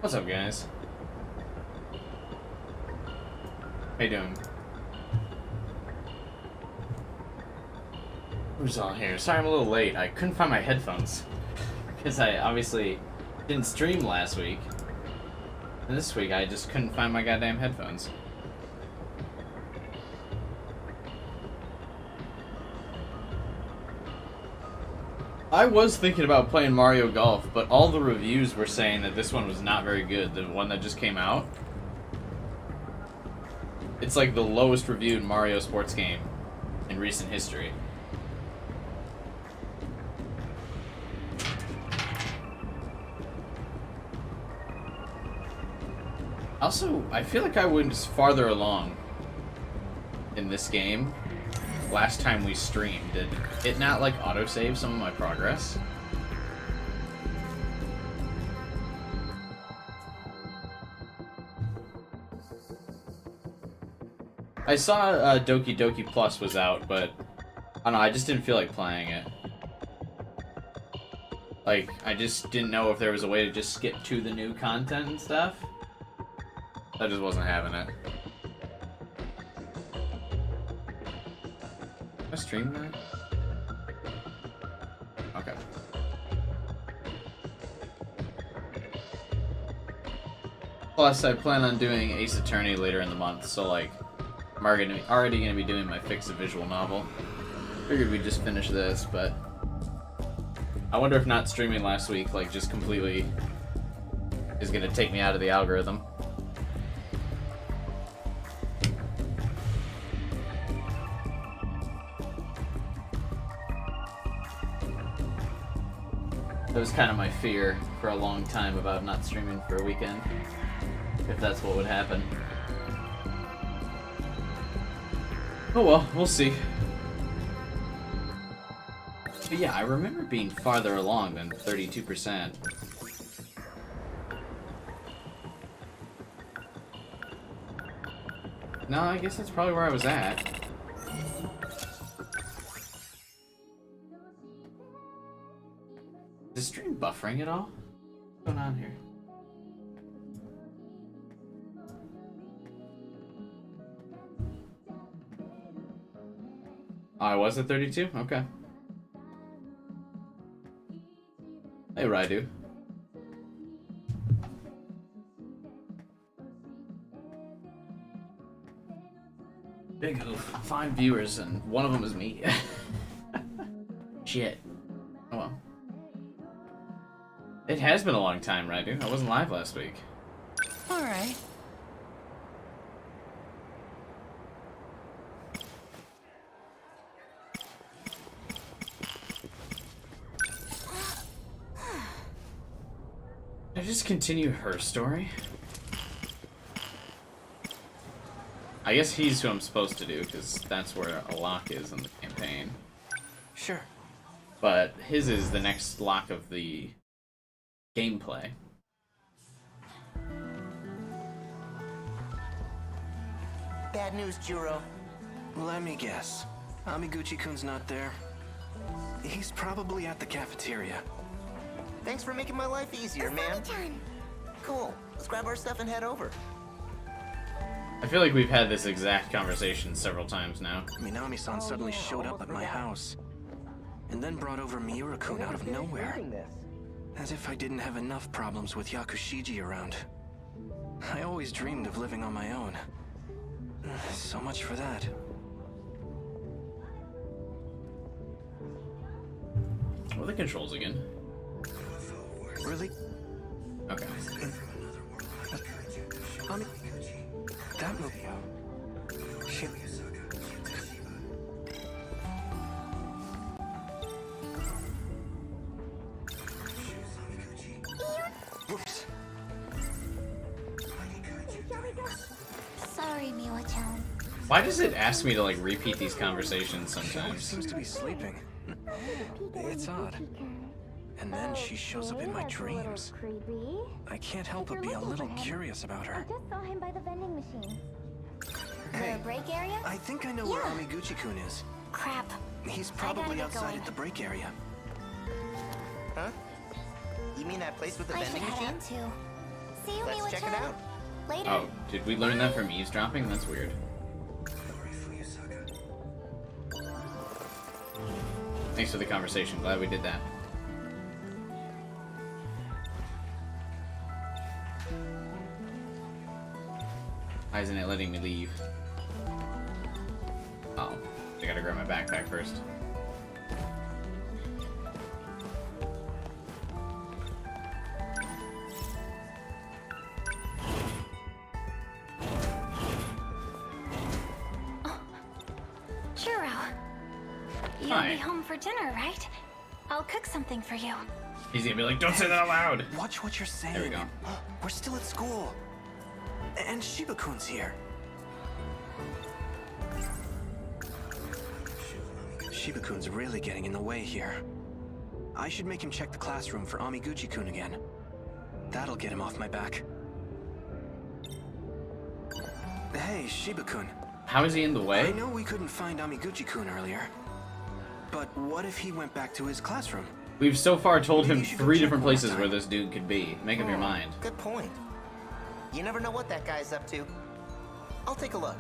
What's up, guys? How you doing? Who's all here? Sorry I'm a little late. I couldn't find my headphones. Because I obviously didn't stream last week. And this week I just couldn't find my goddamn headphones. I was thinking about playing Mario Golf, but all the reviews were saying that this one was not very good. The one that just came out. It's like the lowest reviewed Mario sports game in recent history. Also, I feel like I was farther along in this game last time we streamed. Did it not like autosave some of my progress? I saw Doki Doki Plus was out, but I don't know, I just didn't feel like playing it. Like, I just didn't know if there was a way to just skip to the new content and stuff. I just wasn't having it. I stream that? Okay. Plus, I plan on doing Ace Attorney later in the month, so like, I'm already gonna be doing my Fix a Visual Novel. Figured we'd just finish this, but I wonder if not streaming last week, like, just completely is gonna take me out of the algorithm. That was kind of my fear for a long time about not streaming for a weekend, if that's what would happen. Oh well, we'll see. But yeah, I remember being farther along than 32%. No, I guess that's probably where I was at. Is the stream buffering at all? What's going on here? Oh, I was at 32? Okay. Hey, Raidu. Big oof. 5 viewers, and one of them is me. Shit. Oh well. It has been a long time, Raidu. I wasn't live last week. Alright. Did I just continue her story? I guess he's who I'm supposed to do, because that's where a lock is in the campaign. Sure. But his is the next lock of the gameplay. Bad news, Juro. Let me guess. Amiguchi-kun's not there. He's probably at the cafeteria. Thanks for making my life easier, man. Cool. Let's grab our stuff and head over. I feel like we've had this exact conversation several times now. Minami-san suddenly showed up at my house. And then brought over Miura-kun out of nowhere. As if I didn't have enough problems with Yakushiji around. I always dreamed of living on my own. So much for that. What are the controls again? Really? Okay. That movie. Shit. Whoops. Sorry, Miwa-chan. Why does it ask me to like repeat these conversations She always sometimes? seems to be sleeping. It's odd. And then she shows up in my dreams. I can't help but be a little curious about her. I just saw him by the vending machine. Hey, The break area? I think I know where Amiguchi-kun is. Crap. He's probably get outside going. at the break area. Huh? You mean that place with the I should vending head machine? in too. See you, Let's check it out. Later. Oh, did we learn that from eavesdropping? That's weird. Thanks for the conversation. Glad we did that. Why isn't it letting me leave? Oh, I gotta grab my backpack first. Churro. You'll Hi. be home for dinner, right? I'll cook something for you. He's gonna be like, don't say that out loud! Watch what you're saying. There we go. We're still at school. And Shiba-kun's here. Shiba-kun's really getting in the way here. I should make him check the classroom for Amiguchi-kun again. That'll get him off my back. Hey, Shiba-kun. How is he in the I way? know we couldn't find Amiguchi-kun earlier, but what if he went back to his classroom? We've so far told Maybe him you should go 3 check different one more places time. where this dude could be. Make up your mind. Good point. You never know what that guy's up to. I'll take a look.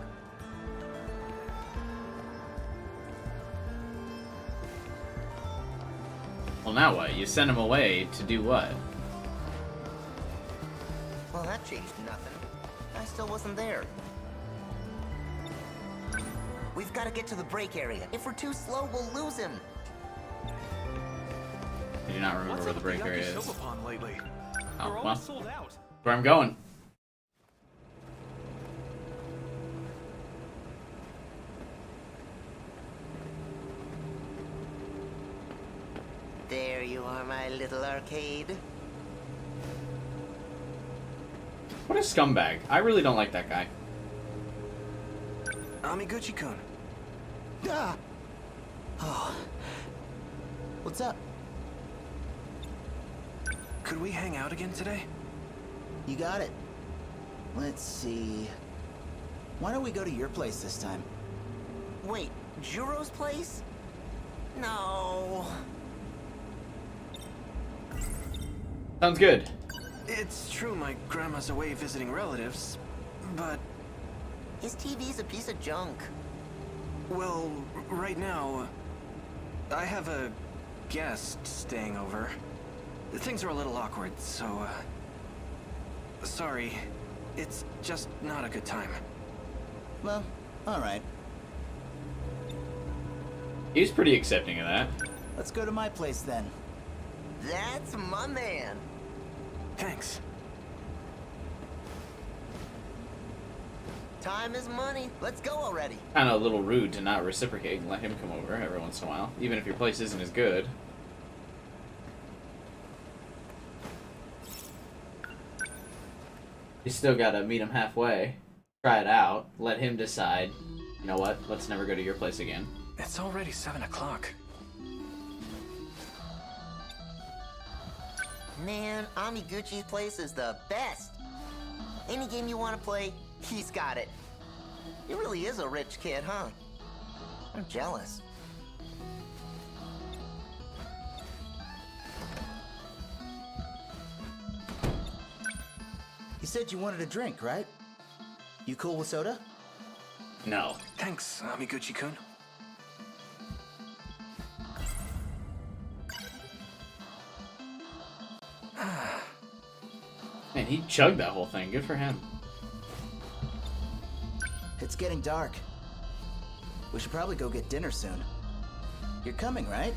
Well, now what? You sent him away to do what? Well, that changed nothing. I still wasn't there. We've got to get to the break area. If we're too slow, we'll lose him. I do not remember What's where up the with break area Yankee is. Soba Pond lately? Oh, They're well. always sold out. Where I'm going. There you are, my little arcade. What a scumbag. I really don't like that guy. Amiguchi-kun. Ah! Oh. What's up? Could we hang out again today? You got it. Let's see. Why don't we go to your place this time? Wait, Juro's place? No. Sounds good. It's true my grandma's away visiting relatives, but, His TV's a piece of junk. well, right now, I have a guest staying over. Things are a little awkward, so, sorry. It's just not a good time. Well, alright. He's pretty accepting of that. Let's go to my place then. That's my man. Thanks. Time is money. Let's go already. Kind of a little rude to not reciprocate and let him come over every once in a while, even if your place isn't as good. You still gotta meet him halfway, try it out, let him decide, you know what, let's never go to your place again. It's already 7 o'clock. Man, Amiguchi's place is the best. Any game you want to play, he's got it. He really is a rich kid, huh? I'm jealous. You said you wanted a drink, right? You cool with soda? No. Thanks, Amiguchi-kun. Man, he chugged that whole thing. Good for him. It's getting dark. We should probably go get dinner soon. You're coming, right?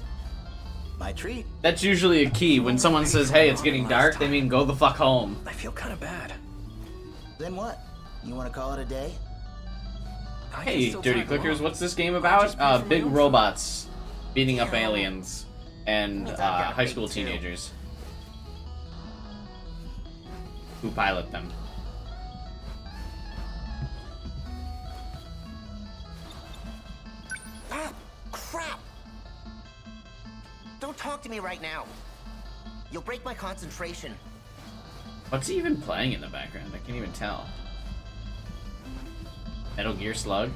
My treat. That's usually a key. When someone says, hey, it's getting dark, they mean go the fuck home. I feel kind of bad. Then what? You want to call it a day? I can Hey, still Dirty tag along. Clickers, what's this game Just about? pay for my Big own robots beating up aliens and Means I've got a high big school too. teenagers who pilot them. Ah, crap! Don't talk to me right now. You'll break my concentration. What's he even playing in the background? I can't even tell. Metal Gear Slug?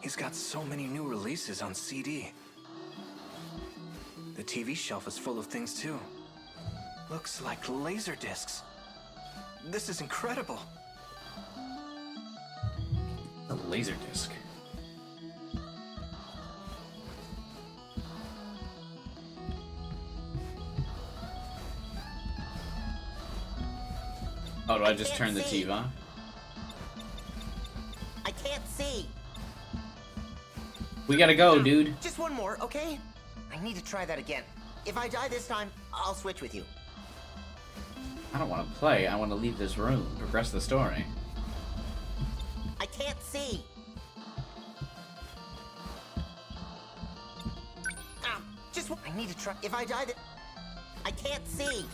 He's got so many new releases on CD. The TV shelf is full of things too. Looks like laser discs. This is incredible. A laser disc. Oh, do I just turn the TV on? I can't see. We gotta go, dude. Just one more, okay? I need to try that again. If I die this time, I'll switch with you. I don't want to play. I want to leave this room. Progress the story. I can't see. Just one. I need to try. If I die, I can't see.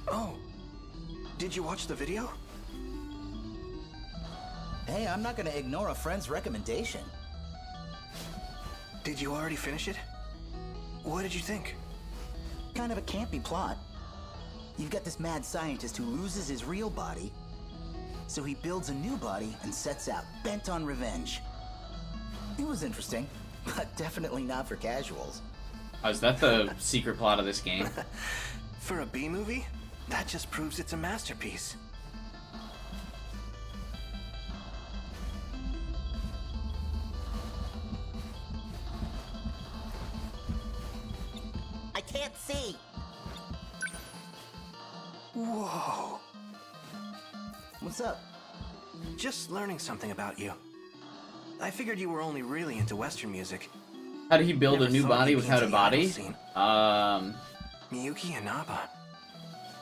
Oh, did you watch the video? Hey, I'm not gonna ignore a friend's recommendation. Did you already finish it? What did you think? Kind of a campy plot. You've got this mad scientist who loses his real body, so he builds a new body and sets out, bent on revenge. It was interesting, but definitely not for casuals. Oh, is that the secret plot of this game? For a B-movie? That just proves it's a masterpiece. I can't see. Whoa. What's up? Just learning something about you. I figured you were only really into Western music. How did he build Never a new thought body you'd be without a into the idol body? scene. Miyuki Inaba.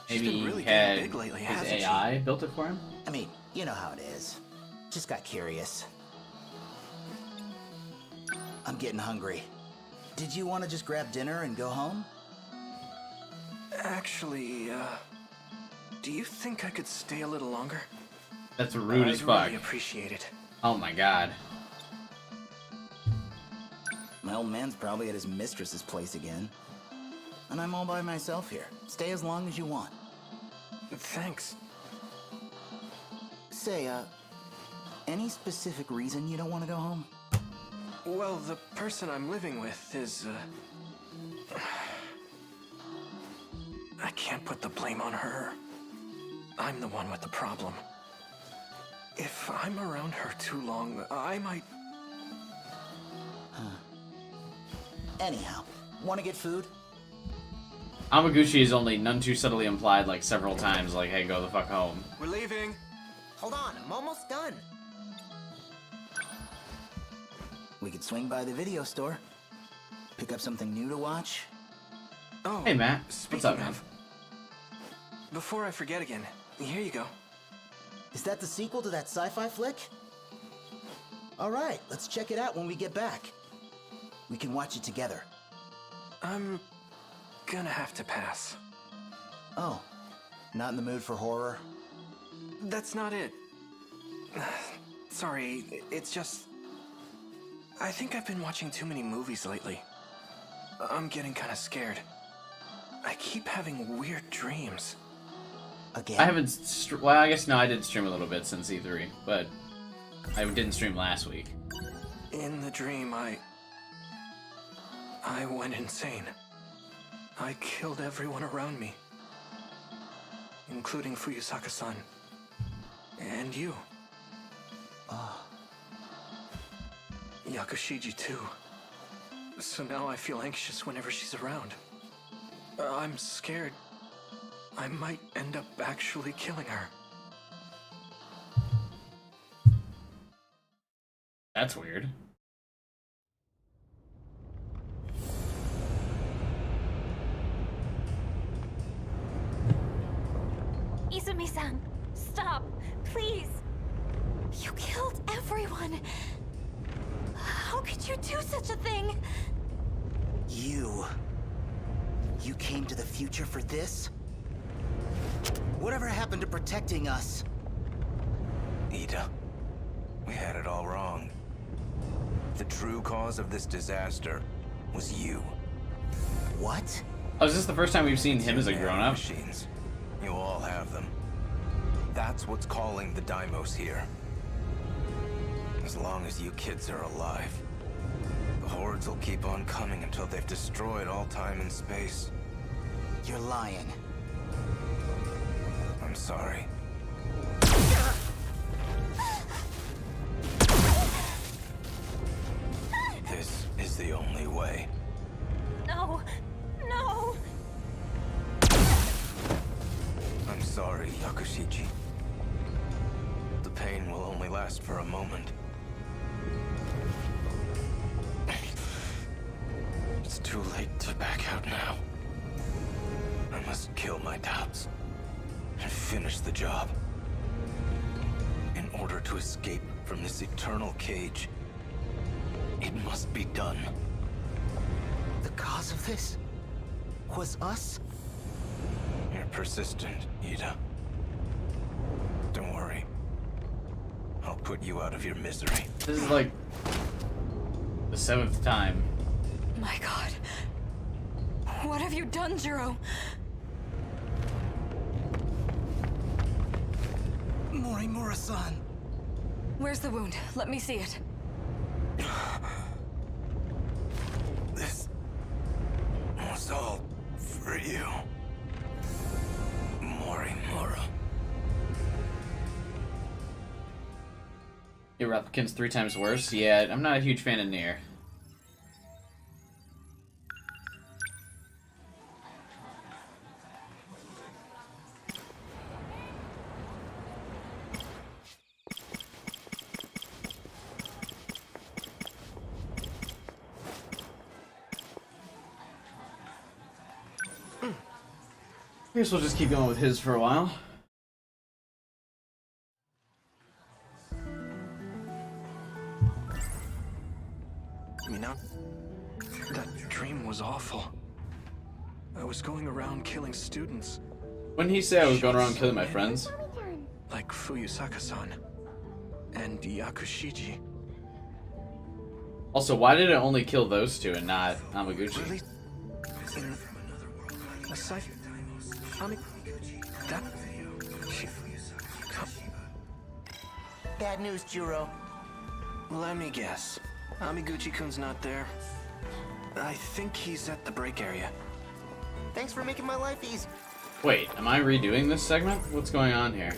She's Maybe been he really had getting big lately, his hasn't she? AI built it for him? I mean, you know how it is. Just got curious. I'm getting hungry. Did you want to just grab dinner and go home? Actually, do you think I could stay a little longer? That's rude as fuck. I'd really appreciate it. Oh my god. My old man's probably at his mistress's place again. And I'm all by myself here. Stay as long as you want. Thanks. Say, any specific reason you don't want to go home? Well, the person I'm living with is, I can't put the blame on her. I'm the one with the problem. If I'm around her too long, I might... Anyhow, want to get food? Amaguchi is only none too subtly implied like several times, like, hey, go the fuck home. We're leaving. Hold on, I'm almost done. We could swing by the video store. Pick up something new to watch. Oh, Hey, Matt. Speaking What's up, man? of, before I forget again, here you go. Is that the sequel to that sci-fi flick? All right, let's check it out when we get back. We can watch it together. I'm gonna have to pass. Oh, not in the mood for horror? That's not it. Sorry, it's just... I think I've been watching too many movies lately. I'm getting kind of scared. I keep having weird dreams. Again? I haven't. Well, I guess no, I did stream a little bit since E3, but I didn't stream last week. In the dream, I went insane. I killed everyone around me, including Fuyusaka-san. And you. Yakushiji too. So now I feel anxious whenever she's around. I'm scared I might end up actually killing her. That's weird. Izumi-san, stop, please. You killed everyone. How could you do such a thing? You came to the future for this? Whatever happened to protecting us? Ida, we had it all wrong. The true cause of this disaster was you. What? Oh, is this the first time we've seen him as a grown-up? Machines. You all have them. That's what's calling the Deimos here. As long as you kids are alive, the hordes will keep on coming until they've destroyed all time and space. You're lying. I'm sorry. This is the only way. No. No. I'm sorry, Yakushiji. The pain will only last for a moment. It's too late to back out now. I must kill my doubts and finish the job. In order to escape from this eternal cage, it must be done. The cause of this was us? You're persistent, Ida. Don't worry. I'll put you out of your misery. This is like the 7th time. My God. What have you done, Jiro? Morimura-san. Where's the wound? Let me see it. This was all for you, Morimura. Your replicant's 3 times worse? Yeah, I'm not a huge fan of Nier. I guess we'll just keep going with his for a while. Mina, that dream was awful. I was going around killing students, When he said I was going around killing my friends, like Fuyusaka-san and Yakushiji. also, why did it only kill those 2 and not Amaguchi? Really? Aside, that. Bad news, Jiro. Let me guess. Amiguchi-kun's not there. I think he's at the break area. Thanks for making my life easy. Wait, am I redoing this segment? What's going on here?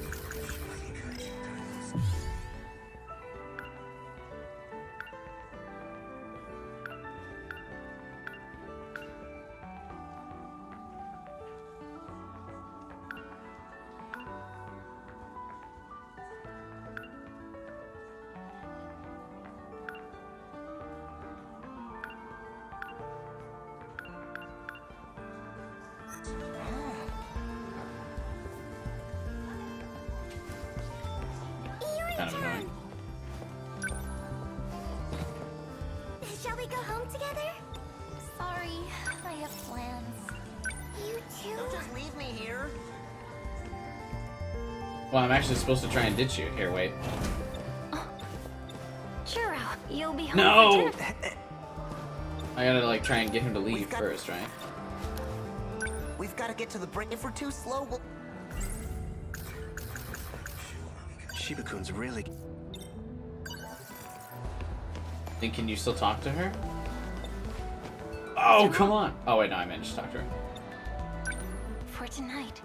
Kind of annoying. Shall we go home together? Sorry, I have plans. You too? Don't just leave me here. Well, I'm actually supposed to try and ditch you. Here, wait. Churro, you'll be home No! for dinner. I gotta, like, try and get him to leave We've got- first, right? We've got to get to the break. If we're too slow, we'll... Shiba-kun's really... Then can you still talk to her? Oh, come on! Oh, wait, no, I managed to talk to her. For tonight,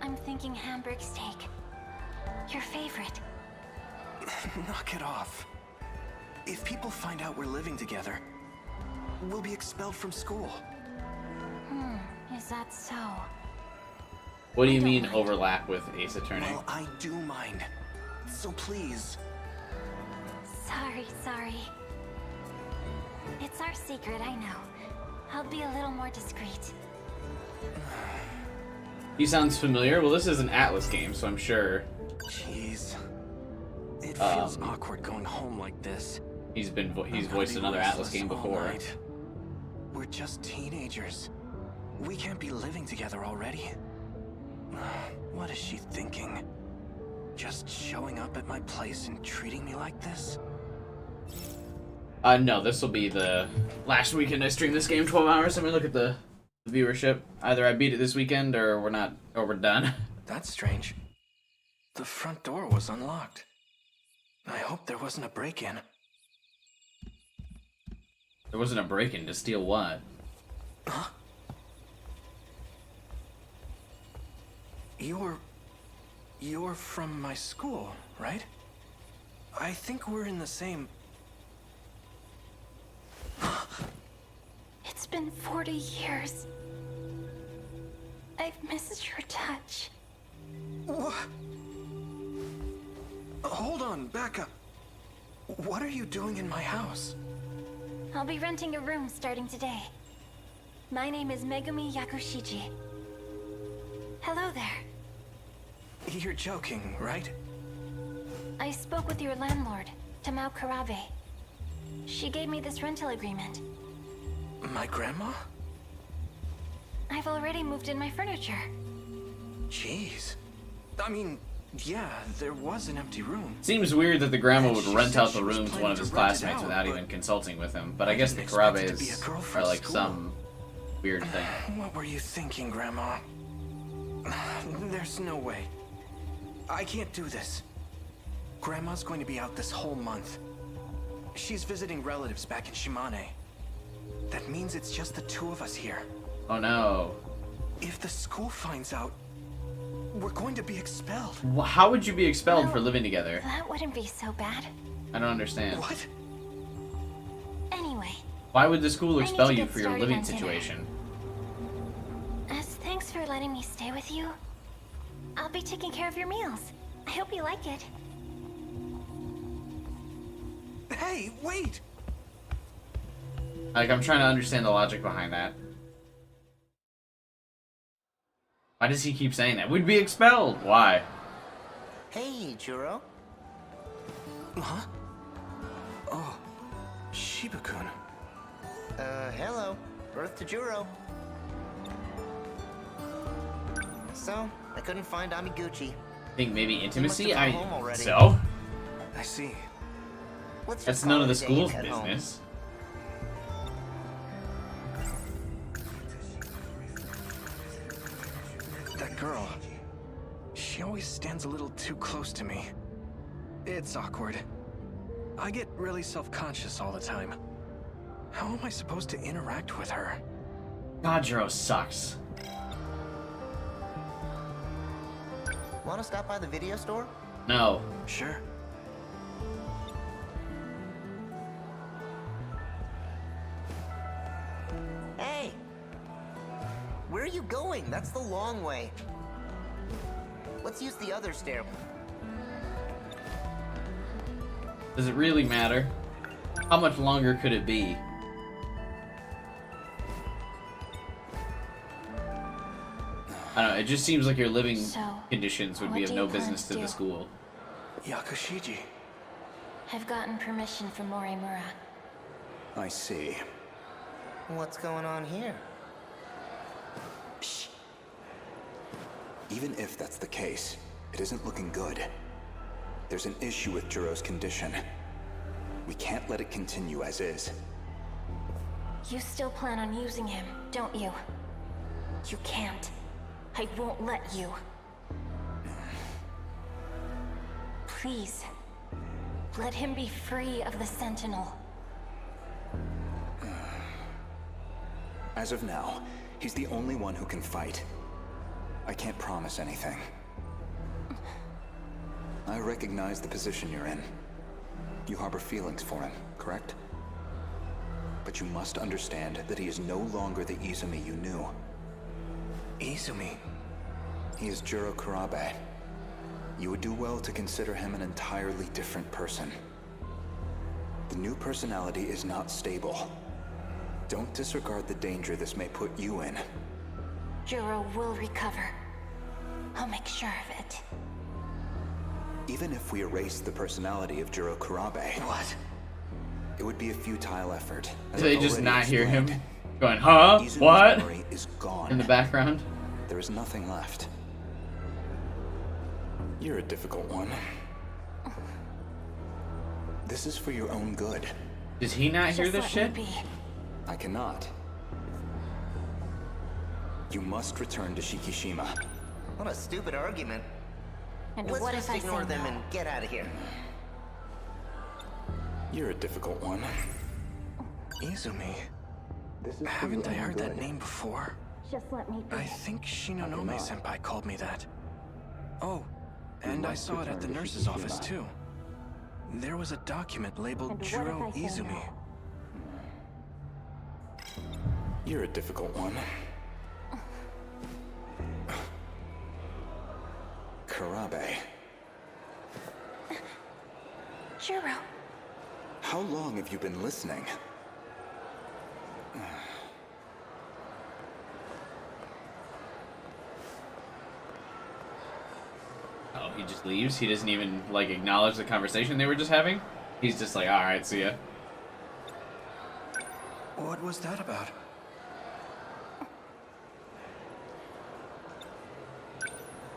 I'm thinking hamburg steak. Your favorite. Knock it off. If people find out we're living together, we'll be expelled from school. Is that so? What do you I don't mean mind. overlap with Ace Attorney? Well, I do mind. So please. Sorry. It's our secret, I know. I'll be a little more discreet. He sounds familiar. Well, this is an Atlas game, so I'm sure Jeez. It feels Um, awkward going home like this. he's I'm gonna voiced be another Atlas restless game all before. night. We're just teenagers. We can't be living together already. What is she thinking? Just showing up at my place and treating me like this? No, this will be the last weekend I streamed this game 12 hours. Let me look at the viewership. Either I beat it this weekend or we're done. That's strange. The front door was unlocked. I hope there wasn't a break-in. There wasn't a break-in to steal what? Huh? You're from my school, right? I think we're in the same... It's been 40 years. I've missed your touch. What? Hold on, back up. What are you doing in my house? I'll be renting a room starting today. My name is Megumi Yakushiji. Hello there. You're joking, right? I spoke with your landlord, Tamao Karabe. She gave me this rental agreement. My grandma? I've already moved in my furniture. Jeez. I mean, yeah, there was an empty room. Seems weird that the grandma And would she rent said out she the was room to planning one of to his rent it classmates out, without but even consulting with him. But I guess the didn't expect it to Karabes be a girl are from like school. some weird thing. What were you thinking, Grandma? There's no way. I can't do this. Grandma's going to be out this whole month. She's visiting relatives back in Shimane. That means it's just the two of us here. Oh no. If the school finds out, we're going to be expelled. How would you be expelled for Well, living together? That wouldn't be so bad. I don't understand. What? Anyway, Why would the school I need expel to you get for your started living on dinner. situation? as thanks for letting me stay with you, I'll be taking care of your meals. I hope you like it. Hey, wait! Like, I'm trying to understand the logic behind that. Why does he keep saying that? We'd be expelled! Why? Hey, Juro. Huh? Oh, Shiba-kun. Hello. Birth to Juro. So, I couldn't find Amiguchi. Think maybe intimacy? have gone home already. So? I see. Let's just That's call none of it the a day and school's head home. business. That girl. She always stands a little too close to me. It's awkward. I get really self-conscious all the time. How am I supposed to interact with her? God, Juro sucks. Wanna stop by the video store? No. Sure. Hey! Where are you going? That's the long way. Let's use the other stair. Does it really matter? How much longer could it be? I don't know, it just seems like your living So, conditions would what be of do no you plan business to to the do? school. Yakushiji. I've gotten permission from Morimura. I see. What's going on here? Even if that's the case, it isn't looking good. There's an issue with Juro's condition. We can't let it continue as is. You still plan on using him, don't you? You can't. I won't let you. Please, let him be free of the Sentinel. As of now, he's the only one who can fight. I can't promise anything. I recognize the position you're in. You harbor feelings for him, correct? But you must understand that he is no longer the Izumi you knew. Izumi. He is Juro Kurabe. You would do well to consider him an entirely different person. The new personality is not stable. Don't disregard the danger this may put you in. Juro will recover. I'll make sure of it. Even if we erase the personality of Juro Kurabe, What? it would be a futile effort. as Do they I've just already not hear him explained. going, huh? Izumi's What? memory is gone. In the background? There is nothing left. You're a difficult one. This is for your own good. Does he not hear Just this let shit? me be. I cannot. You must return to Shikishima. What a stupid argument. And Let's what just if I ignore say them no? and get out of here. You're a difficult one. Izumi. Haven't I heard that name before? Just let me I think Shinonome-senpai called me that. Oh, and I saw it at the nurse's office too. There was a document labeled And what Juro if I say Izumi. no? You're a difficult one. Karabe. Juro. How long have you been listening? Oh, he just leaves? He doesn't even, like, acknowledge the conversation they were just having? He's just like, alright, see ya. What was that about?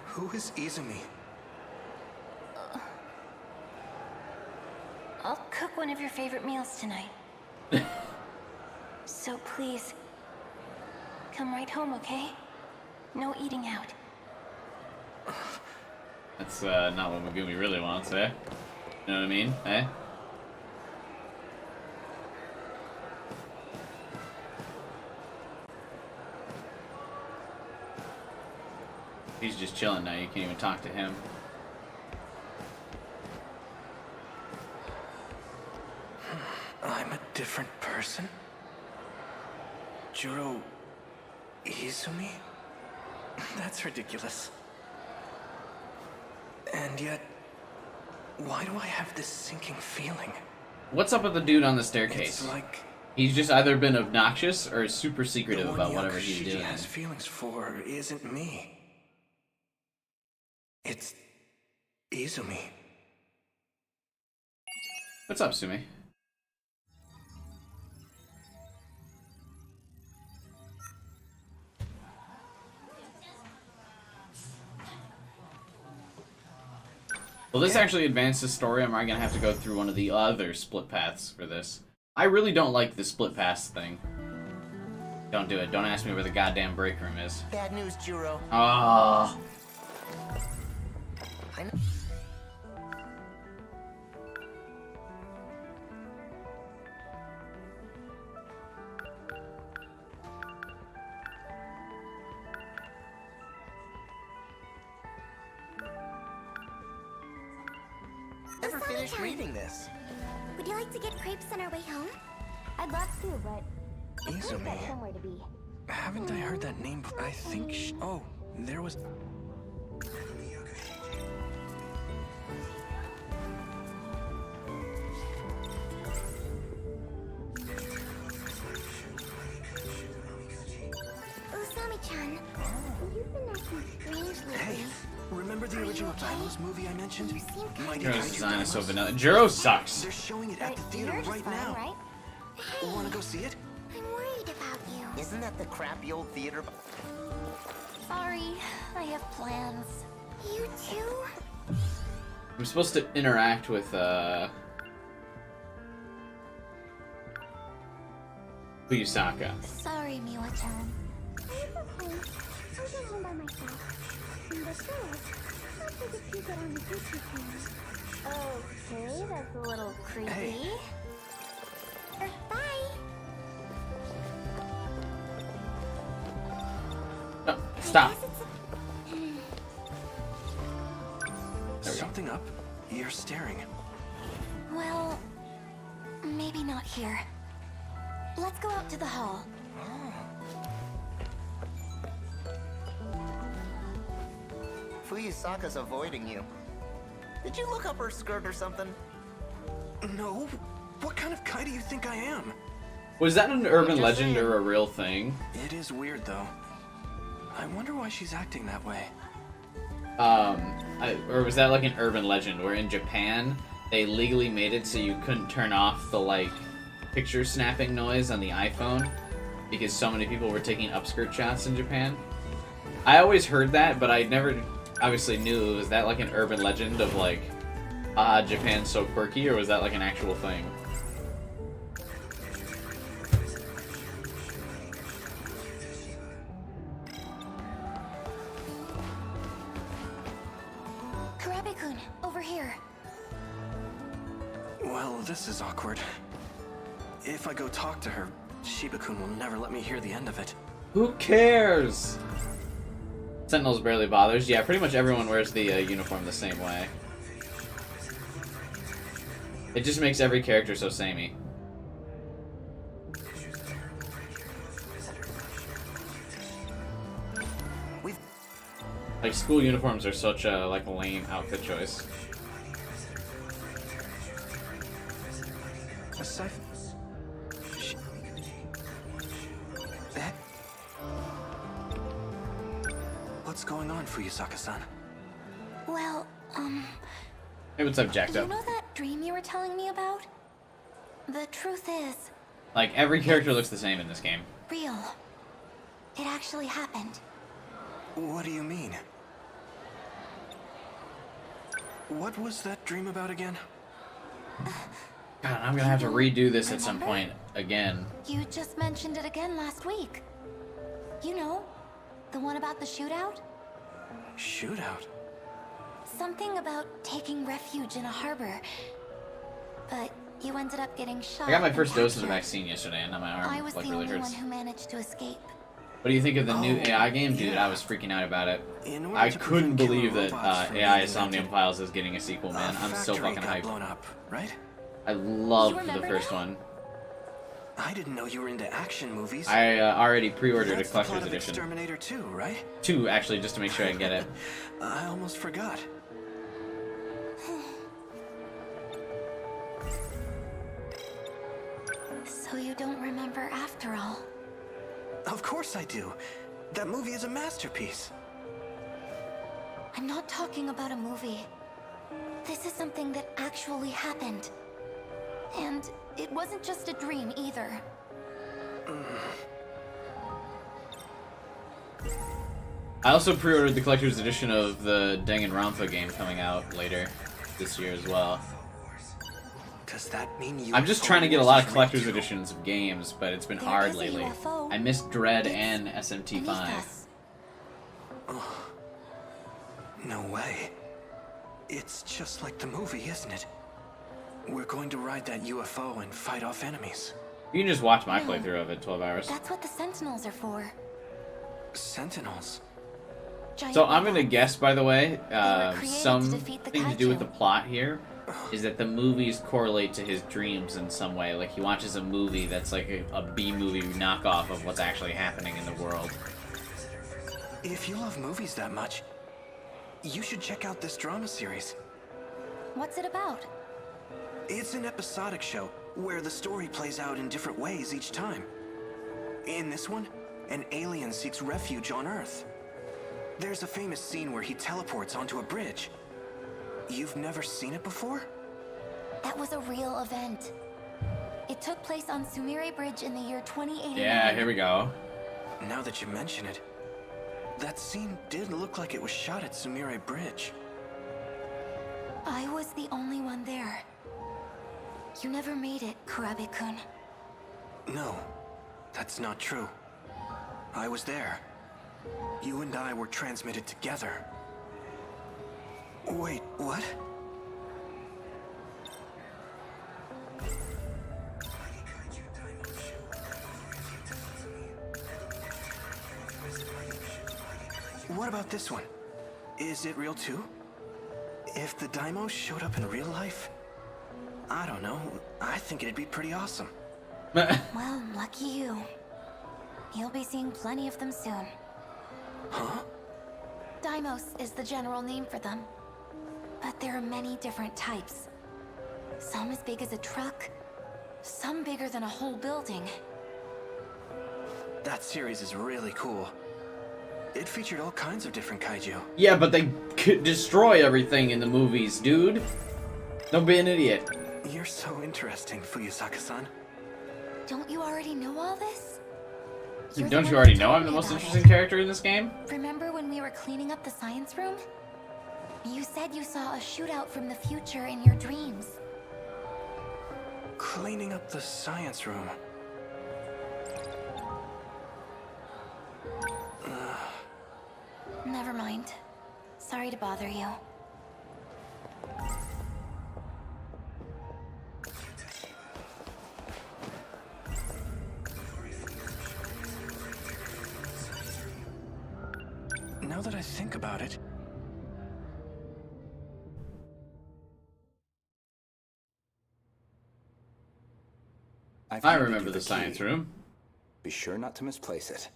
Who is Izumi? I'll cook one of your favorite meals tonight. So please, come right home, okay? No eating out. That's not what Megumi really wants, eh? You know what I mean? Eh? He's just chilling now, you can't even talk to him. I'm a different person? Juro Izumi? That's ridiculous. And yet, why do I have this sinking feeling? What's up with the dude on the staircase? It's like He's just either been obnoxious or super the secretive one about whatever he's Yakushiji doing. has feelings for isn't me. It's Izumi. What's up, Sumi? Will this actually advance the story, or am I gonna have to go through one of the other split paths for this? I really don't like the split paths thing. Don't do it. Don't ask me where the goddamn break room is. Bad news, Juro. Ah. I know. Never finished reading this. Would you like to get crepes on our way home? I'd love to, but I've got Izumi. somewhere to be. Haven't I heard that name before? I think oh, there was... Usami-chan, you've been acting strange lately. Hey, remember the original Timeless movie I mentioned? You seem kind Juro's of... design is so vanilla. Juro sucks. They're showing it at the theater You're just right fine, now. right? Hey, Wanna go see it? I'm worried about you. Isn't that the crappy old theater? Sorry, I have plans. You too? I'm supposed to interact with, Fuyusaka. Sorry, Miwa-chan. I'm okay. I'll get home by myself. Besides, I'll take a peek around the Gucci thing. Okay, that's a little creepy. Hey. Bye. No, stop. I guess it's There we go. Something up? You're staring. well, maybe not here. Let's go out to the hall. Fuyusaka's avoiding you. Did you look up her skirt or something? No. What kind of guy do you think I am? Was that an urban Just legend saying. or a real thing? It is weird, though. I wonder why she's acting that way. Or was that like an urban legend where in Japan they legally made it so you couldn't turn off the like picture snapping noise on the iPhone because so many people were taking upskirt shots in Japan? I always heard that, but I never obviously knew. Was that like an urban legend of like, Japan's so quirky, or was that like an actual thing? Karabe-kun, over here. Well, this is awkward. If I go talk to her, Shiba-kun will never let me hear the end of it. Who cares? Sentinels barely bothers. Yeah, pretty much everyone wears the uniform the same way. It just makes every character so samey. Like, school uniforms are such a, like, lame outfit choice. Aside from... What's going on, Fuyusaka-san? Well, Hey, what's up, Jacked you Up? know that dream you were telling me about? The truth is, Like, every character looks the same in this game. real. It actually happened. What do you mean? What was that dream about again? God, I'm gonna have to redo this at some point again. You just mentioned it again last week. You know, the one about the shootout? Shootout? Something about taking refuge in a harbor. But you ended up getting shot. I got my first and dose of the captured. vaccine yesterday, and now my I arm, was like, the really only hurts. one who managed to escape. What do you think of the new Oh, AI game? Dude, yeah. I was freaking out about it. In order I to couldn't prevent believe killer that robots from AI being Somnium invented, Files is getting a sequel, man. a I'm so factory fucking got hyped. blown up, right? I loved the remember first now? one. I didn't know you were into action movies. I already pre-ordered a That's the plot collector's of edition. Terminator 2, right? 2, actually, just to make sure I can get it. I almost forgot. So you don't remember after all. Of course I do. That movie is a masterpiece. I'm not talking about a movie. This is something that actually happened. And it wasn't just a dream either. I also pre-ordered the collector's edition of the Danganronpa game coming out later this year as well. Does that mean you? I'm just trying to get a lot of collector's editions of games, but it's been There hard is a lately. UFO. I missed Dread It's and beneath SMT5. us. No way. It's just like the movie, isn't it? We're going to ride that UFO and fight off enemies. You can just watch my No. playthrough of it, 12 hours. That's what the Sentinels are for. Sentinels. Giant So I'm gonna robots. guess, by the way, created to something defeat the to do with the kaiju. plot here is that the movies correlate to his dreams in some way. Like, he watches a movie that's like a B-movie knockoff of what's actually happening in the world. If you love movies that much, you should check out this drama series. What's it about? It's an episodic show where the story plays out in different ways each time. In this one, an alien seeks refuge on Earth. There's a famous scene where he teleports onto a bridge. You've never seen it before? That was a real event. It took place on Sumire Bridge in the year 2089. Yeah, here we go. Now that you mention it, that scene did look like it was shot at Sumire Bridge. I was the only one there. You never made it, Kurabe-kun. No, that's not true. I was there. You and I were transmitted together. Wait, what? What about this one? Is it real too? If the Daimos showed up in real life? I don't know. I think it'd be pretty awesome. Well, lucky you. You'll be seeing plenty of them soon. Huh? Deimos is the general name for them. But there are many different types. Some as big as a truck, some bigger than a whole building. That series is really cool. It featured all kinds of different kaiju. Yeah, but they could destroy everything in the movies, dude. Don't be an idiot. You're so interesting, Fuyusaka-san. Don't you already know all this? You're the Don't one you already who know told I'm the me most about interesting it. character in this game? Remember when we were cleaning up the science room? You said you saw a shootout from the future in your dreams. Cleaning up the science room. Never mind. Sorry to bother you. now that I think about it, I remember the science room. Be sure not to misplace it.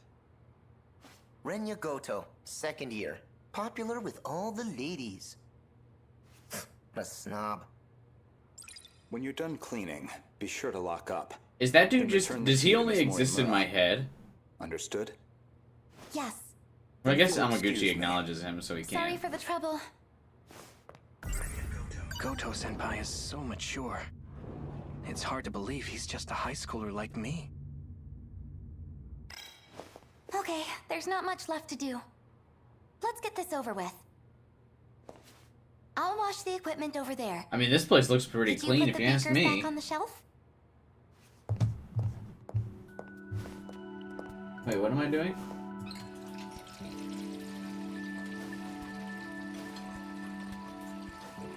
Renya Goto, second year. Popular with all the ladies. A snob. When you're done cleaning, be sure to lock up. Is that dude Then just... return the Does he key to only Miss exist in Morimura. my head? Understood? Yes. Well, I guess Excuse Amaguchi me. acknowledges him, so he Sorry can. for the trouble. Goto-senpai is so mature. It's hard to believe he's just a high schooler like me. Okay, there's not much left to do. Let's get this over with. I'll wash the equipment over there. I mean, this place looks pretty Did clean, you if put you the ask beakers me. back on the shelf? Wait, what am I doing?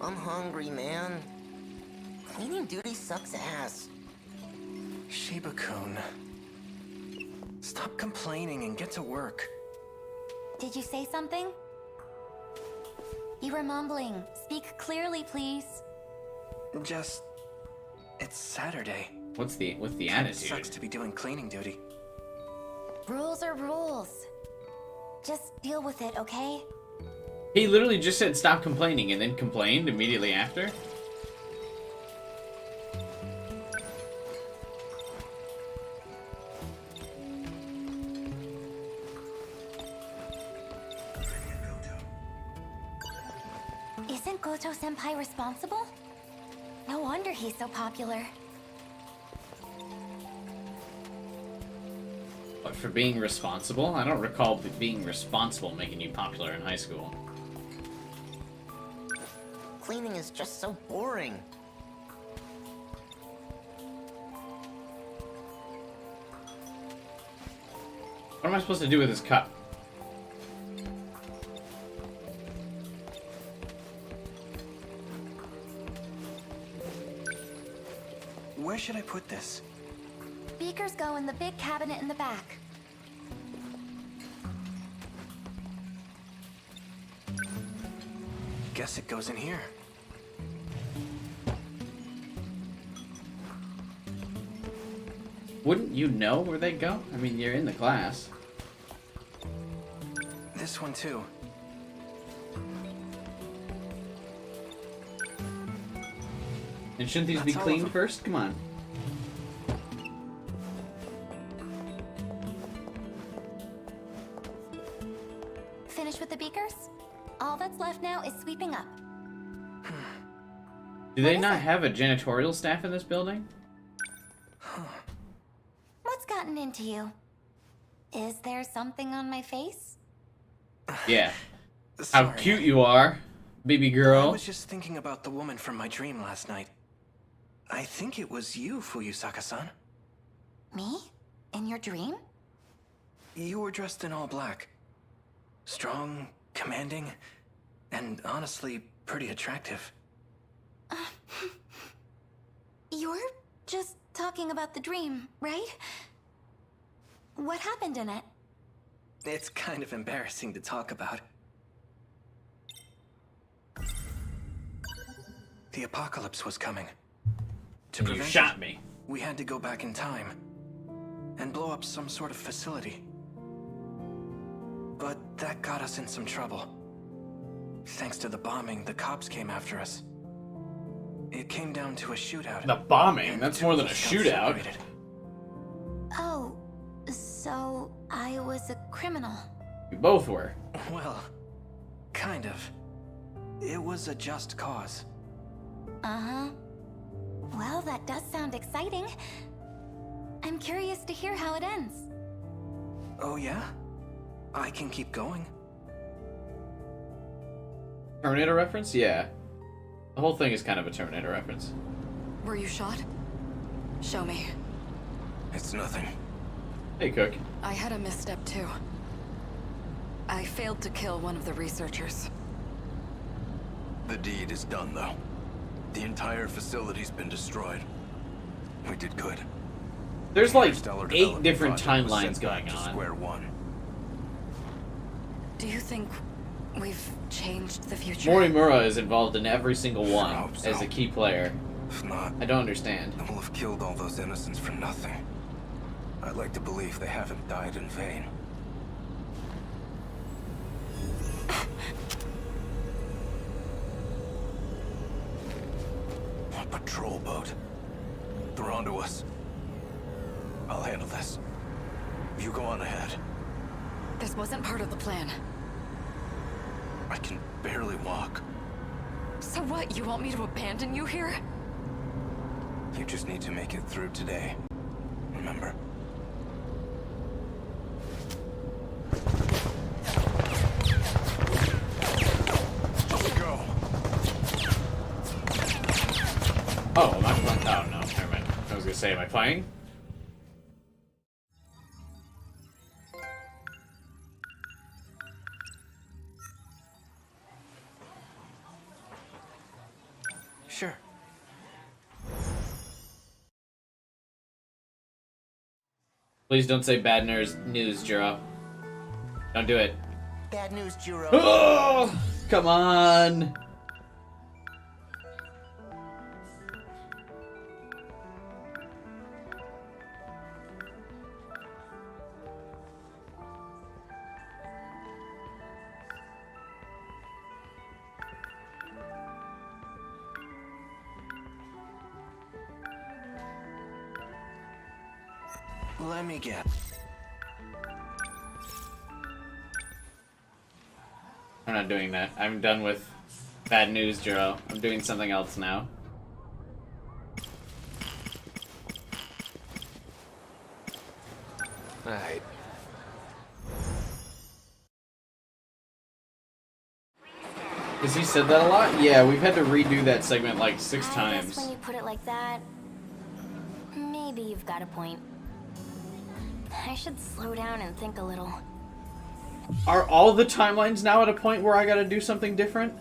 I'm hungry, man. Cleaning duty sucks ass. Shiba-kun, stop complaining and get to work. Did you say something? You were mumbling. Speak clearly, please. Just... it's Saturday. What's the Kinda attitude? sucks to be doing cleaning duty. Rules are rules. Just deal with it, okay? He literally just said stop complaining and then complained immediately after? Isn't Goto-senpai responsible? No wonder he's so popular. What, for being responsible? I don't recall being responsible making you popular in high school. Cleaning is just so boring. What am I supposed to do with this cup? Where should I put this? Beakers go in the big cabinet in the back. Guess it goes in here. Wouldn't you know where they go? I mean, you're in the class. This one too. And shouldn't these be That's all of cleaned them. first? Come on. Finish with the beakers? All that's left now is sweeping up. Do they is not it? have a janitorial staff in this building? What's gotten into you? Is there something on my face? Yeah. How Sorry. cute you are, baby I girl. was just thinking about the woman from my dream last night. I think it was you, Fuyusaka-san. Me? In your dream? You were dressed in all black. Strong, commanding, and honestly, pretty attractive. You're just talking about the dream, right? What happened in it? It's kind of embarrassing to talk about. The apocalypse was coming. To And you prevent shot it, me. we had to go back in time and blow up some sort of facility. But that got us in some trouble. Thanks to the bombing, the cops came after us. It came down to a shootout. The bombing? and That's two more of than a us got shootout. separated. Oh, so I was a criminal. We both were. Well, kind of. It was a just cause. Uh-huh. Well, that does sound exciting. I'm curious to hear how it ends. Oh yeah? I can keep going. Terminator reference? Yeah. The whole thing is kind of a Terminator reference. Were you shot? Show me. It's nothing. Hey, Cook. I had a misstep too. I failed to kill one of the researchers. The deed is done, though. The entire facility's been destroyed. We did good. There's like Interstellar 8 development different project was timelines sent back going to on. Square one. Do you think we've changed the future? Morimura is involved in every single one hope so. as a key player. If not, I don't understand. then we'll have killed all those innocents for nothing. I'd like to believe they haven't died in vain. A patrol boat. They're onto us. I'll handle this. You go on ahead. This wasn't part of the plan. I can barely walk. So what, you want me to abandon you here? You just need to make it through today. Remember? Let's go. Oh, am I playing? Oh no, never mind. I was gonna say, am I playing? Sure. Please don't say bad news, Jiro. Don't do it. Bad news, Jiro. Oh, come on. Let me get. I'm not doing that. I'm done with bad news, Jiro. I'm doing something else now. Alright. Has he said that a lot? Yeah, we've had to redo that segment like 6 I guess times. when you put it like that, maybe you've got a point. I should slow down and think a little. Are all the timelines now at a point where I gotta do something different?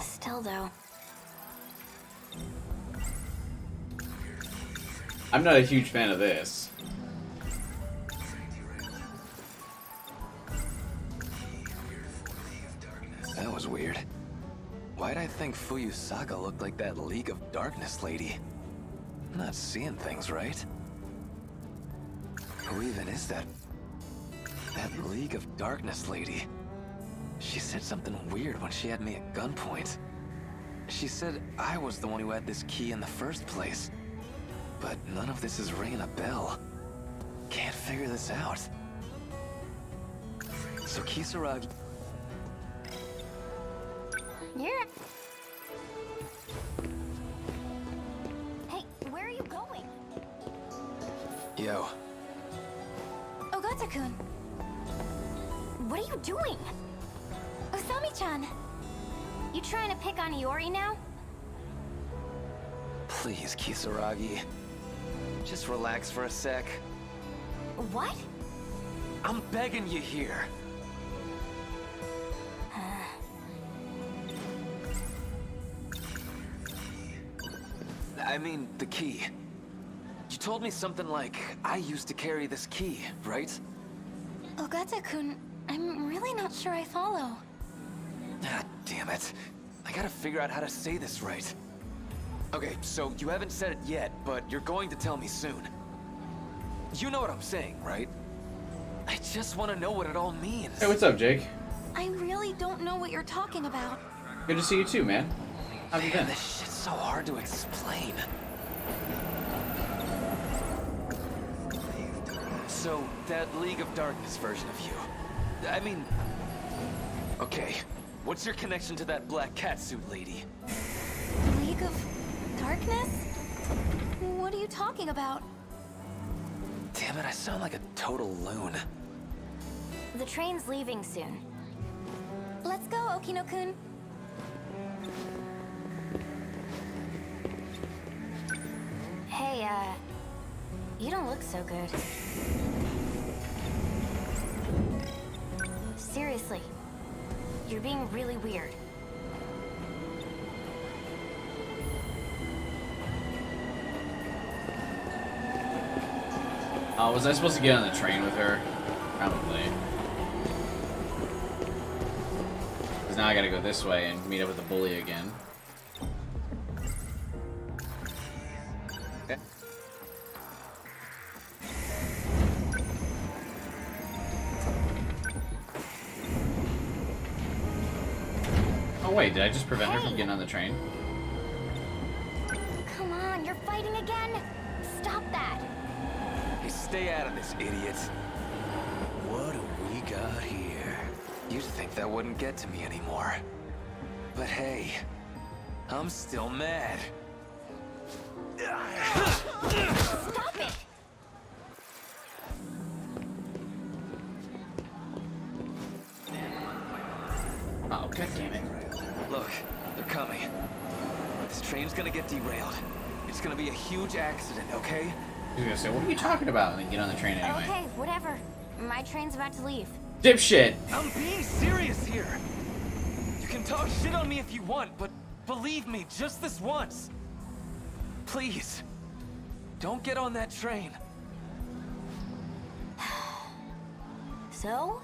Still though, I'm not a huge fan of this. That was weird. Why'd I think Fuyusaka looked like that League of Darkness lady? I'm not seeing things right. Who even is that? That League of Darkness lady. She said something weird when she had me at gunpoint. She said I was the one who had this key in the first place. But none of this is ringing a bell. Can't figure this out. So Kisaragi... you're... Hey, where are you going? Yo, Ogata-kun! What are you doing? Usami-chan! You trying to pick on Iori now? please, Kisaragi. Just relax for a sec. What? I'm begging you here. I mean, the key. You told me something like, I used to carry this key, right? Ogata-kun, I'm really not sure I follow. Ah, damn it. I gotta figure out how to say this right. Okay, so you haven't said it yet, but you're going to tell me soon. You know what I'm saying, right? I just want to know what it all means. Hey, what's up, Jake? I really don't know what you're talking about. Good to see you too, man. How have you been? This shit's so hard to explain. So, that League of Darkness version of you. I mean... Okay, what's your connection to that black catsuit lady? League of Darkness? What are you talking about? Damn it, I sound like a total loon. The train's leaving soon. Let's go, Okino-kun. Hey, you don't look so good. Seriously, you're being really weird. Oh, was I supposed to get on the train with her? Probably. Because now I gotta go this way and meet up with the bully again. Okay. Oh wait, did I just prevent her from getting on the train? Come on, you're fighting again? Stop that. Hey, stay out of this, idiots. What do we got here? You'd think that wouldn't get to me anymore. But hey, I'm still mad. Stop it! Oh, god damn it. Look, they're coming. This train's gonna get derailed. It's gonna be a huge accident, okay? He's gonna say, what are you talking about? And then get on the train anyway. Okay, whatever. My train's about to leave. Dipshit! I'm being serious here. You can talk shit on me if you want, but believe me, just this once. Please, don't get on that train. So?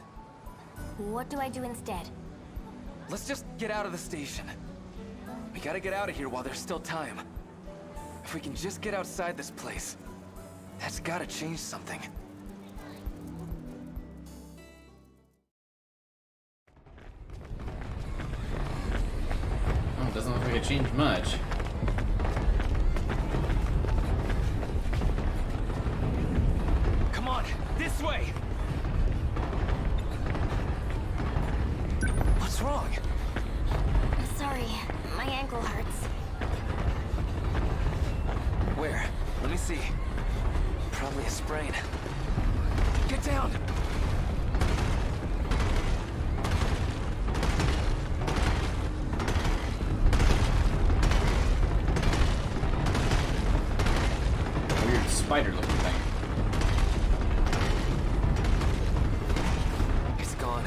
What do I do instead? Let's just get out of the station. We gotta get out of here while there's still time. If we can just get outside this place, that's gotta change something. Oh, it doesn't look like it changed much. Come on, this way! What's wrong? Sorry, my ankle hurts. Where? Let me see. Probably a sprain. Get down! Weird spider-looking thing. It's gone.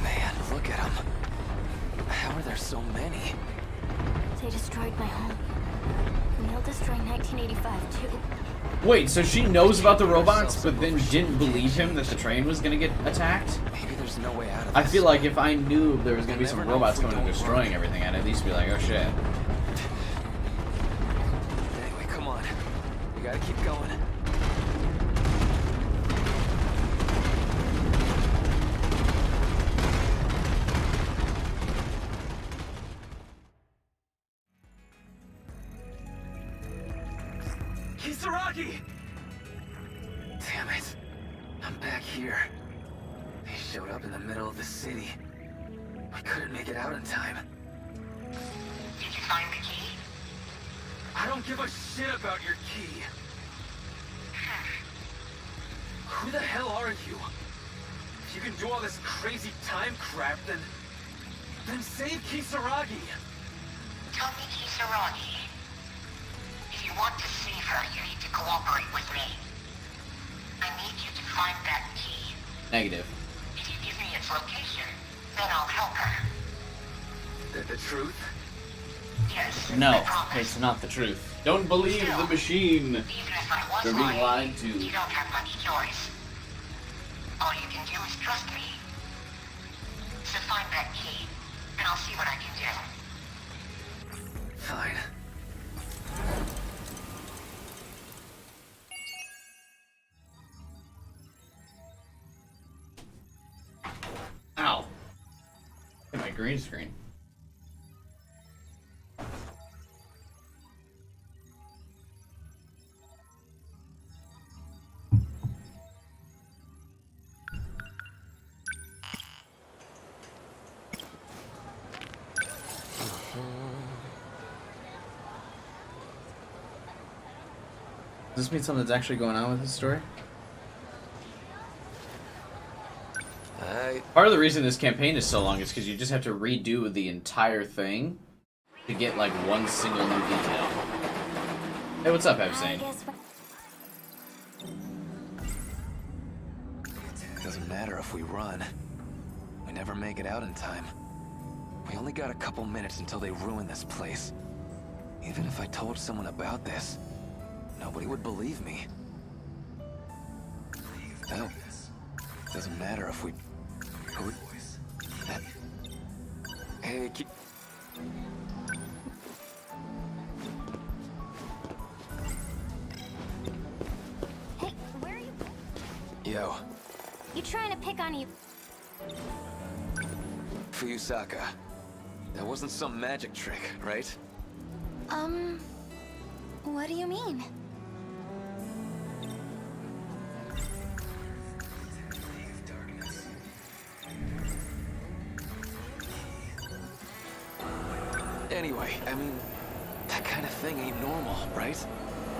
Man, look at them. How are there so many? They destroyed my home. And they'll destroy 1985 too. Wait, so she knows about the robots, but then didn't believe him that the train was gonna get attacked? Maybe there's no way out of I this. feel like if I knew there was gonna be some We'll never know robots if we coming and don't destroying everything, I'd at least be like, oh shit. Anyway, come on. We gotta keep going. Kisaragi! Damn it. I'm back here. They showed up in the middle of the city. We couldn't make it out in time. Did you find the key? I don't give a shit about your key. Who the hell are you? If you can do all this crazy time crap, then save Kisaragi. Tommy Kisaragi. If you want to save her, you need to cooperate with me. I need you to find that key. Negative. If you give me its location, then I'll help her. The truth? Yes, No, I promise. it's not the truth. Don't believe the machine. Even if I was They're being lying, lied to. you don't have much choice. All you can do is trust me. So find that key, and I'll see what I can do. Fine. Ow. Hit my green screen. Does this mean something's actually going on with this story? Part of the reason this campaign is so long is because you just have to redo the entire thing to get like one single new detail. Hey, what's up, I Epstein? guess It doesn't matter if we run. We never make it out in time. We only got a couple minutes until they ruin this place. Even if I told someone about this, nobody would believe me. Hell, doesn't matter if we... Who... Hey, keep... Hey, where are you? Yo, You trying to pick on you? Fuyusaka. That wasn't some magic trick, right? What do you mean? Anyway, I mean, that kind of thing ain't normal, right?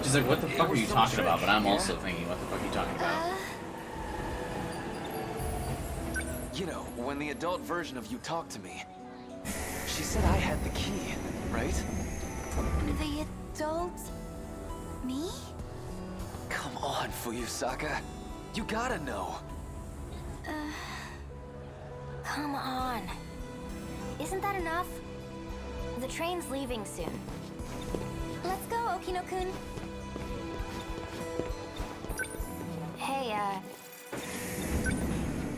She's like, what the fuck are was you some talking about? trick, But I'm yeah? also thinking, what the fuck are you talking about? You know, when the adult version of you talked to me, she said I had the key, right? The adult... me? Come on, Fuyusaka. You gotta know. Come on. Isn't that enough? The train's leaving soon. Let's go, Okino-kun. Hey,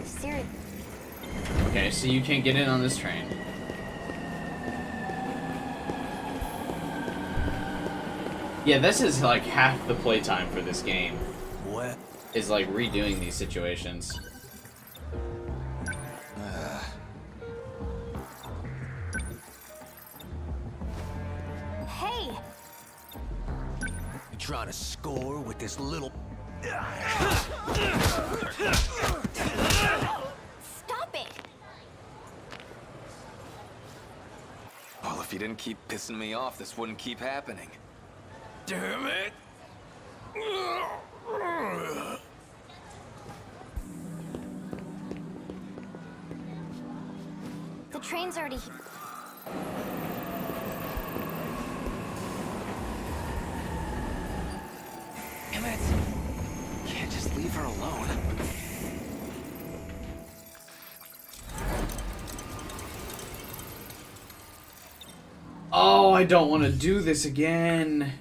Siri... Okay, so you can't get in on this train. Yeah, this is like half the playtime for this game. What? Is like redoing these situations. Hey! You trying to score with this little... Stop it! Well, if you didn't keep pissing me off, this wouldn't keep happening. Damn it! The train's already... Damn it! Can't just leave her alone. Oh, I don't want to do this again.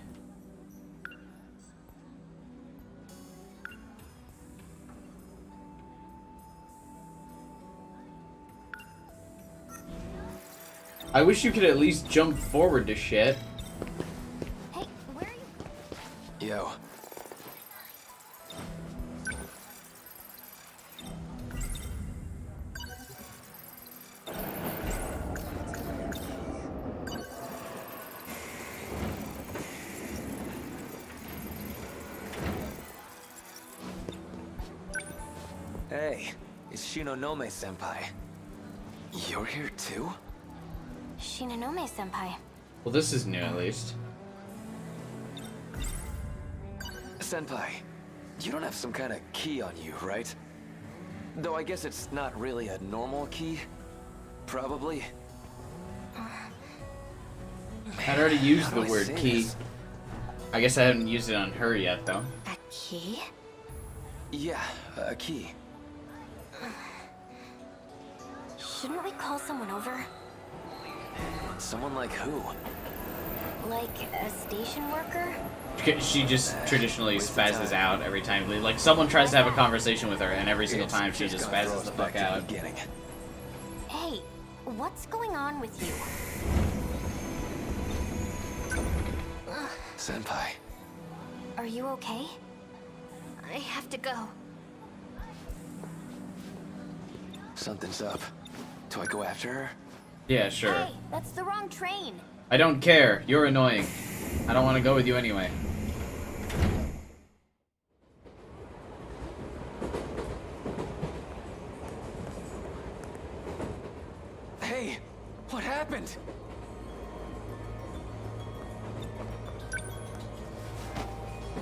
I wish you could at least jump forward to shit. Hey, where are you? Yo. Hey, it's Shinonome-senpai. You're here too? Shinonome-senpai. Well, this is new at least. Senpai, you don't have some kind of key on you, right? Though I guess it's not really a normal key. Probably. I'd already used How the do I word say key. this? I guess I haven't used it on her yet, though. A key? Yeah, a key. Shouldn't we call someone over? Someone like who? Like a station worker? She just traditionally waste of spazzes time. out every time. Like, someone tries to have a conversation with her, and every single It's time she just gonna throw spazzes us the back fuck to the out. beginning. Hey, what's going on with you? Senpai, Are you okay? I have to go. something's up. Do I go after her? Yeah, sure. Hey, that's the wrong train. I don't care. You're annoying. I don't want to go with you anyway. Hey, what happened?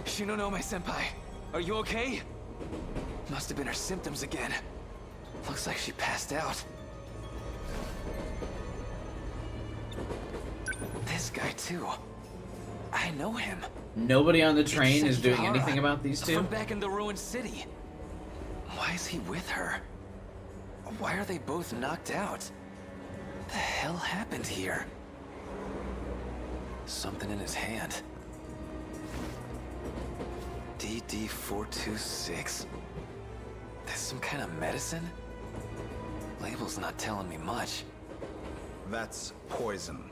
Shinonome-senpai, are you okay? Must have been her symptoms again. Looks like she passed out. This guy too. I know him. Nobody on the train It's is doing Sekihara, anything about these two? From back in the ruined city. Why is he with her? Why are they both knocked out? the hell happened here? Something in his hand. DD426. That's some kind of medicine? Label's not telling me much. That's poison.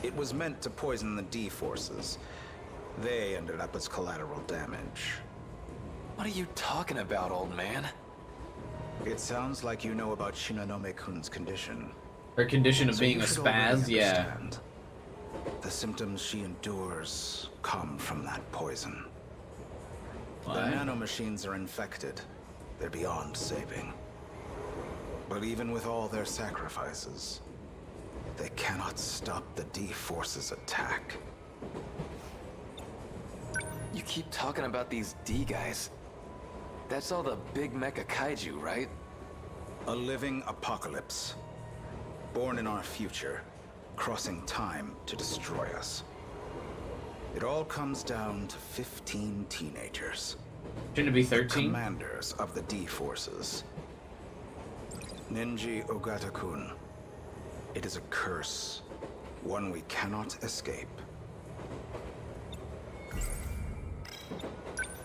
It was meant to poison the D-forces. They ended up as collateral damage. What are you talking about, old man? It sounds like you know about Shinonome-kun's condition. Her condition of So being you a should already spaz, yeah. understand. The symptoms she endures come from that poison. What? The nanomachines are infected. They're beyond saving. But even with all their sacrifices, they cannot stop the D-Force's attack. You keep talking about these D guys. That's all the big mecha kaiju, right? A living apocalypse. Born in our future, crossing time to destroy us. It all comes down to 15 teenagers. Shouldn't it be 13? Commanders of the D-Forces. Ninji Ogata-kun. It is a curse. One we cannot escape.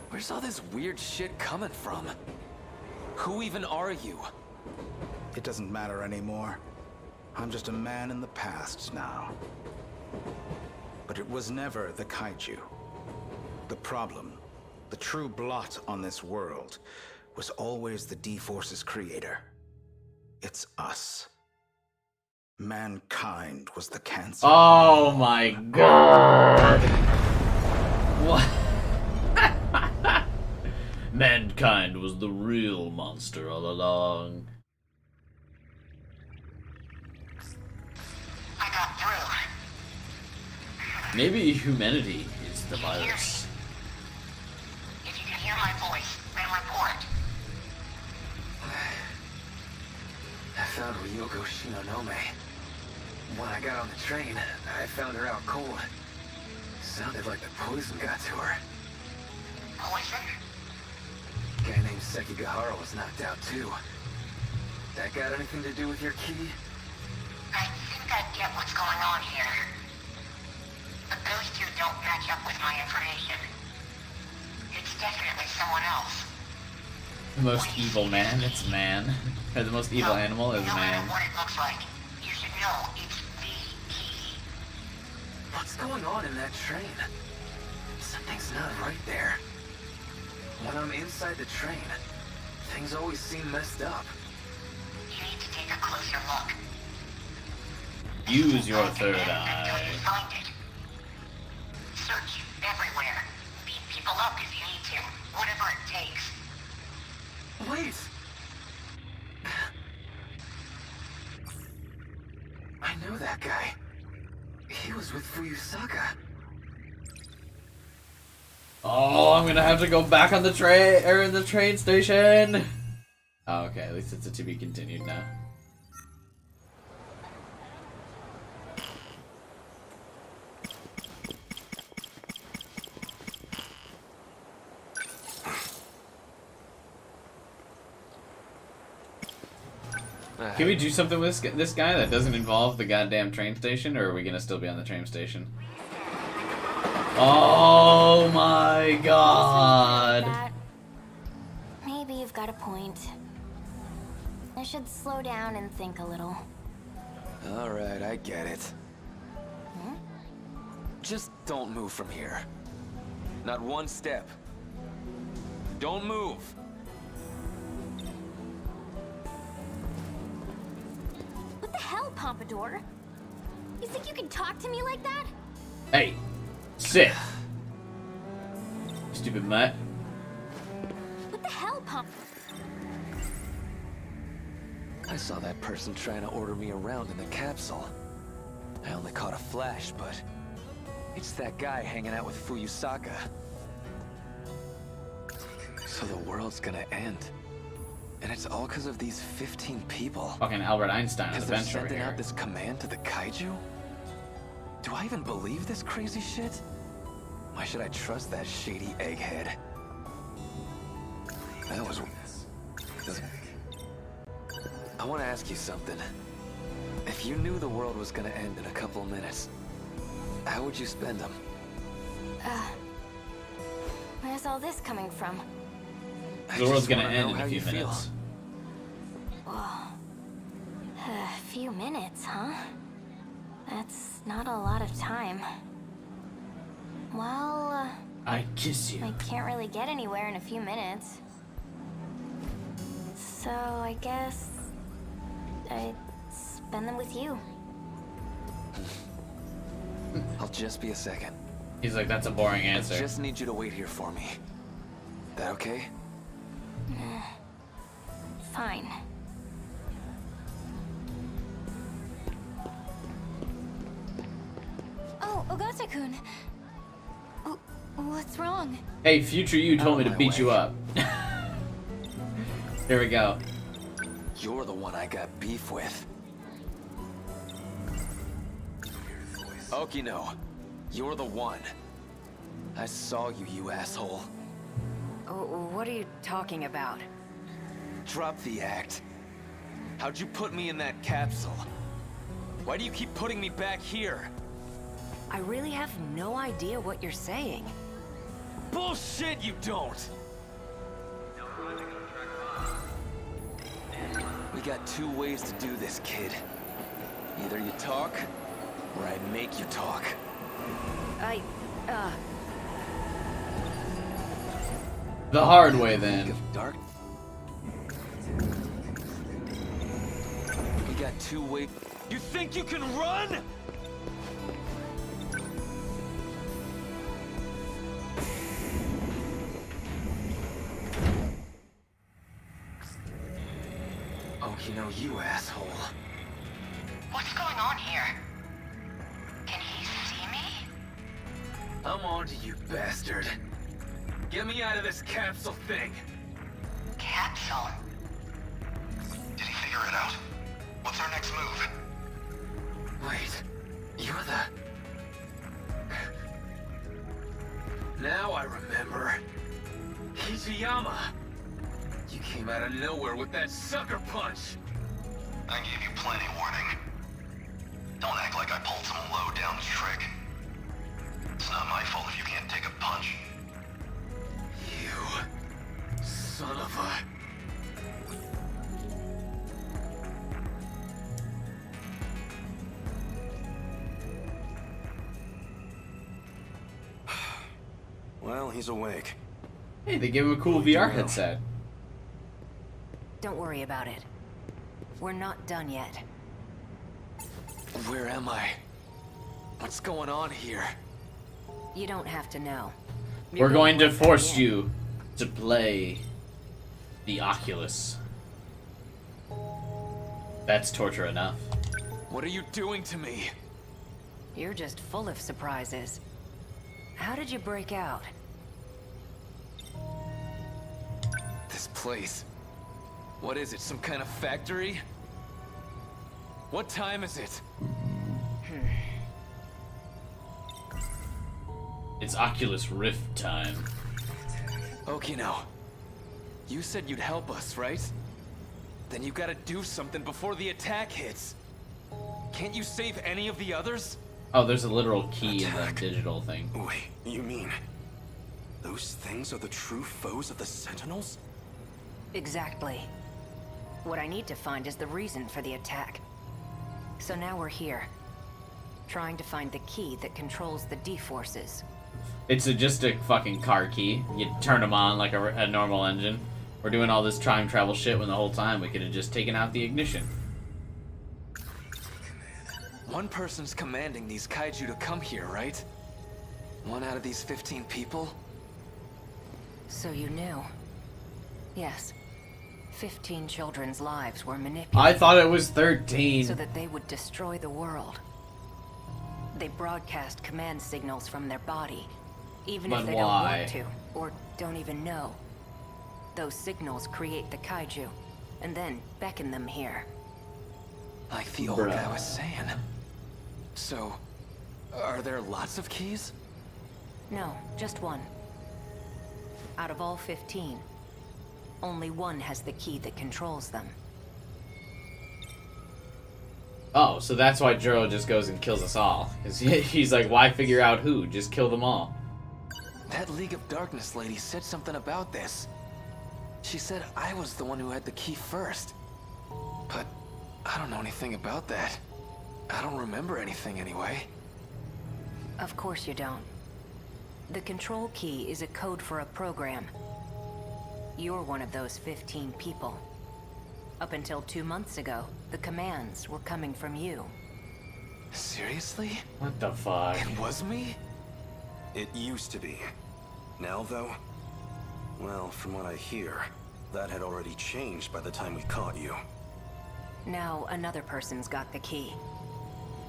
Where's all this weird shit coming from? Who even are you? It doesn't matter anymore. I'm just a man in the past now. But it was never the kaiju. The problem, the true blot on this world, was always the D-Force's creator. It's us. Mankind was the cancer. Oh my god. What? Mankind was the real monster all along. I got through. Maybe humanity is the virus. If you can hear my voice, then report. I found Ryoko Shinonome. When I got on the train, I found her out cold. Sounded like the poison got to her. Poison? A guy named Sekigahara was knocked out too. That got anything to do with your key? I think I get what's going on here. But those two don't match up with my information. It's definitely someone else. The most evil man, it's man. Or the most evil animal is no matter man. what it looks like, you should know it's the key. What's going on in that train? Something's not right there. When I'm inside the train, things always seem messed up. You need to take a closer look. Use your third Until eye. you find it. Search everywhere. Beat people up if you need to. Whatever it takes. Wait! I know that guy. He was with Fuyusaka. Oh, I'm gonna have to go back on the train or in the train station. Oh, okay, at least it's a to be continued now. Can we do something with this guy that doesn't involve the goddamn train station, or are we gonna still be on the train station? Oh my god! Maybe you've got a point. I should slow down and think a little. Alright, I get it. Hmm? Just don't move from here. Not one step. Don't move! What the hell, Pompadour? You think you can talk to me like that? Hey, sit. Stupid mutt. What the hell, I saw that person trying to order me around in the capsule. I only caught a flash, but it's that guy hanging out with Fuyusaka. So the world's gonna end. And it's all because of these 15 people. Fucking Albert Einstein on Because the they're bench over sending here. out this command to the kaiju? Do I even believe this crazy shit? Why should I trust that shady egghead? That was... I want to ask you something. If you knew the world was gonna end in a couple of minutes, how would you spend them? Where's all this coming from? The world's gonna end in a few feel. minutes. Whoa. A few minutes, huh? That's not a lot of time. Well, I kiss you. I can't really get anywhere in a few minutes. So I guess I'd spend them with you. I'll just be a second. He's like, that's a boring I answer. just need you to wait here for me. That okay? Fine. Oh, Ogata-kun. Oh, what's wrong? Hey, future you told me to my beat you way. up. There we go. You're the one I got beef with. Okino, you're the one. I saw you, you asshole. Oh, what are you talking about? Drop the act. How'd you put me in that capsule? Why do you keep putting me back here? I really have no idea what you're saying. Bullshit, you don't! We got two ways to do this, kid. Either you talk, or I make you talk. The hard way League then. of Dark. We got two ways. You think you can run? Oh, you know, you asshole. What's going on here? Can he see me? I'm on to you, bastard. Get me out of this capsule thing. Capsule? Did he figure it out? What's our next move? Wait, you're the... Now I remember. Hijiyama. You came out of nowhere with that sucker punch. I gave you plenty warning. Don't act like I pulled some low-down trick. It's not my fault if you can't take a punch. You... son of a... Well, he's awake. Hey, they gave him a cool VR headset. Don't worry about it. We're not done yet. Where am I? What's going on here? You don't have to know. We're going to force in. you to play the Oculus. That's torture enough. What are you doing to me? You're just full of surprises. How did you break out? This place. What is it, some kind of factory? What time is it? It's Oculus Rift time. Okino, you said you'd help us, right? Then you gotta do something before the attack hits. Can't you save any of the others? Oh, there's a literal key in the Attack. digital thing. Wait, you mean... those things are the true foes of the Sentinels? Exactly. What I need to find is the reason for the attack. So now we're here, trying to find the key that controls the D-forces. It's just a fucking car key. You turn them on like a normal engine. We're doing all this time travel shit when the whole time we could have just taken out the ignition. One person's commanding these kaiju to come here, right? One out of these 15 people? So you knew. Yes. 15 children's lives were manipulated. I thought it was 13. So that they would destroy the world. They broadcast command signals from their body, even But if they why? don't want to, or don't even know. Those signals create the kaiju, and then beckon them here. Like the old guy was saying. So, are there lots of keys? No, just one. Out of all 15, only one has the key that controls them. Oh, so that's why Juro just goes and kills us all. Because he's like, why figure out who? Just kill them all. That League of Darkness lady said something about this. She said I was the one who had the key first. But I don't know anything about that. I don't remember anything anyway. Of course you don't. The control key is a code for a program. You're one of those 15 people. Up until 2 months ago, the commands were coming from you. Seriously? What the fuck? It was me? It used to be. Now, though? Well, from what I hear, that had already changed by the time we caught you. Now another person's got the key.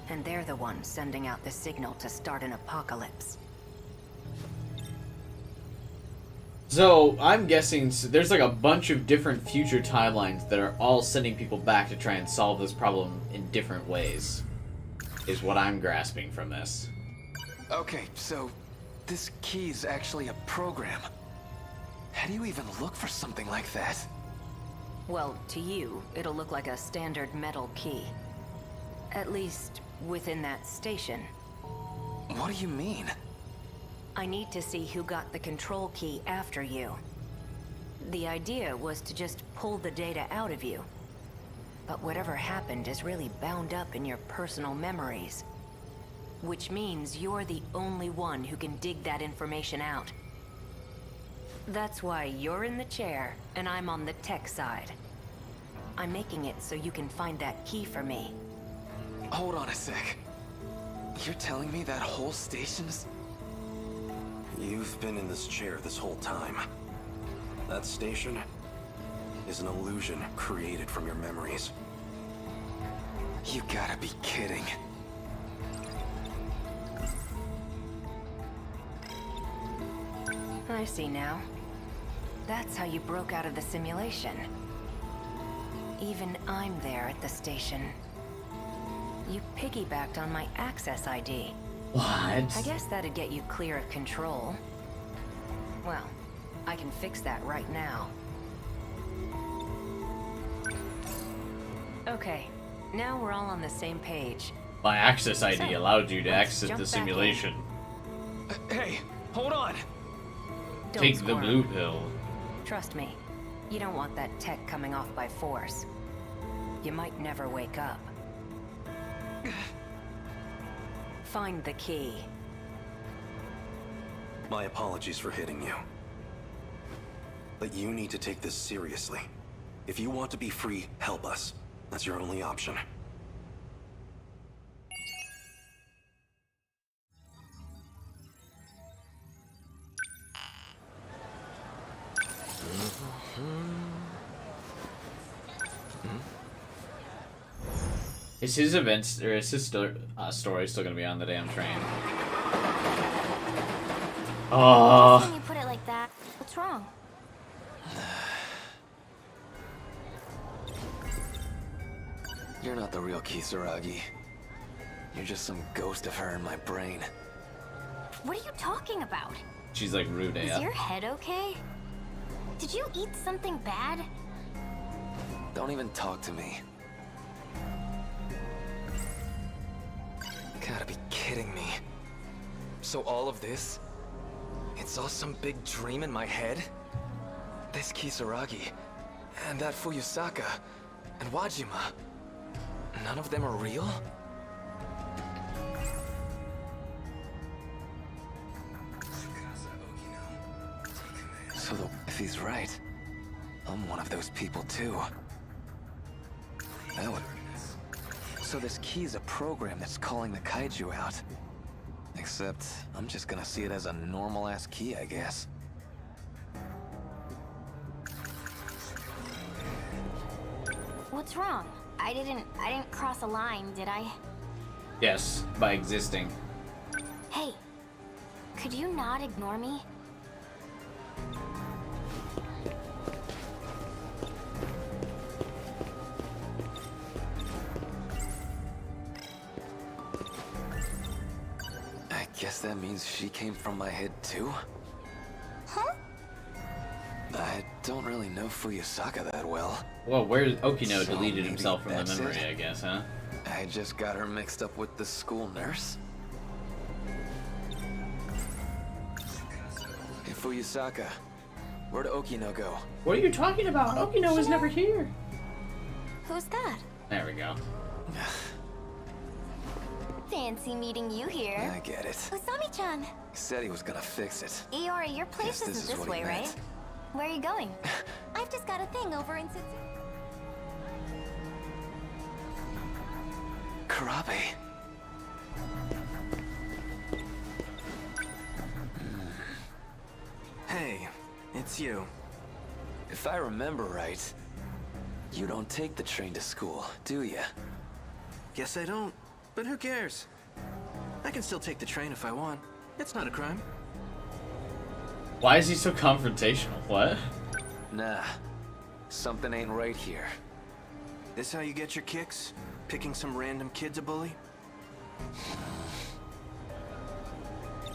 And they're the ones sending out the signal to start an apocalypse. So, I'm guessing there's like a bunch of different future timelines that are all sending people back to try and solve this problem in different ways. Is what I'm grasping from this. Okay, so this key's actually a program. How do you even look for something like that? Well, to you, it'll look like a standard metal key. At least, within that station. What do you mean? I need to see who got the control key after you. The idea was to just pull the data out of you. But whatever happened is really bound up in your personal memories. Which means you're the only one who can dig that information out. That's why you're in the chair, and I'm on the tech side. I'm making it so you can find that key for me. Hold on a sec. You're telling me that whole station's... You've been in this chair this whole time. That station is an illusion created from your memories. You gotta be kidding. I see now. That's how you broke out of the simulation. Even I'm there at the station. You piggybacked on my access ID. What? I guess that'd get you clear of control. Well, I can fix that right now. Okay, now we're all on the same page. My access ID So, allowed you to let's exit jump the back in. simulation. Hey, hold on! Don't Take the squirm. blue pill. Trust me, you don't want that tech coming off by force. You might never wake up. Find the key. My apologies for hitting you. But you need to take this seriously. If you want to be free, help us. That's your only option. Is his events, or is his story still gonna be on the damn train? When you put it like that, what's wrong? You're not the real Kisaragi. You're just some ghost of her in my brain. What are you talking about? She's like rude Is AF. your head okay? Did you eat something bad? Don't even talk to me. Gotta be kidding me. So all of this? It's all some big dream in my head? This Kisaragi, and that Fuyusaka, and Wajima. None of them are real? So if he's right, I'm one of those people too. That would... So this key's a program that's calling the kaiju out. Except, I'm just gonna see it as a normal-ass key, I guess. What's wrong? I didn't cross a line, did I? Yes, by existing. Hey, could you not ignore me? I guess that means she came from my head too? Huh? I don't really know Fuyusaka that well. Well, where Okino So deleted maybe himself from the that's memory, it? I guess, huh? I just got her mixed up with the school nurse. Hey, Fuyusaka, where'd Okino go? What are you talking about? Okino was never here. Who's that? There we go. Fancy meeting you here. I get it. Usami-chan. He said he was gonna fix it. Iori, your place Guess isn't is this what he way, meant. right? Where are you going? I've just got a thing over in Karabe. Hey, it's you. If I remember right, you don't take the train to school, do ya? Guess I don't, but who cares? I can still take the train if I want. It's not a crime. Why is he so confrontational? What? Nah, something ain't right here. This how you get your kicks? Picking some random kid to bully?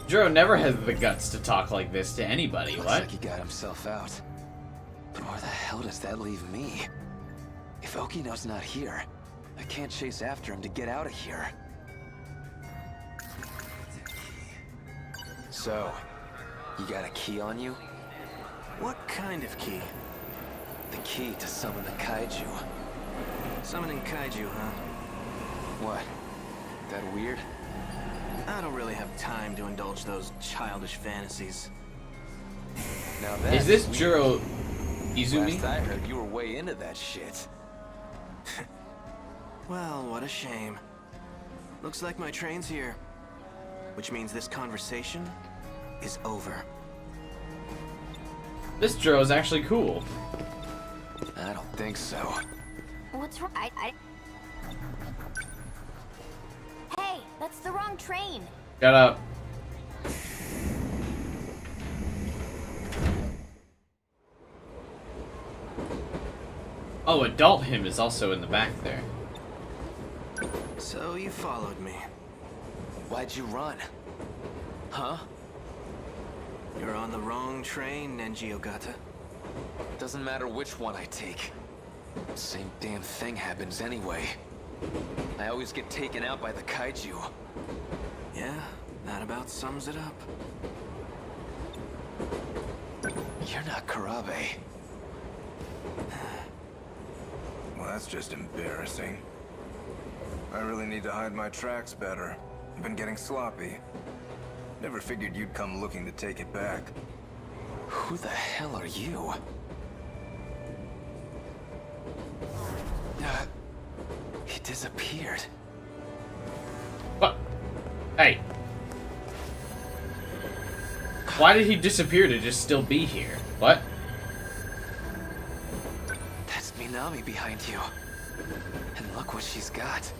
Juro never has the guts to talk like this to anybody. Looks What? like he got himself out. But where the hell does that leave me? If Okino's not here, I can't chase after him to get out of here. So, you got a key on you? What kind of key? The key to summon the kaiju. Summoning kaiju, huh? What? That weird? I don't really have time to indulge those childish fantasies. Now that's Is this weird. Juro Izumi? Last I heard, you were way into that shit. Well, what a shame. Looks like my train's here. Which means this conversation is over. This Juro is actually cool. I don't think so. What's wrong? Hey, that's the wrong train. Shut up. Oh, adult him is also in the back there. So you followed me. Why'd you run? Huh? You're on the wrong train, Nenji Ogata. Doesn't matter which one I take. Same damn thing happens anyway. I always get taken out by the kaiju. Yeah, that about sums it up. You're not Karabe. Well, that's just embarrassing. I really need to hide my tracks better. I've been getting sloppy. Never figured you'd come looking to take it back. Who the hell are you? He disappeared. What? Hey. Why did he disappear to just still be here? What? That's Minami behind you. And look what she's got.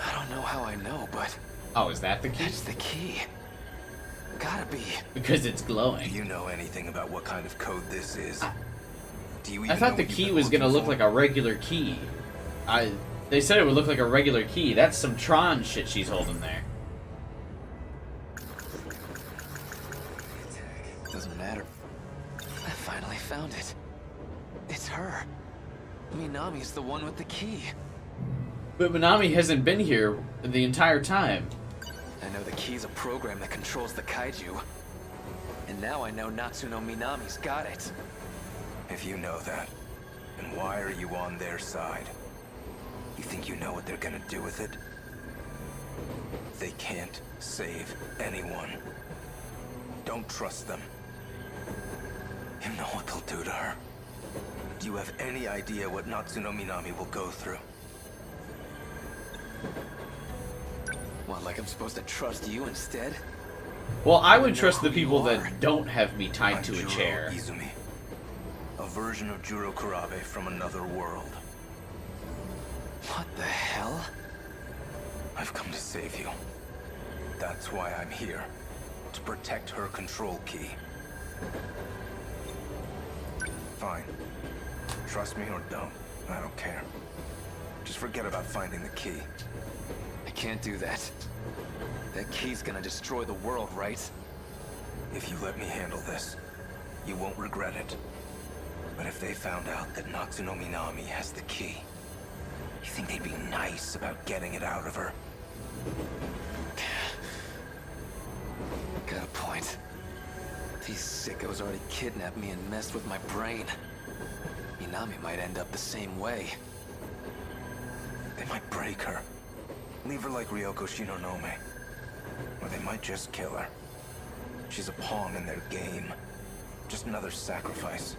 I don't know how I know, but Oh, is that the key? that's the key. Gotta be. Because it's Do glowing. you know anything about what kind of code this is? Do you I even thought know the what you've key been was gonna looking look for? like a regular key. They said it would look like a regular key. That's some Tron shit she's holding there. Doesn't matter. I finally found it. It's her. Minami's the one with the key. But Minami hasn't been here the entire time. I know the key's a program that controls the kaiju. And now I know Natsuno Minami's got it. If you know that, then why are you on their side? You think you know what they're gonna do with it? They can't save anyone. Don't trust them. You know what they'll do to her. Do you have any idea what Natsuno Minami will go through? What, like I'm supposed to trust you instead? Well, I would know trust who the you people are. that don't have me tied I'm to a Juro chair. Izumi, a version of Juro Karabe from another world. What the hell? I've come to save you. That's why I'm here. To protect her control key. Fine. Trust me or don't. I don't care. Just forget about finding the key. I can't do that. That key's gonna destroy the world, right? If you let me handle this, you won't regret it. But if they found out that Natsuno Minami has the key, You think they'd be nice about getting it out of her? Got a point. These sickos already kidnapped me and messed with my brain. Minami might end up the same way. They might break her. Leave her like Ryoko Shinonome. Or they might just kill her. She's a pawn in their game. Just another sacrifice.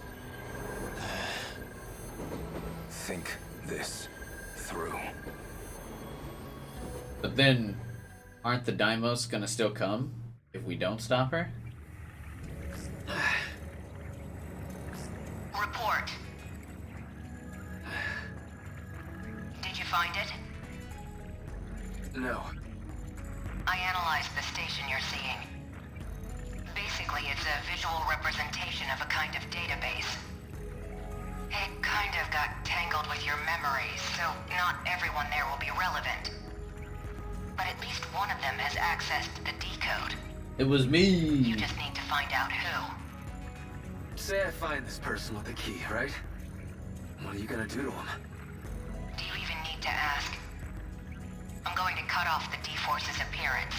Think this through. But then, aren't the Daimos gonna still come if we don't stop her? Report. Did you find it? No. I analyzed the station you're seeing. Basically, it's a visual representation of a kind of database. It kind of got tangled with your memories, so not everyone there will be relevant. But at least one of them has access to the decode. It was me. You just need to find out who. Say I find this person with the key, right? What are you gonna do to him? Do you even need to ask? I'm going to cut off the D-Force's appearance.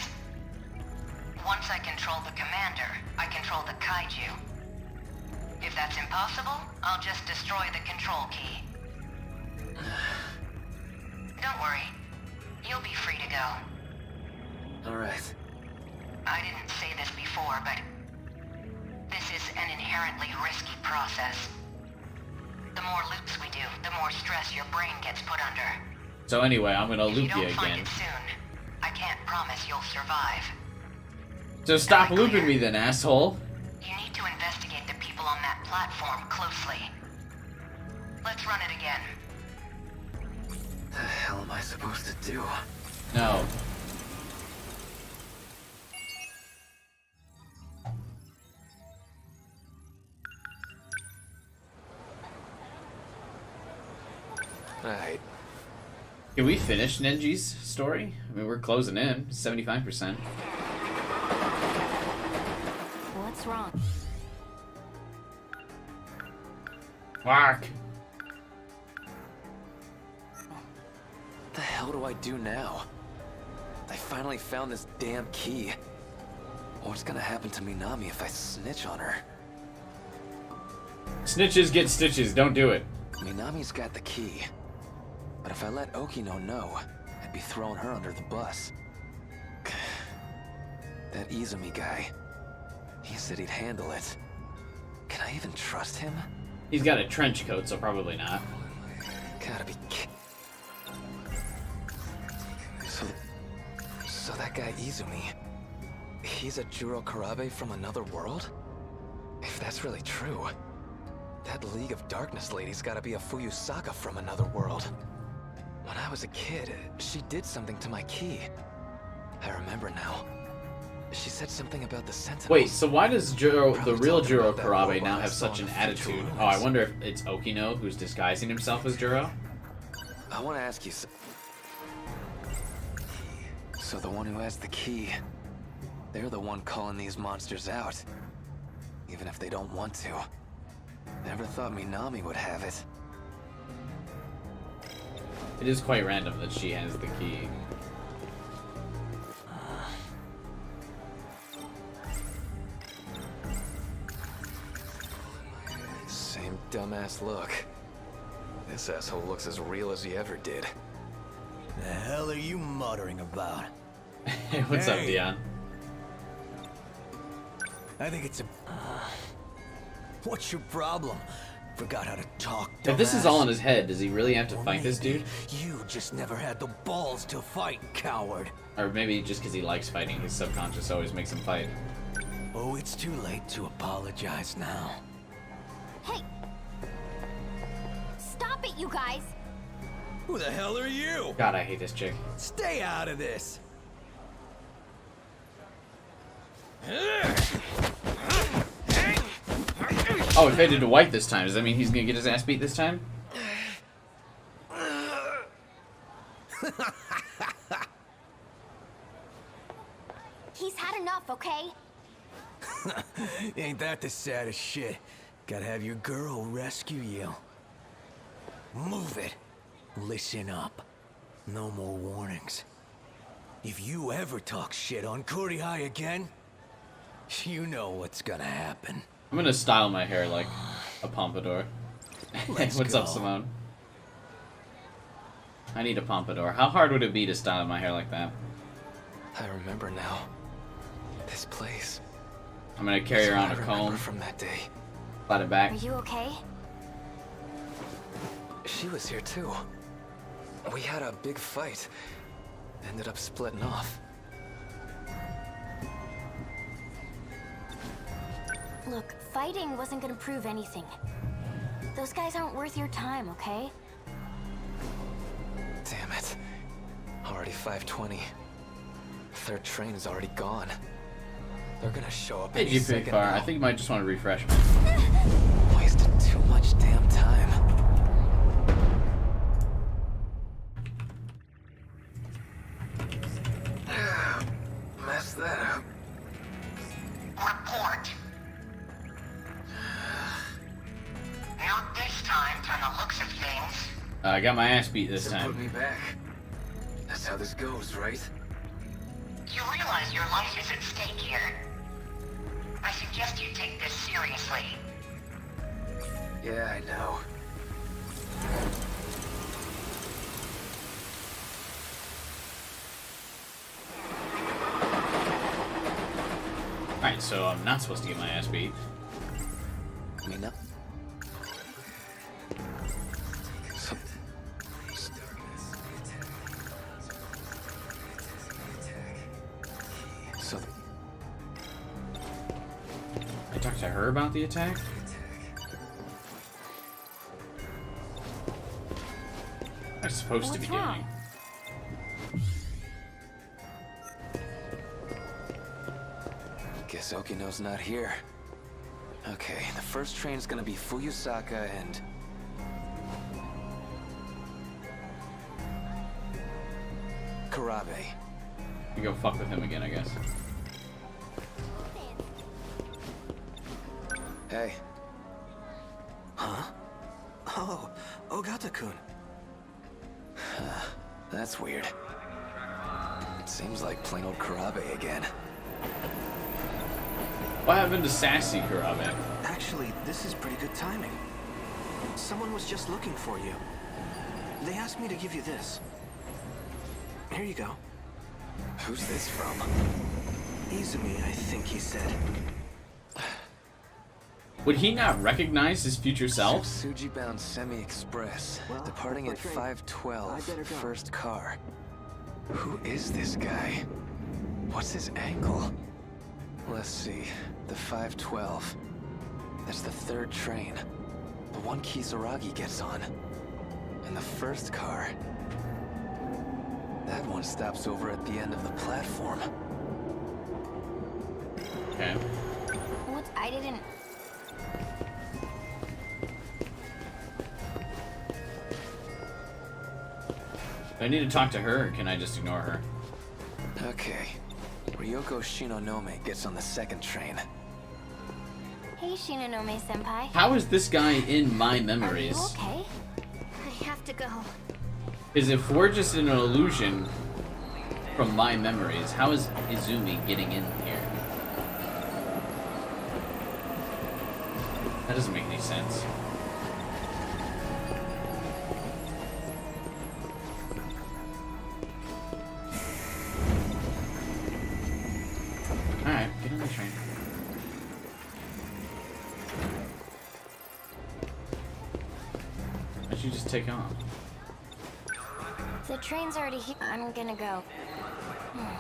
Once I control the commander, I control the kaiju. If that's impossible, I'll just destroy the control key. Don't worry. You'll be free to go. Alright. I didn't say this before, but this is an inherently risky process. The more loops we do, the more stress your brain gets put under. So anyway, I'm gonna If you loop you don't find again. it soon, I can't promise you'll survive. So stop looping me then, asshole. You need to investigate the people on that platform closely. Let's run it again. The hell am I supposed to do? No. Alright. Can we finish Nenji's story? I mean, we're closing in. 75%. What's wrong? Fuck. What the hell do I do now? I finally found this damn key. What's gonna happen to Minami if I snitch on her? Snitches get stitches. Don't do it. Minami's got the key. But if I let Okino know, I'd be throwing her under the bus. That Izumi guy, he said he'd handle it. Can I even trust him? He's got a trench coat, so probably not. Gotta be So that guy Izumi, he's a Juro Karabe from another world? If that's really true, that League of Darkness lady's gotta be a Fuyusaka from another world. When I was a kid, she did something to my key. I remember now. She said something about the Sentinels. Wait, so why does Juro, the real talking Juro about that Karabe robot now I have saw such in an the future attitude? ruins. Oh, I wonder if it's Okino who's disguising himself as Juro? I want to ask you so the one who has the key, they're the one calling these monsters out. Even if they don't want to. Never thought Minami would have it. It is quite random that she has the key. Same dumbass look. This asshole looks as real as he ever did. The hell are you muttering about? Hey, what's up, Hey. Dion? I think it's a... What's your problem? Forgot how to talk, If this is dumbass? all in his head, does he really have to Or fight this maybe dude? You just never had the balls to fight, coward. Or maybe just because he likes fighting, his subconscious always makes him fight. Oh, it's too late to apologize now. Hey! Stop it, you guys! Who the hell are you? God, I hate this chick. Stay out of this! Oh, it faded to white this time. Does that mean he's gonna get his ass beat this time? He's had enough, okay? Ain't that the saddest shit? Gotta have your girl rescue you. Move it. Listen up. No more warnings. If you ever talk shit on Kurihai again, you know what's gonna happen. I'm gonna style my hair like a pompadour. What's up, Simone? I need a pompadour. How hard would it be to style my hair like that? I remember now. This place. I'm gonna carry around a comb from that day. Let it back. Are you okay? She was here too. We had a big fight. Ended up splitting off. Look, fighting wasn't gonna prove anything. Those guys aren't worth your time, okay? Damn it. Already 5:20. Third train is already gone. They're gonna show up Hey, any GP second car. now. I think you might just want to refresh. Wasted too much damn time. Messed that up. Report. Not this time, from the looks of things. I got my ass beat this Put time. me back. That's how this goes, right? You realize your life is at stake here. I suggest you take this seriously. Yeah, I know. Alright, so I'm not supposed to get my ass beat. Mina? So I talked to her about the attack? I'm supposed to be What's doing. wrong? guess Okino's not here. Okay, the first train's gonna be Fuyusaka and... Karabe. You go fuck with him again, I guess. Hey. Huh? Oh, Ogata-kun. That's weird. It seems like plain old Karabe again. What happened to Sassy Karabe? Actually, this is pretty good timing. Someone was just looking for you. They asked me to give you this. Here you go. Who's this from? Izumi, I think he said. Would he not recognize his future self? Suji-bound Semi-Express, departing at 5:12, first car. Who is this guy? What's his angle? Let's see, the 5:12. That's the third train. The one Kisaragi gets on. And the first car. That one stops over at the end of the platform. Okay. What? I didn't... Do I need to talk to her, or can I just ignore her? Okay. Ryoko Shinonome gets on the second train. Hey, Shinonome-senpai. How is this guy in my Are you memories? okay? I have to go. Because if we're just in an illusion from my memories, how is Izumi getting in here? That doesn't make any sense. Alright, get on the train. Why'd you just take off? The train's already here. I'm gonna go.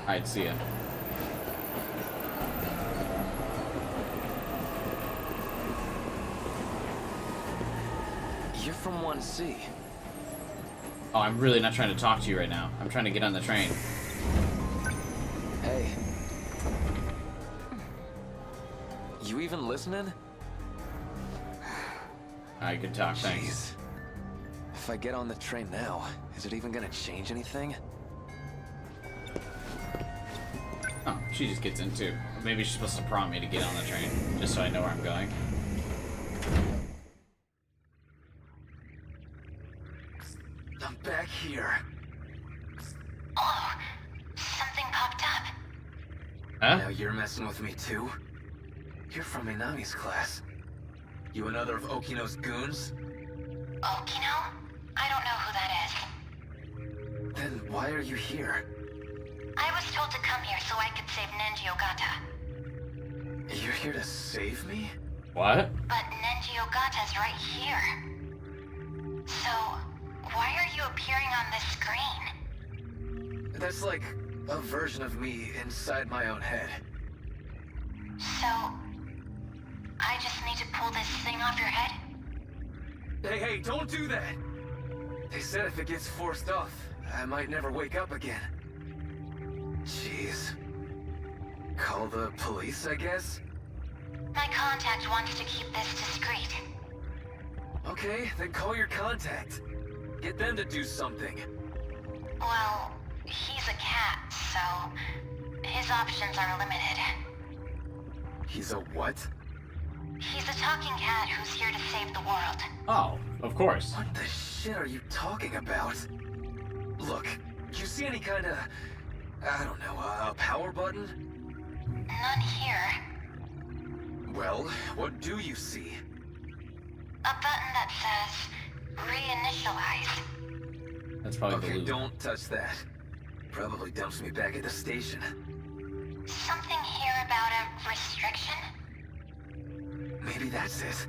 Alright, see ya. You're from 1C. Oh, I'm really not trying to talk to you right now. I'm trying to get on the train. Hey. You even listening? Alright, good talk, thanks. Jeez. If I get on the train now, is it even gonna change anything? Oh, she just gets in too. Maybe she's supposed to prompt me to get on the train, just so I know where I'm going. I'm back. Huh? Now you're messing with me too? You're from Minami's class. You another of Okino's goons? Okino? I don't know who that is. Then why are you here? I was told to come here so I could save Nenji Ogata. You're here to save me? What? But Nenji Ogata's right here. So, why are you appearing on this screen? That's like a version of me inside my own head. So, I just need to pull this thing off your head? Hey, don't do that! They said if it gets forced off, I might never wake up again. Jeez. Call the police, I guess? My contact wants to keep this discreet. Okay, then call your contact. Get them to do something. Well, he's a cat, so his options are limited. He's a what? He's a talking cat who's here to save the world. Oh, of course. What the shit are you talking about? Look, you see any kind of, I don't know, a power button? None here. Well, what do you see? A button that says reinitialize. That's probably the Okay, loop. don't touch that. Probably dumps me back at the station. Something here about a restriction? Maybe that's it.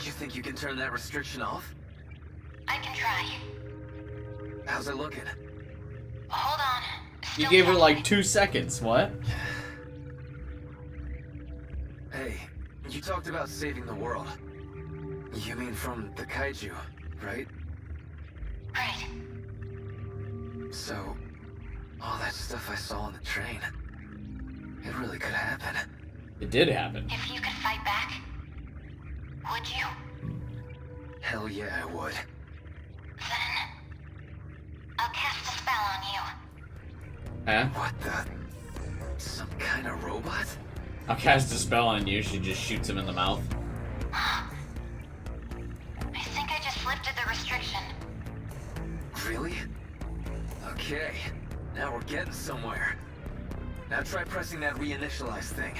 You think you can turn that restriction off? I can try. How's it looking? Hold on. You Still gave her checking. like 2 seconds. What? Hey, you talked about saving the world. You mean from the kaiju, right? Right. So, all that stuff I saw on the train, it really could happen. It did happen. If you could fight back, would you? Hell yeah, I would. Then I'll cast a spell on you. Huh? What the? Some kind of robot? I'll cast a spell on you. She just shoots him in the mouth. I think I just lifted the restriction. Really? Okay, now we're getting somewhere. Now try pressing that reinitialize thing.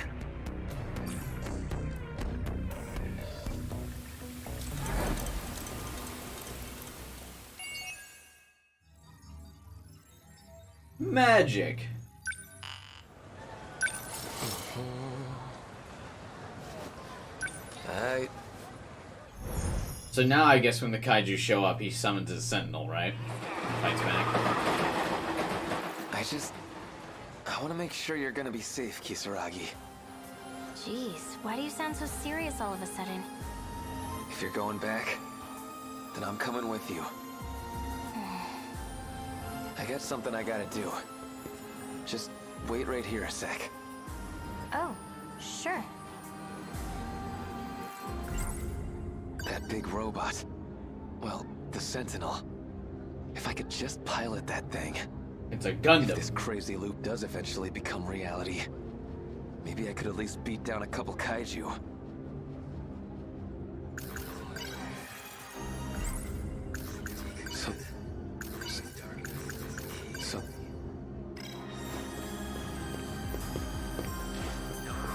Magic. Alright. So now I guess when the kaiju show up, he summons his sentinel, right? Fights back. I want to make sure you're gonna be safe, Kisaragi. Jeez, why do you sound so serious all of a sudden? If you're going back, then I'm coming with you. I got something I gotta do. Just wait right here a sec. Oh, sure. That big robot. Well, the Sentinel. If I could just pilot that thing. It's a If Gundam. this crazy loop does eventually become reality, maybe I could at least beat down a couple kaiju. So...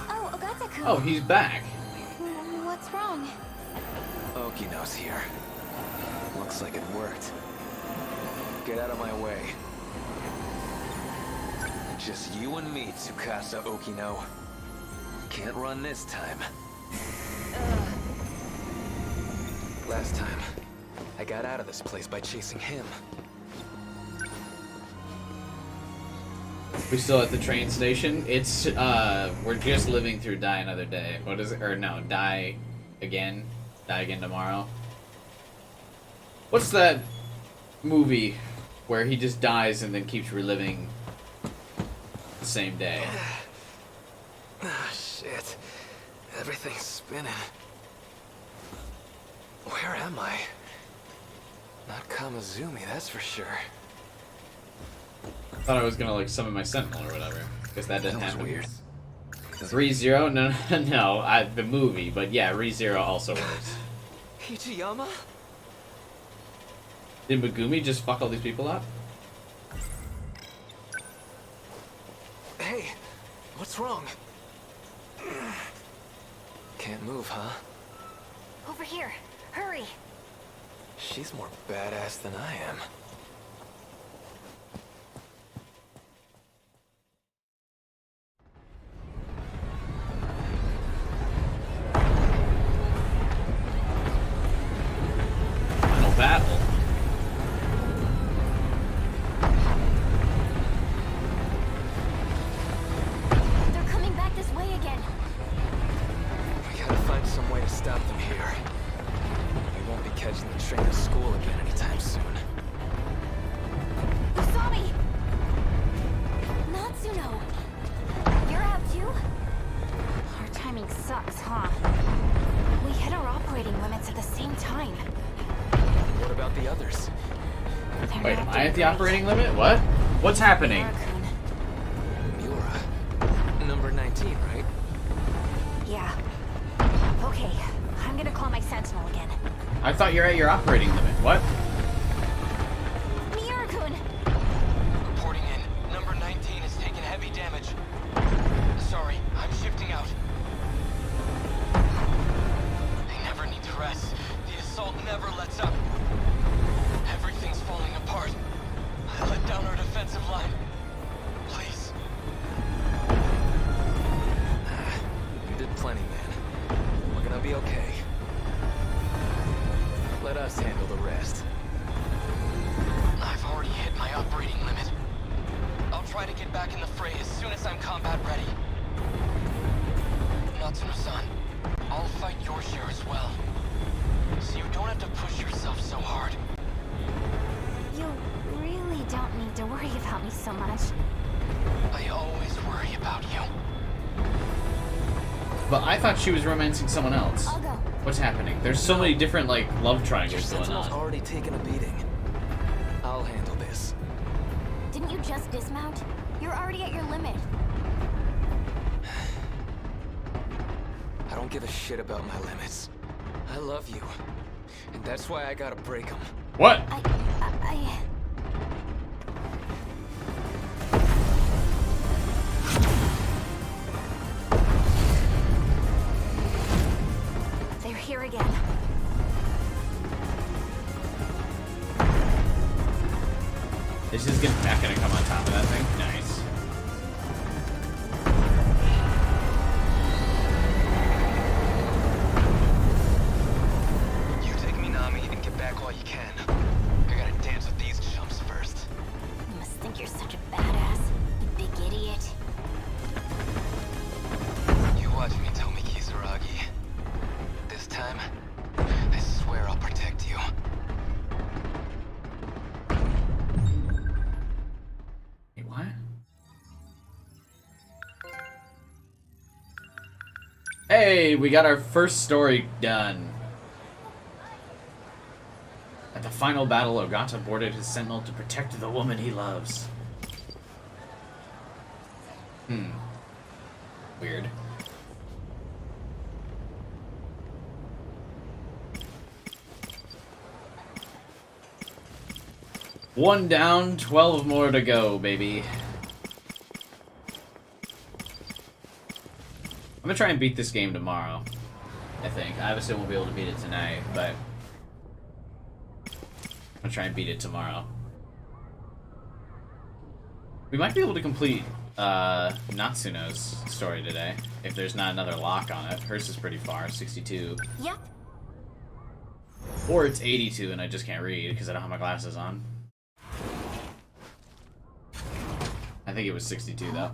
Oh, Ogata-kun. Oh, he's back. What's wrong? Okino's here. Looks like it worked. Get out of my way. Just you and me, Tsukasa Okino. Can't run this time. Last time, I got out of this place by chasing him. We're still at the train station. It's, we're just living through Die Another Day. What is it? Or no, Die Again. Die Again Tomorrow. What's that movie where he just dies and then keeps reliving the same day? Ah, shit. Everything's spinning. Where am I? Not Kamizumi, that's for sure. I thought I was gonna, like, summon my sentinel or whatever. Because that didn't That was happen. weird. 3-0? No, the movie. But yeah, ReZero also works. Ichiyama? Did Megumi just fuck all these people up? Hey, What's wrong? Can't move, huh? Over here. Hurry. She's more badass than I am. Final battle. They're coming back this way again. We gotta find some way to stop them here. We won't be catching the train to school again anytime soon. You saw me! Natsuno! You're out too? Our timing sucks, huh? We hit our operating limits at the same time. What about the others? They're Wait, not am I doing at the great. operating limit? What? What's happening? Miura-kun. Miura. Number 19, right? Yeah. Okay, I'm gonna call my Sentinel again. I thought you're at your operating limit. What? Miura-kun! Reporting in. Number 19 has taken heavy damage. Sorry, I'm shifting out. They never need to rest. The assault never lets up. Everything's falling apart. I let down our defensive line. Please. You did plenty, man. We're gonna be okay. Let us handle the rest. I've already hit my operating limit. I'll try to get back in the fray as soon as I'm combat ready. Natsuno-san, I'll fight your share as well. So you don't have to push yourself so hard. You really don't need to worry about me so much. I always worry about you. But I thought she was romancing someone else. I'll go. What's happening? There's so many different, like, love Your triangles going Sentinel's on. already taken a beating. I'll handle this. Didn't you just dismount? You're already at your limit. I don't give a shit about my limits. I love you. And that's why I gotta break them. What? They're here again. This is not gonna come on top of that thing. Nice. You take Minami and get back while you can. I gotta dance with these chumps first. You must think you're such a badass, you big idiot. You watch me, Tomi Kisaragi. This time, I swear I'll protect you. Wait, what? Hey, we got our first story done. At the final battle, Ogata boarded his sentinel to protect the woman he loves. Weird. One down, 12 more to go, baby. I'm gonna try and beat this game tomorrow, I think. I obviously won't be able to beat it tonight, but I'm gonna try and beat it tomorrow. We might be able to complete Natsuno's story today, if there's not another lock on it. Hers is pretty far, 62. Yep. Or it's 82 and I just can't read because I don't have my glasses on. I think it was 62 though.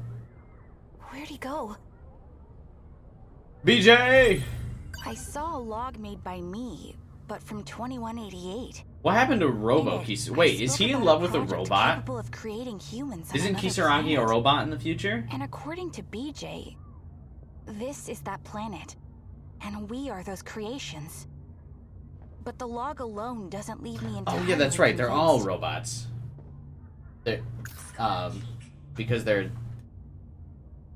Where'd he go? BJ! I saw a log made by me, but from 2188. What happened to Robo In it, Kisaragi? I Wait, is spoke he in about love with a project robot? capable of creating humans on Isn't another Kisaragi a planet. robot in the future? And according to BJ, this is that planet, and we are those creations. But the log alone doesn't leave me entirely Oh yeah, that's right. They're all convinced. robots. They're, because they're.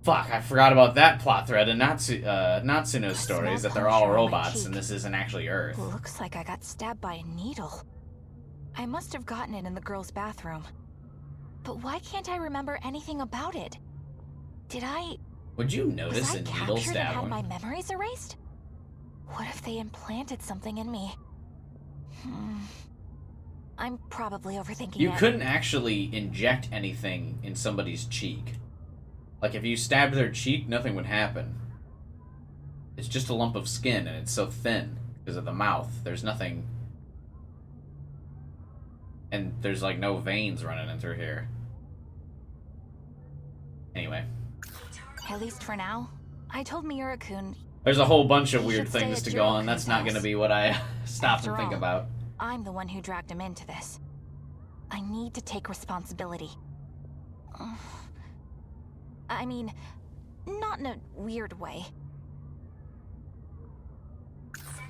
Fuck, I forgot about that plot thread in Natsuno's stories, that they're all puncture on my robots cheek. and this isn't actually Earth. Looks like I got stabbed by a needle. I must have gotten it in the girls' bathroom. But why can't I remember anything about it? Did I Would you Was notice I a needle captured and stab had him? my memories erased? What if they implanted something in me? I'm probably overthinking You it. couldn't actually inject anything in somebody's cheek. Like, if you stabbed their cheek, nothing would happen. It's just a lump of skin, and it's so thin because of the mouth. There's nothing... And there's, like, no veins running in through here. Anyway. At least for now. I told Miura-kun. There's a whole bunch of He weird should stay things at to go on. Jiro-kun's That's not going to house. be what I stop After and think all, about. I'm the one who dragged him into this. I need to take responsibility. I mean, not in a weird way.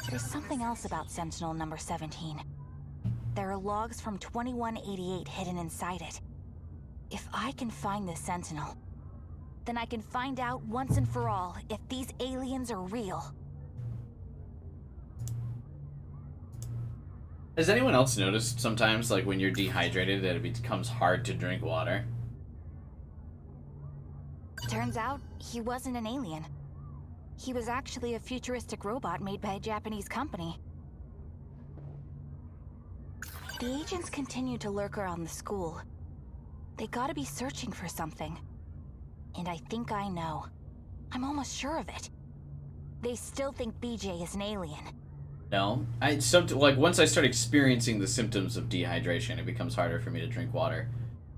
There's something else about Sentinel number 17. There are logs from 2188 hidden inside it. If I can find this Sentinel, then I can find out once and for all if these aliens are real. Has anyone else noticed sometimes, like, when you're dehydrated, that it becomes hard to drink water? Turns out, he wasn't an alien. He was actually a futuristic robot made by a Japanese company. The agents continue to lurk around the school. They gotta be searching for something. And I think I know. I'm almost sure of it. They still think BJ is an alien. No. Like, once I start experiencing the symptoms of dehydration, it becomes harder for me to drink water.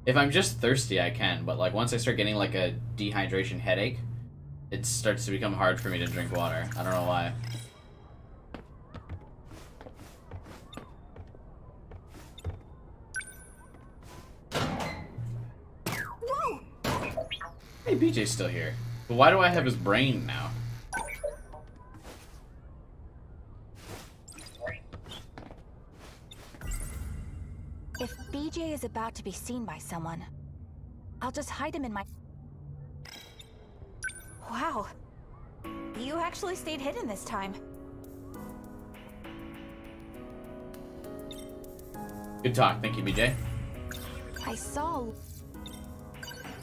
If I'm just thirsty, I can, but, like, once I start getting, like, a dehydration headache, it starts to become hard for me to drink water. I don't know why. Whoa! Hey, BJ's still here. But why do I have his brain now? If BJ is about to be seen by someone, I'll just hide him in my... Wow. You actually stayed hidden this time. Good talk. Thank you, BJ. I saw...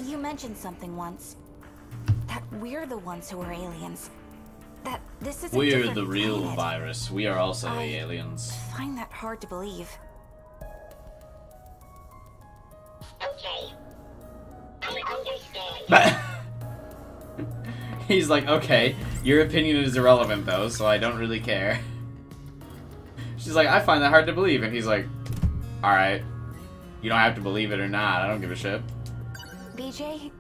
You mentioned something once. That we're the ones who are aliens. That this is a We're different the real planet. virus. We are also I the aliens. find that hard to believe. Okay. I understand. He's like, okay, your opinion is irrelevant though, so I don't really care. She's like, I find that hard to believe, and he's like, alright, you don't have to believe it or not, I don't give a shit. BJ,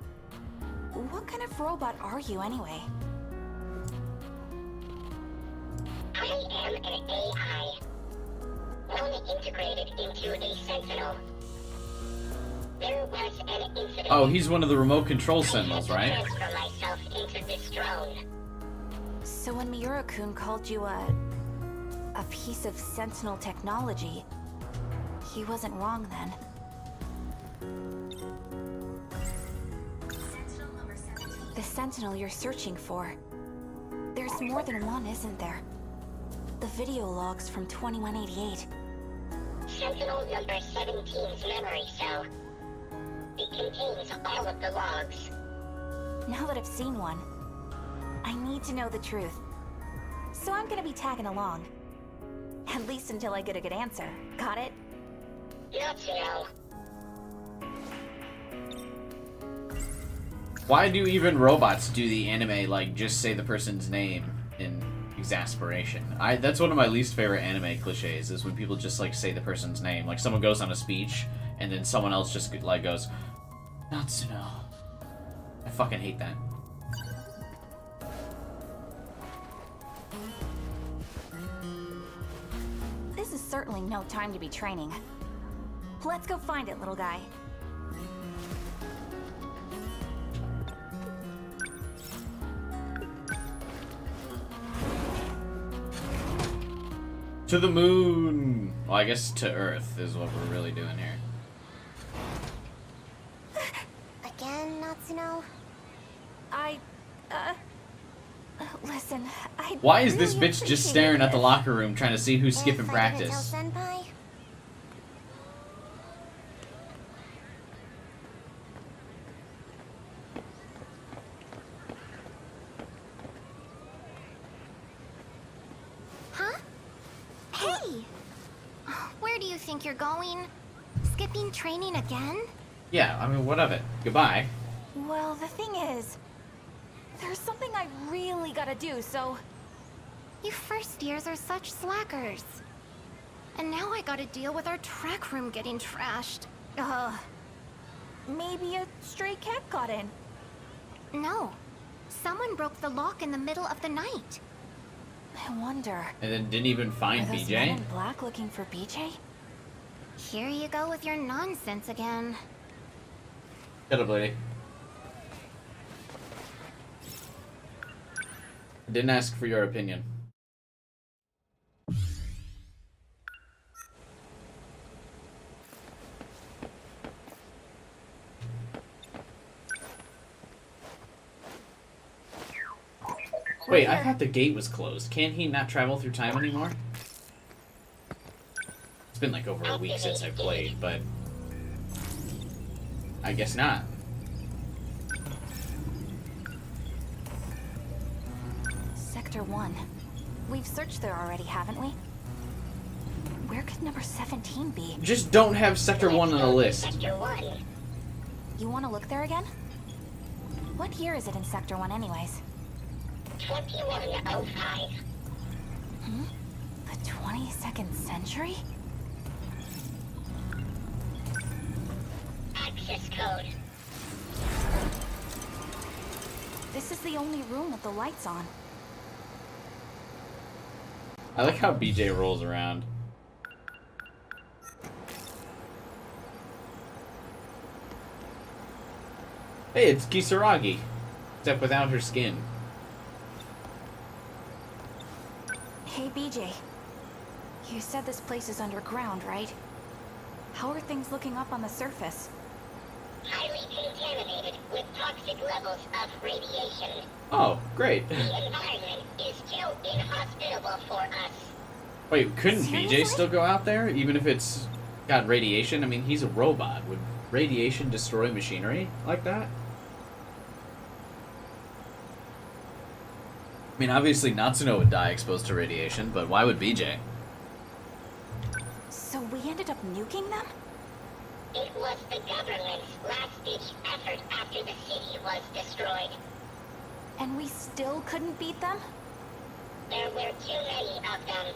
what kind of robot are you anyway? I am an AI. One integrated into a Sentinel. There was an incident. Oh, he's one of the remote control Sentinels, right? I had to transfer myself into this drone. So when Miura-kun called you a piece of Sentinel technology, he wasn't wrong then. The Sentinel you're searching for. There's more than one, isn't there? The video logs from 2188. Sentinel number 17's memory cell. It contains all of the logs. Now that I've seen one, I need to know the truth. So I'm gonna be tagging along. At least until I get a good answer. Got it? Not to know. Why do even robots do the anime, like, just say the person's name in exasperation? That's one of my least favorite anime cliches, is when people just, like, say the person's name. Like, someone goes on a speech, and then someone else just, like, goes, Natsuno. I fucking hate that. This is certainly no time to be training. Let's go find it, little guy. To the moon! Well, I guess to Earth is what we're really doing here. Again, Natsuno? Listen, Why is this bitch just staring at the locker room trying to see who's skipping If I didn't practice? tell Senpai? think you're going? Skipping training again? Yeah, I mean, what of it? Goodbye. Well, the thing is, there's something I really gotta do, so... You first years are such slackers. And now I gotta deal with our track room getting trashed. Maybe a stray cat got in. No. Someone broke the lock in the middle of the night. I wonder... And then didn't even find Are those men BJ? in black looking for BJ? Here you go with your nonsense again. Shut up, lady. I didn't ask for your opinion. Wait, I thought the gate was closed. Can he not travel through time anymore? It's been like over a week since I played, but... I guess not. Sector 1. We've searched there already, haven't we? Where could number 17 be? Just don't have Sector 1 on the list. You want to look there again? What year is it in Sector 1 anyways? 2105. The 22nd century? Access code. This is the only room with the lights on. I like how BJ rolls around. Hey, it's Kisaragi. Except without her skin. Hey, BJ. You said this place is underground, right? How are things looking up on the surface? Highly contaminated with toxic levels of radiation. Oh, great. The environment is too inhospitable for us. Wait, couldn't Seriously? BJ still go out there, even if it's got radiation? I mean, he's a robot. Would radiation destroy machinery like that? I mean, obviously Natsuno would die exposed to radiation, but why would BJ? So we ended up nuking them? It was the government's last-ditch effort after the city was destroyed. And we still couldn't beat them? There were too many of them.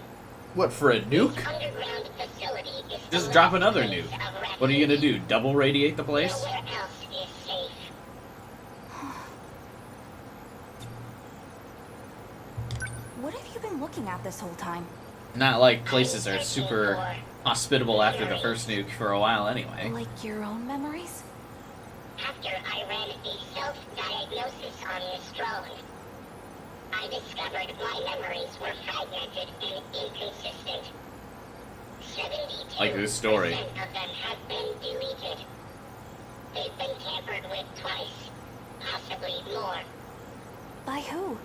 What, for a nuke? This underground facility is Just the drop last another place nuke. of refuge. What are you gonna do, double radiate the place? Nowhere else is safe. What have you been looking at this whole time? Not like places are super hospitable after the first nuke for a while anyway. Like your own memories? After I ran a self-diagnosis on this drone, I discovered my memories were fragmented and inconsistent. 72% Like this story. of them have been deleted. They've been tampered with twice, possibly more. By who?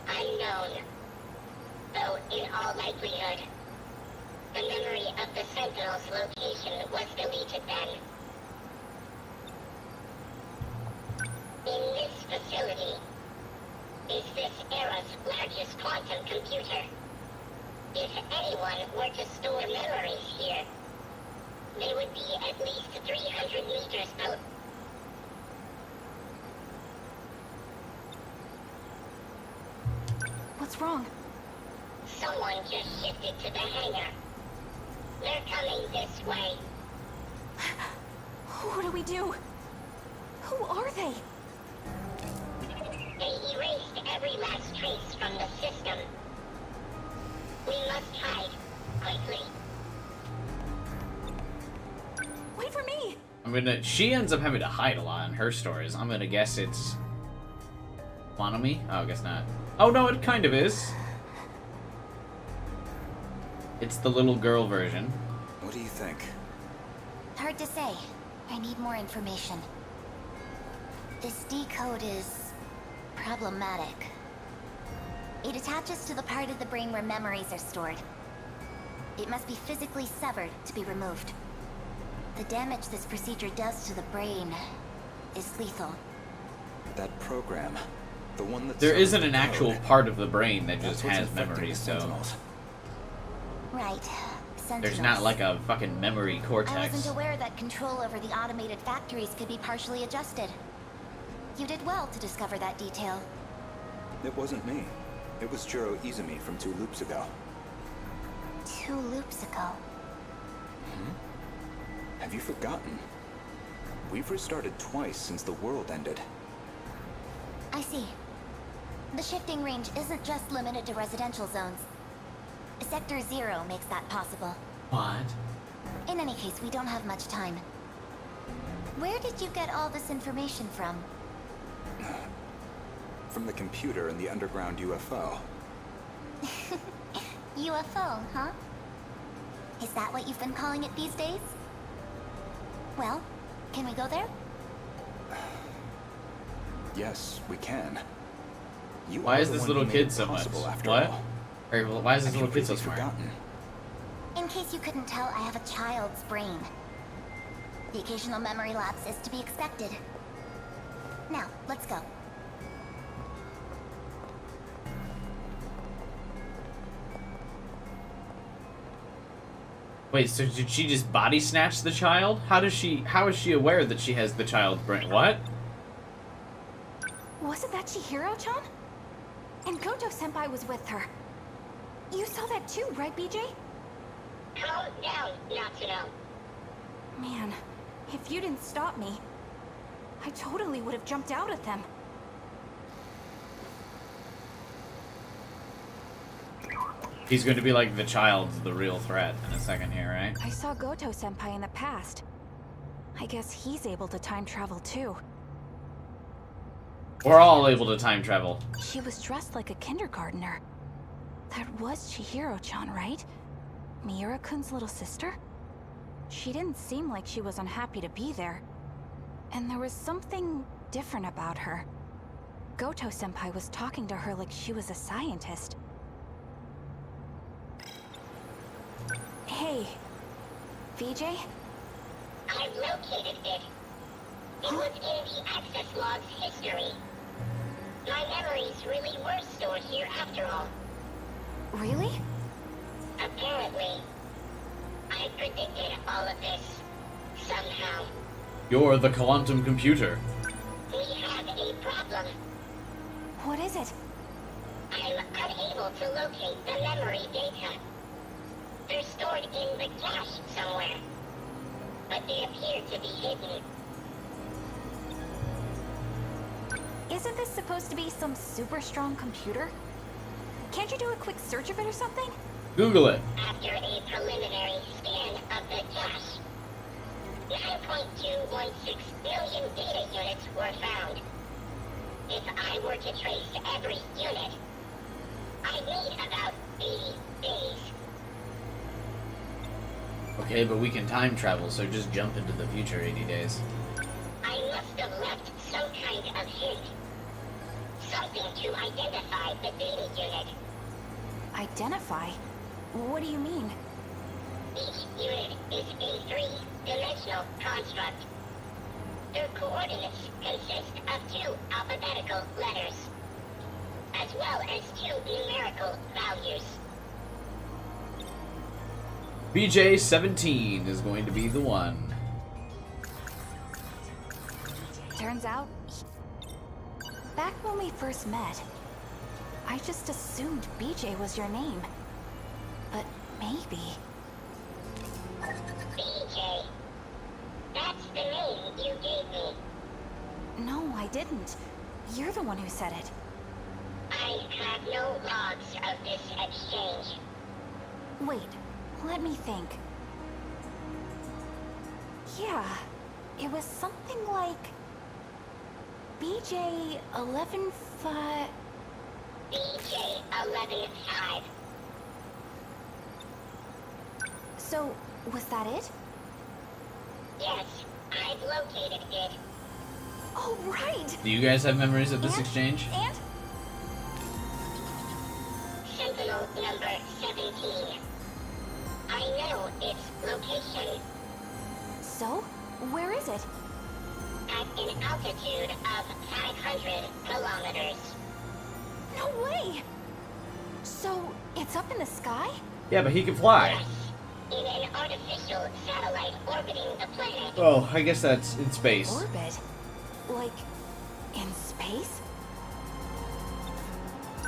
Unknown. Though in all likelihood, the memory of the Sentinels' location was deleted then. In this facility is this era's largest quantum computer. If anyone were to store memories here, they would be at least 300 meters out. What's wrong? Someone just shifted to the hangar. They're coming this way. What do we do? Who are they? They erased every last trace from the system. We must hide, quickly. Wait for me! She ends up having to hide a lot in her stories. I'm gonna guess it's... Monomi? Oh, I guess not. Oh no, it kind of is. It's the little girl version. What do you think? Hard to say. I need more information. This D code is problematic. It attaches to the part of the brain where memories are stored. It must be physically severed to be removed. The damage this procedure does to the brain is lethal. That program, the one that There isn't an actual part of the brain that just has memories, so... Right. Sentinels. There's not like a fucking memory I cortex. wasn't aware that control over the automated factories could be partially adjusted. You did well to discover that detail. It wasn't me. It was Jiro Izumi from 2 loops ago. 2 loops ago. Have you forgotten? We've restarted twice since the world ended. I see. The shifting range isn't just limited to residential zones. Sector 0 makes that possible. What? In any case, we don't have much time. Where did you get all this information from? From the computer in the underground UFO. UFO, huh? Is that what you've been calling it these days? Well, can we go there? Yes, we can. You Why are is the this one little who made kid it so much? possible after What? all. Or why is this Have little you kid so really smart? forgotten? In case you couldn't tell, I have a child's brain. The occasional memory lapse is to be expected. Now, let's go. Wait, so did she just body snatch the child? How is she aware that she has the child's brain? What? Wasn't that Chihiro-chan? And Goto-senpai was with her. You saw that too, right, BJ? Calm down, Natsuno. Man, if you didn't stop me, I totally would have jumped out at them. He's going to be like the child's the real threat in a second here, right? I saw Goto-senpai in the past. I guess he's able to time travel too. We're all able to time travel. She was dressed like a kindergartner. That was Chihiro-chan, right? Miura-kun's little sister? She didn't seem like she was unhappy to be there. And there was something different about her. Goto-senpai was talking to her like she was a scientist. Hey, VJ? I've located it. It was in the access log's history. My memories really were stored here after all. Really? Apparently. I predicted all of this. Somehow. You're the quantum computer. We have a problem. What is it? I'm unable to locate the memory data. They're stored in the cache somewhere. But they appear to be hidden. Isn't this supposed to be some super strong computer? Can't you do a quick search of it or something? Google it. After a preliminary scan of the cache, 9.216 billion data units were found. If I were to trace every unit, I'd need about 80 days. Okay, but we can time travel, so just jump into the future 80 days. I must have left some kind of hint. Something to identify the data unit. Identify? What do you mean? Each unit is a three-dimensional construct. Their coordinates consist of 2 alphabetical letters, as well as 2 numerical values. BJ-17 is going to be the one. Turns out, back when we first met, I just assumed BJ was your name. But maybe... BJ. That's the name you gave me. No, I didn't. You're the one who said it. I have no logs of this exchange. Wait, let me think. Yeah, it was something like... BJ 11-5... BJ 11-5. So, was that it? Yes, I've located it. Oh, right! Do you guys have memories of this exchange? And? Sentinel number 17. I know its location. So, where is it? At an altitude of 500 kilometers. No way! So, it's up in the sky? Yeah, but he can fly. Yes, in an artificial satellite orbiting the planet. Oh, I guess that's in space. Orbit? Like, in space?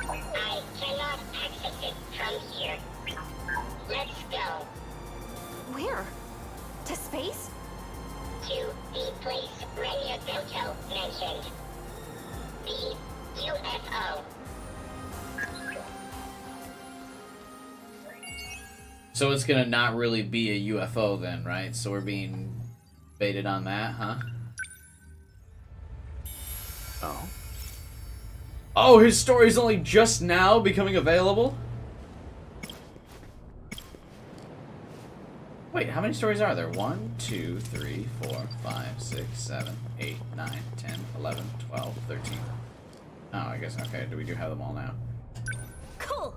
I cannot access it from here. Let's go Where? To space? to the place Renya Goto mentioned. The UFO. So it's gonna not really be a UFO then, right? So we're being baited on that, huh? Oh. Oh, his story's only just now becoming available? Wait, how many stories are there? 1, 2, 3, 4, 5, 6, 7, 8, 9, 10, 11, 12, 13. Oh, I guess, okay, we do have them all now. Cool.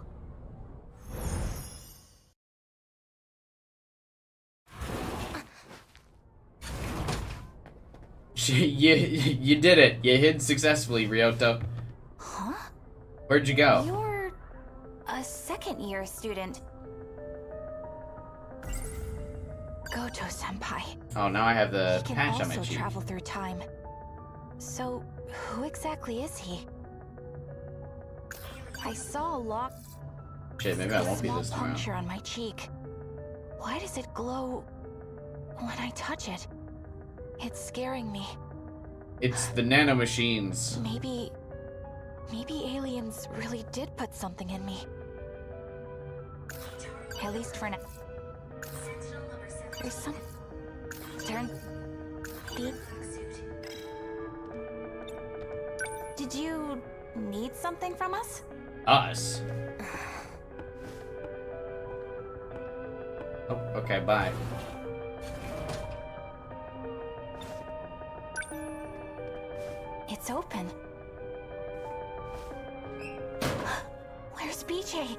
You did it. You hid successfully, Ryoto. Huh? Where'd you go? You're a second-year student. Goto-senpai. Oh, now I have the He can patch on my also cheek. travel through time. So, who exactly is he? I saw a lock. Shit, maybe I won't be small this time around. puncture on my cheek. Why does it glow when I touch it? It's scaring me. It's the nanomachines. Maybe aliens really did put something in me. At least for now. There's some... Turn... Did you need something from us? Us. Oh, okay, bye. It's open. Where's BJ?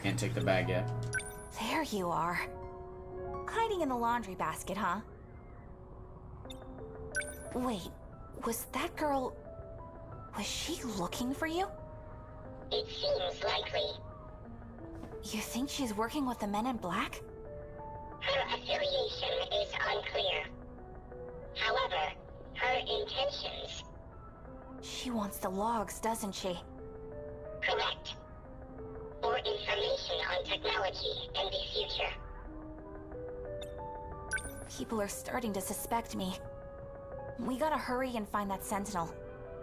Can't take the bag yet. There you are. Hiding in the laundry basket, huh? Wait, was that girl... Was she looking for you? It seems likely. You think she's working with the men in black? Her affiliation is unclear. However, her intentions... She wants the logs, doesn't she? Correct. Or information on technology and the future. People are starting to suspect me. We gotta hurry and find that Sentinel.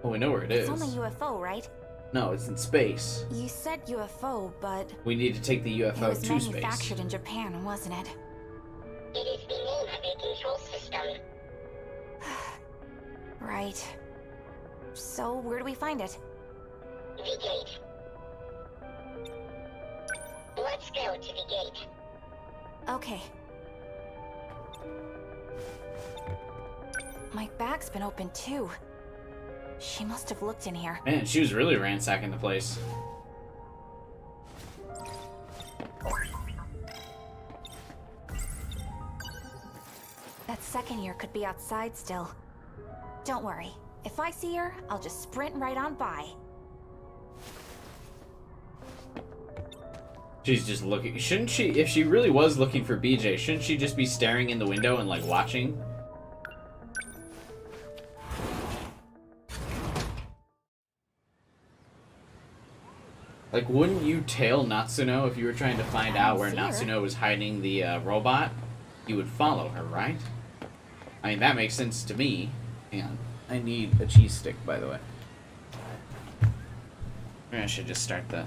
Well, we know where it is. It's on the UFO, right? No, it's in space. You said UFO, but... We need to take the It UFO was to space. manufactured in Japan, wasn't it? It is the name of a control system. Right. So, where do we find it? The gate. Let's go to the gate. Okay. My bag's been open too. She must have looked in here. Man, she was really ransacking the place. That second year could be outside still. Don't worry. If I see her, I'll just sprint right on by. She's just looking. Shouldn't she, if she really was looking for BJ, shouldn't she just be staring in the window and, like, watching? Like, wouldn't you tail Natsuno if you were trying to find out where see her. Natsuno was hiding the robot? You would follow her, right? I mean, that makes sense to me. Hang on. I need a cheese stick, by the way. Maybe I should just start the...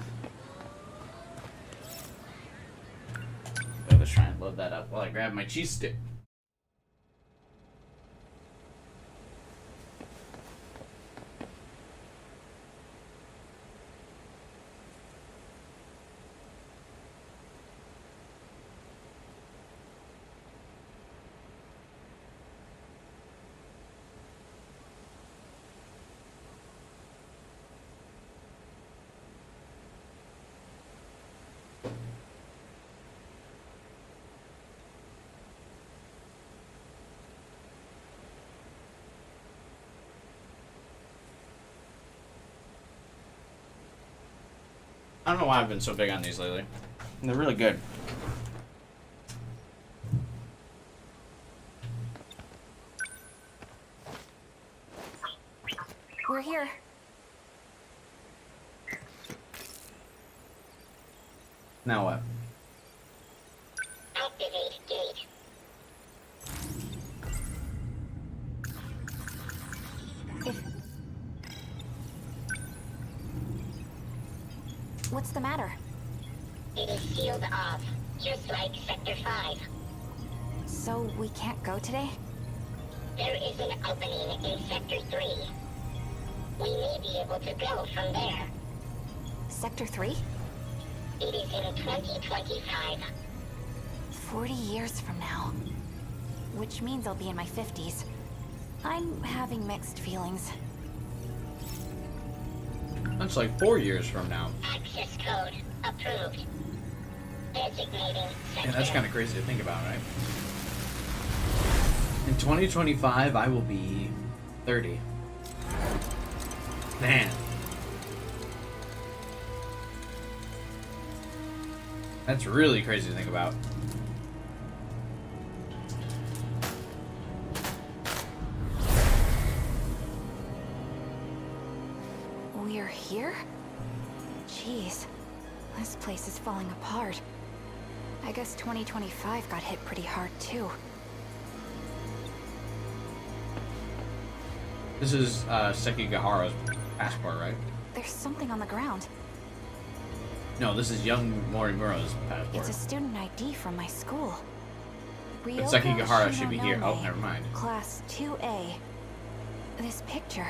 Let's try and load that up while I grab my cheese stick. I don't know why I've been so big on these lately. They're really good. We're here. Now what? Activate gate. What's the matter? It is sealed off, just like Sector 5. So we can't go today? There is an opening in Sector 3. We may be able to go from there. Sector 3? It is in 2025. 40 years from now. Which means I'll be in my 50s. I'm having mixed feelings. That's like 4 years from now. Access code approved. Designating sector. Yeah, that's kind of crazy to think about, right? In 2025, I will be 30. Man. That's really crazy to think about. We're here? Jeez. This place is falling apart. I guess 2025 got hit pretty hard, too. This is Sekigahara's passport, right? There's something on the ground. No, this is young Morimura's passport. It's a student ID from my school. But Ryoka Sekigahara should be here. Oh, Shinonome, never mind. Class 2A. This picture.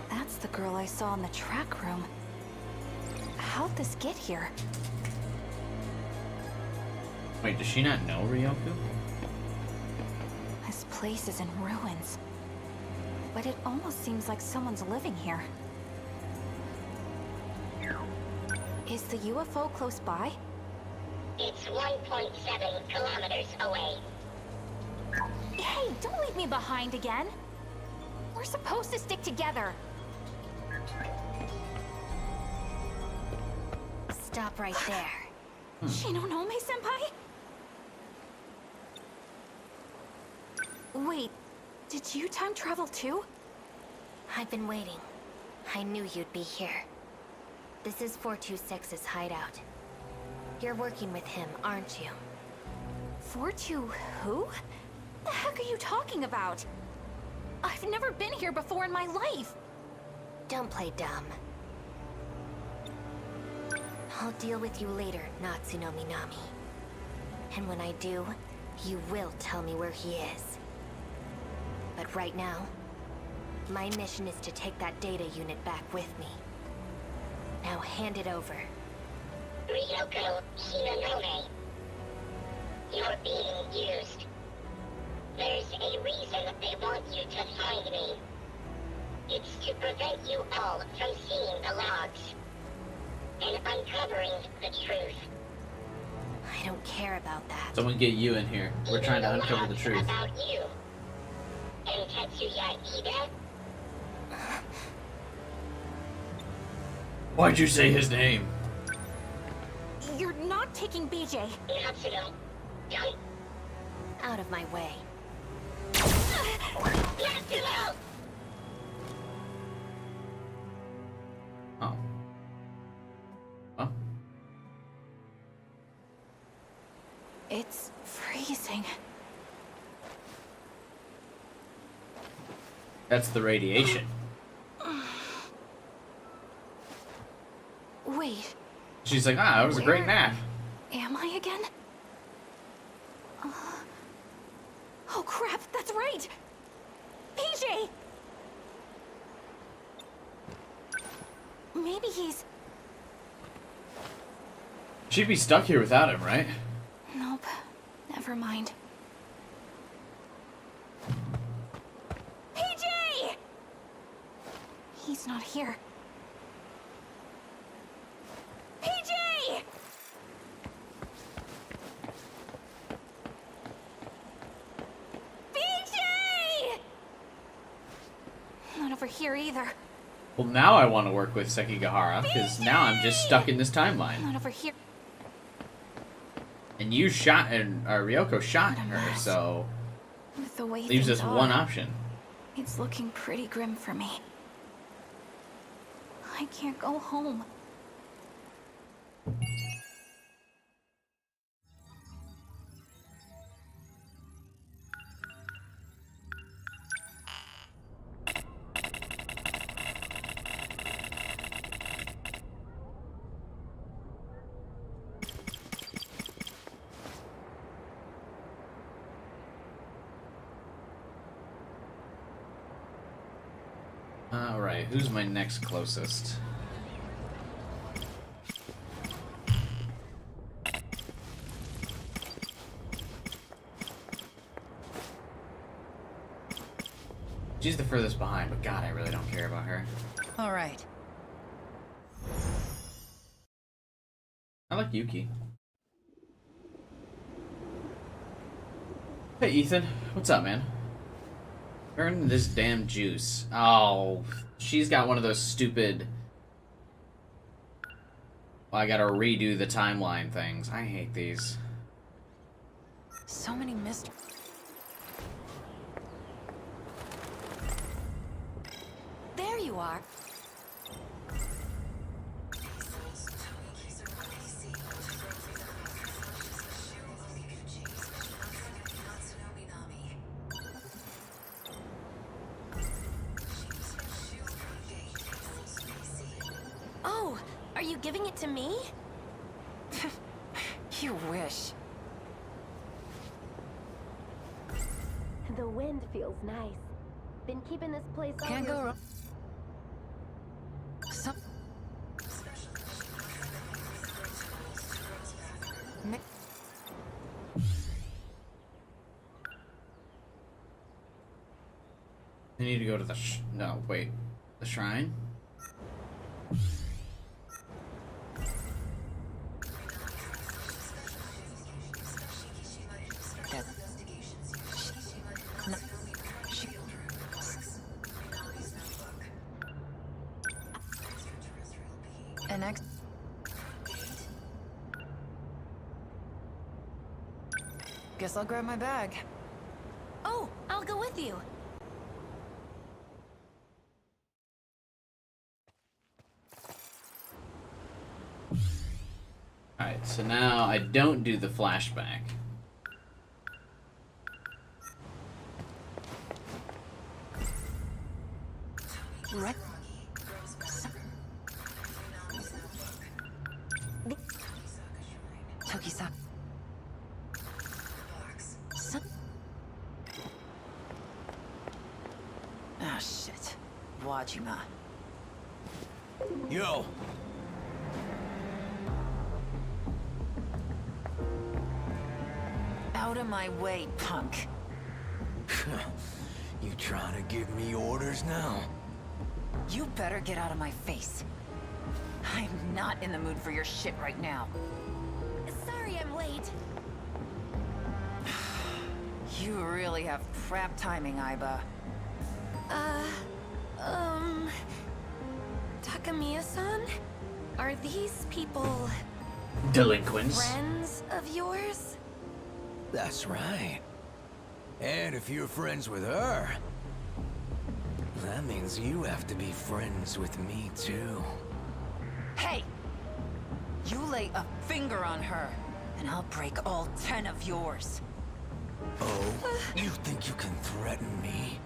That's the girl I saw in the track room. How'd this get here? Wait, does she not know Ryoku? This place is in ruins. But it almost seems like someone's living here. Is the UFO close by? It's 1.7 kilometers away. Hey, don't leave me behind again! We're supposed to stick together! Stop right there. Shinonome-senpai? Wait, did you time travel too? I've been waiting. I knew you'd be here. This is 426's hideout. You're working with him, aren't you? 42 who? The heck are you talking about? I've never been here before in my life! Don't play dumb. I'll deal with you later, Natsuno Minami. And when I do, you will tell me where he is. But right now, my mission is to take that data unit back with me. Now hand it over. Ryoko Shinonome. You're being used. There's a reason they want you to find me. It's to prevent you all from seeing the logs and uncovering the truth. I don't care about that. Someone get you in here. We're Even trying to the uncover the logs truth. about you. And Tetsuya Ida? Why'd you say his name? You're not taking BJ. Natsuno. Don't. Out of my way. Natsuno! Oh. Oh. It's freezing. That's the radiation. Wait, She's like, ah, that was a great Where- nap. am I again? Oh crap, that's right! PJ! Maybe he's... She'd be stuck here without him, right? Nope, never mind. PJ! He's not here. PJ! PJ! Not over here either. Well, now I want to work with Sekigahara, because now I'm just stuck in this timeline. Not over here. And you shot, and Ryoko shot her, so With the way leaves things us one are, option. It's looking pretty grim for me. I can't go home. Alright, who's my next closest? She's the furthest behind, but God, I really don't care about her. All right. I like Yuki. Hey, Ethan. What's up, man? Earn this damn juice. Oh, she's got one of those stupid... Well, I gotta redo the timeline things. I hate these. So many mysteries. There you are. Oh, are you giving it to me? You wish. The wind feels nice. Been keeping this place on Can't go wrong. I need to go to the no, wait. The shrine? An ex. Guess I'll grab my bag. Oh, I'll go with you. Alright, so now I don't do the flashback. Right. Tokisa. Ah, shit. Wajima. Yo! Out of my way, punk. You trying to give me orders now? You better get out of my face. I'm not in the mood for your shit right now. Sorry I'm late. You really have crap timing, Aiba. Takamiya-san? Are these people Delinquents. friends of yours? That's right. And if you're friends with her, that means you have to be friends with me too. Hey! You lay a finger on her, and I'll break all 10 of yours. Oh? You think you can threaten me?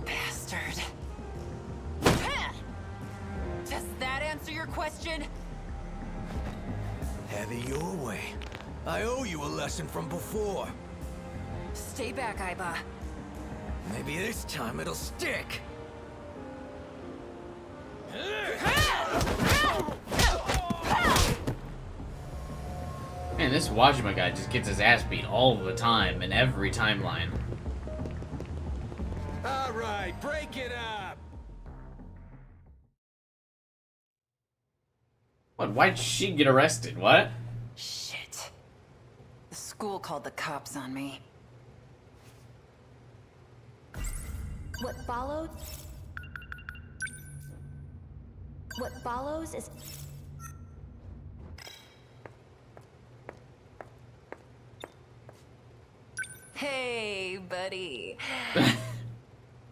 Bastard. Does that answer your question? Have it your way. I owe you a lesson from before. Stay back, Aiba. Maybe this time it'll stick. Man, this Wajima guy just gets his ass beat all the time in every timeline. All right, break it up. What? Why'd she get arrested? What? Shit. The school called the cops on me. What followed? What follows is... Hey, buddy.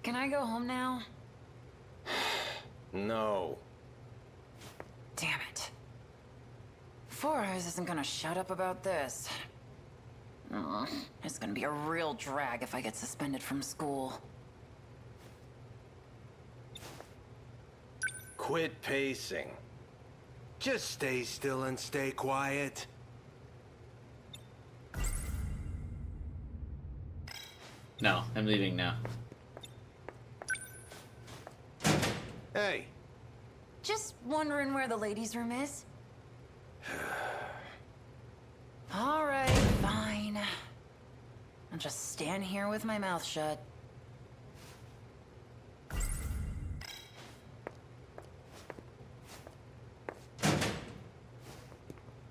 Can I go home now? No. Damn it. 4 Eyes isn't gonna shut up about this. It's gonna be a real drag if I get suspended from school. Quit pacing. Just stay still and stay quiet. No, I'm leaving now. Hey. Just wondering where the ladies' room is. All right, fine. I'll just stand here with my mouth shut.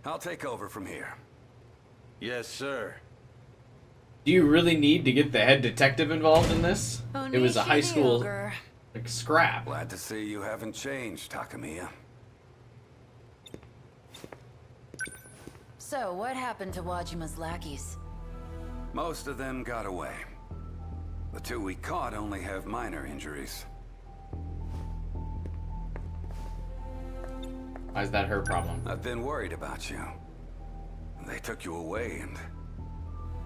I'll take over from here. Yes, sir. Do you really need to get the head detective involved in this? It was a high school like scrap. Glad to see you haven't changed, Takamiya. So, what happened to Wajima's lackeys? Most of them got away. The 2 we caught only have minor injuries. Why is that her problem? I've been worried about you. They took you away and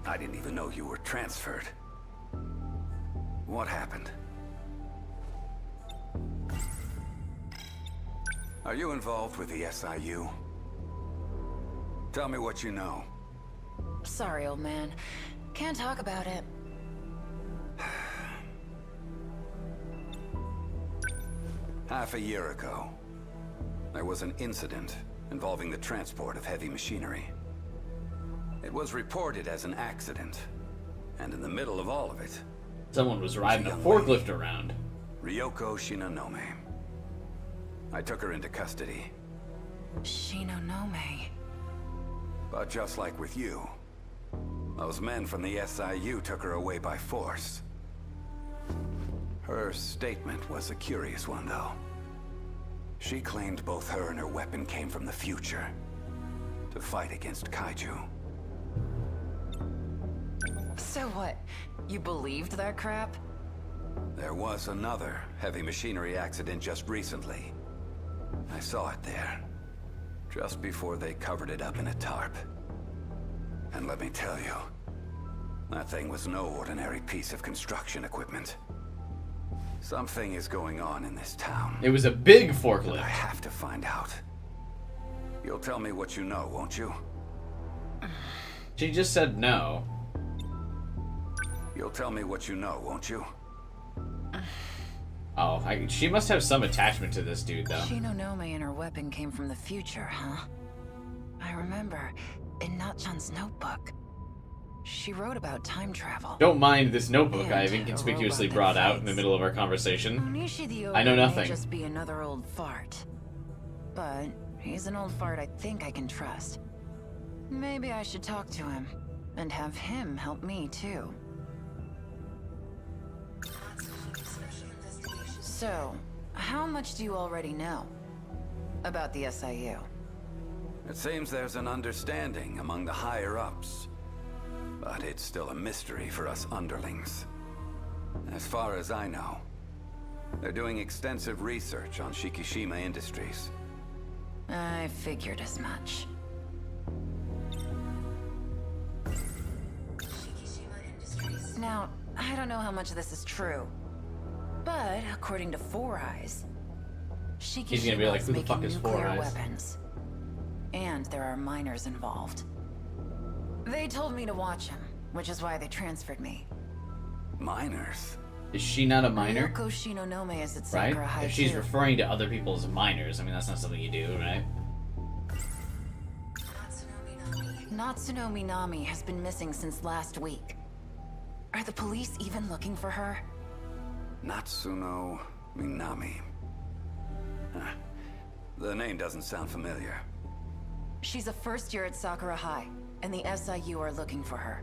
I didn't even know you were transferred. What happened? Are you involved with the SIU? Tell me what you know. Sorry, old man. Can't talk about it. Half a year ago, there was an incident involving the transport of heavy machinery. It was reported as an accident, and in the middle of all of it, someone was riding a forklift around. Ryoko Shinonome. I took her into custody. Shinonome. But just like with you, those men from the SIU took her away by force. Her statement was a curious one, though. She claimed both her and her weapon came from the future, to fight against kaiju. So what? You believed that crap? There was another heavy machinery accident just recently. I saw it there, just before they covered it up in a tarp. And let me tell you, that thing was no ordinary piece of construction equipment. Something is going on in this town. It was a big forklift. I have to find out. You'll tell me what you know, won't you? She just said no. You'll tell me what you know, won't you? Oh, she must have some attachment to this dude, though. Shinonome and her weapon came from the future, huh? I remember, in Natchan's notebook, she wrote about time travel. Don't mind this notebook And I've inconspicuously brought out in the middle of our conversation. Onishi the I know ogre may nothing. just be another old fart. But he's an old fart I think I can trust. Maybe I should talk to him, and have him help me too. So, how much do you already know about the SIU? It seems there's an understanding among the higher-ups. But it's still a mystery for us underlings. As far as I know, they're doing extensive research on Shikishima Industries. I figured as much. Now, I don't know how much of this is true, but according to 4 Eyes, He's gonna be like, Shikishima's who the fuck making is 4 nuclear Eyes? weapons. And there are miners involved. They told me to watch him, which is why they transferred me. Miners? Is she not a minor? Ryoko Shinonome is at Right? Sakura High If she's too. referring to other people as minors, I mean, that's not something you do, right? Natsuno Minami has been missing since last week. Are the police even looking for her? Natsuno Minami. Huh. The name doesn't sound familiar. She's a first year at Sakura High, and the SIU are looking for her.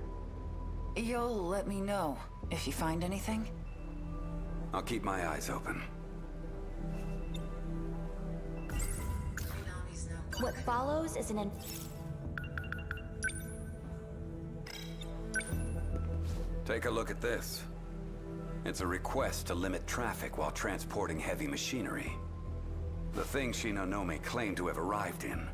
You'll let me know if you find anything? I'll keep my eyes open. What follows is an Take a look at this. It's a request to limit traffic while transporting heavy machinery. The thing Shinonome claimed to have arrived in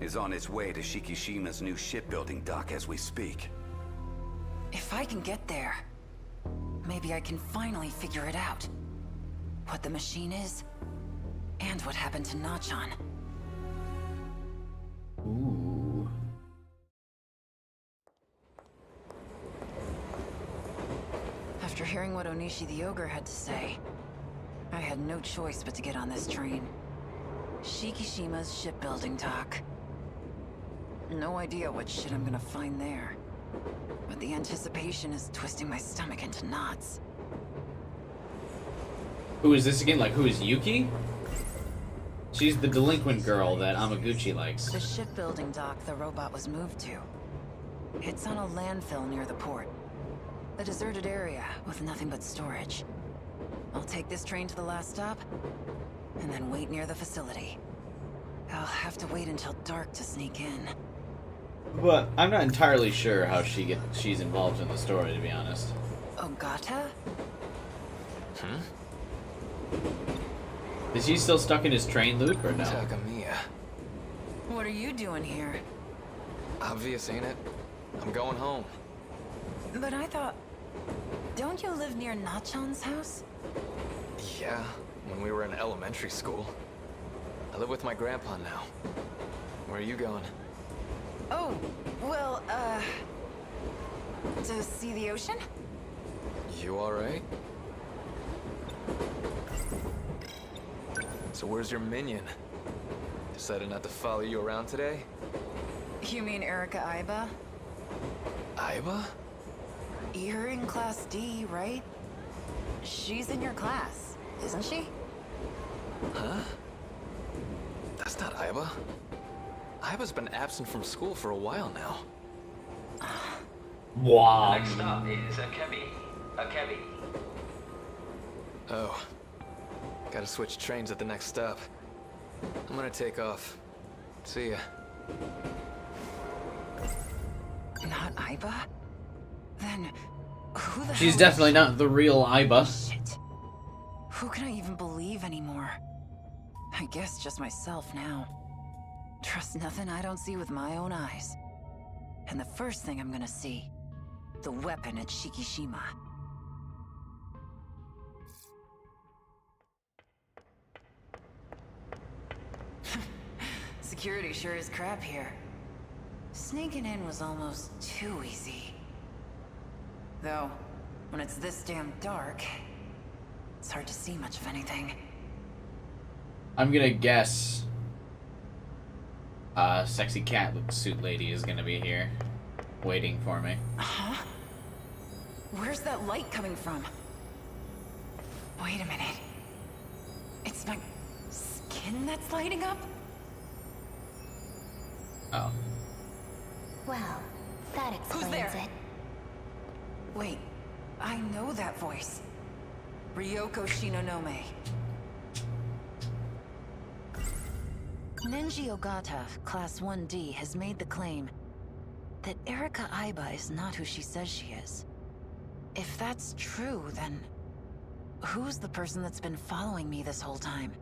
is on its way to Shikishima's new shipbuilding dock as we speak. If I can get there, maybe I can finally figure it out. What the machine is, and what happened to Nachan. Ooh. After hearing what Onishi the Ogre had to say, I had no choice but to get on this train. Shikishima's shipbuilding dock. No idea what shit I'm gonna find there. But the anticipation is twisting my stomach into knots. Who is this again? Like, who is Yuki? She's the delinquent girl that Amaguchi likes. The shipbuilding dock the robot was moved to. It's on a landfill near the port. A deserted area with nothing but storage. I'll take this train to the last stop, and then wait near the facility. I'll have to wait until dark to sneak in. But I'm not entirely sure how she's involved in the story, to be honest. Ogata? Is he still stuck in his train loop or no? Takamiya. What are you doing here? Obvious, ain't it? I'm going home. But I thought... Don't you live near Nachan's house? Yeah, when we were in elementary school. I live with my grandpa now. Where are you going? Oh, well, to see the ocean? You alright? So where's your minion? Decided not to follow you around today? You mean Erika Aiba? Aiba? You're in Class D, right? She's in your class, isn't she? Huh? That's not Aiba. Aiba's been absent from school for a while now. Wow. Next stop is Akebi. Akebi. Oh. Gotta switch trains at the next stop. I'm gonna take off. See ya. Not Aiba? Then, who the She's hell definitely not the real Aiba. Shit. Who can I even believe anymore? I guess just myself now. Trust nothing I don't see with my own eyes. And the first thing I'm gonna see, the weapon at Shikishima. Security sure is crap here. Sneaking in was almost too easy. Though, when it's this damn dark, it's hard to see much of anything. I'm gonna guess sexy cat suit lady is gonna be here, waiting for me. Huh? Where's that light coming from? Wait a minute. It's my skin that's lighting up? Oh. Well, that explains Who's there? it. Wait, I know that voice. Ryoko Shinonome. Nenji Ogata, Class 1D, has made the claim that Erika Aiba is not who she says she is. If that's true, then who's the person that's been following me this whole time?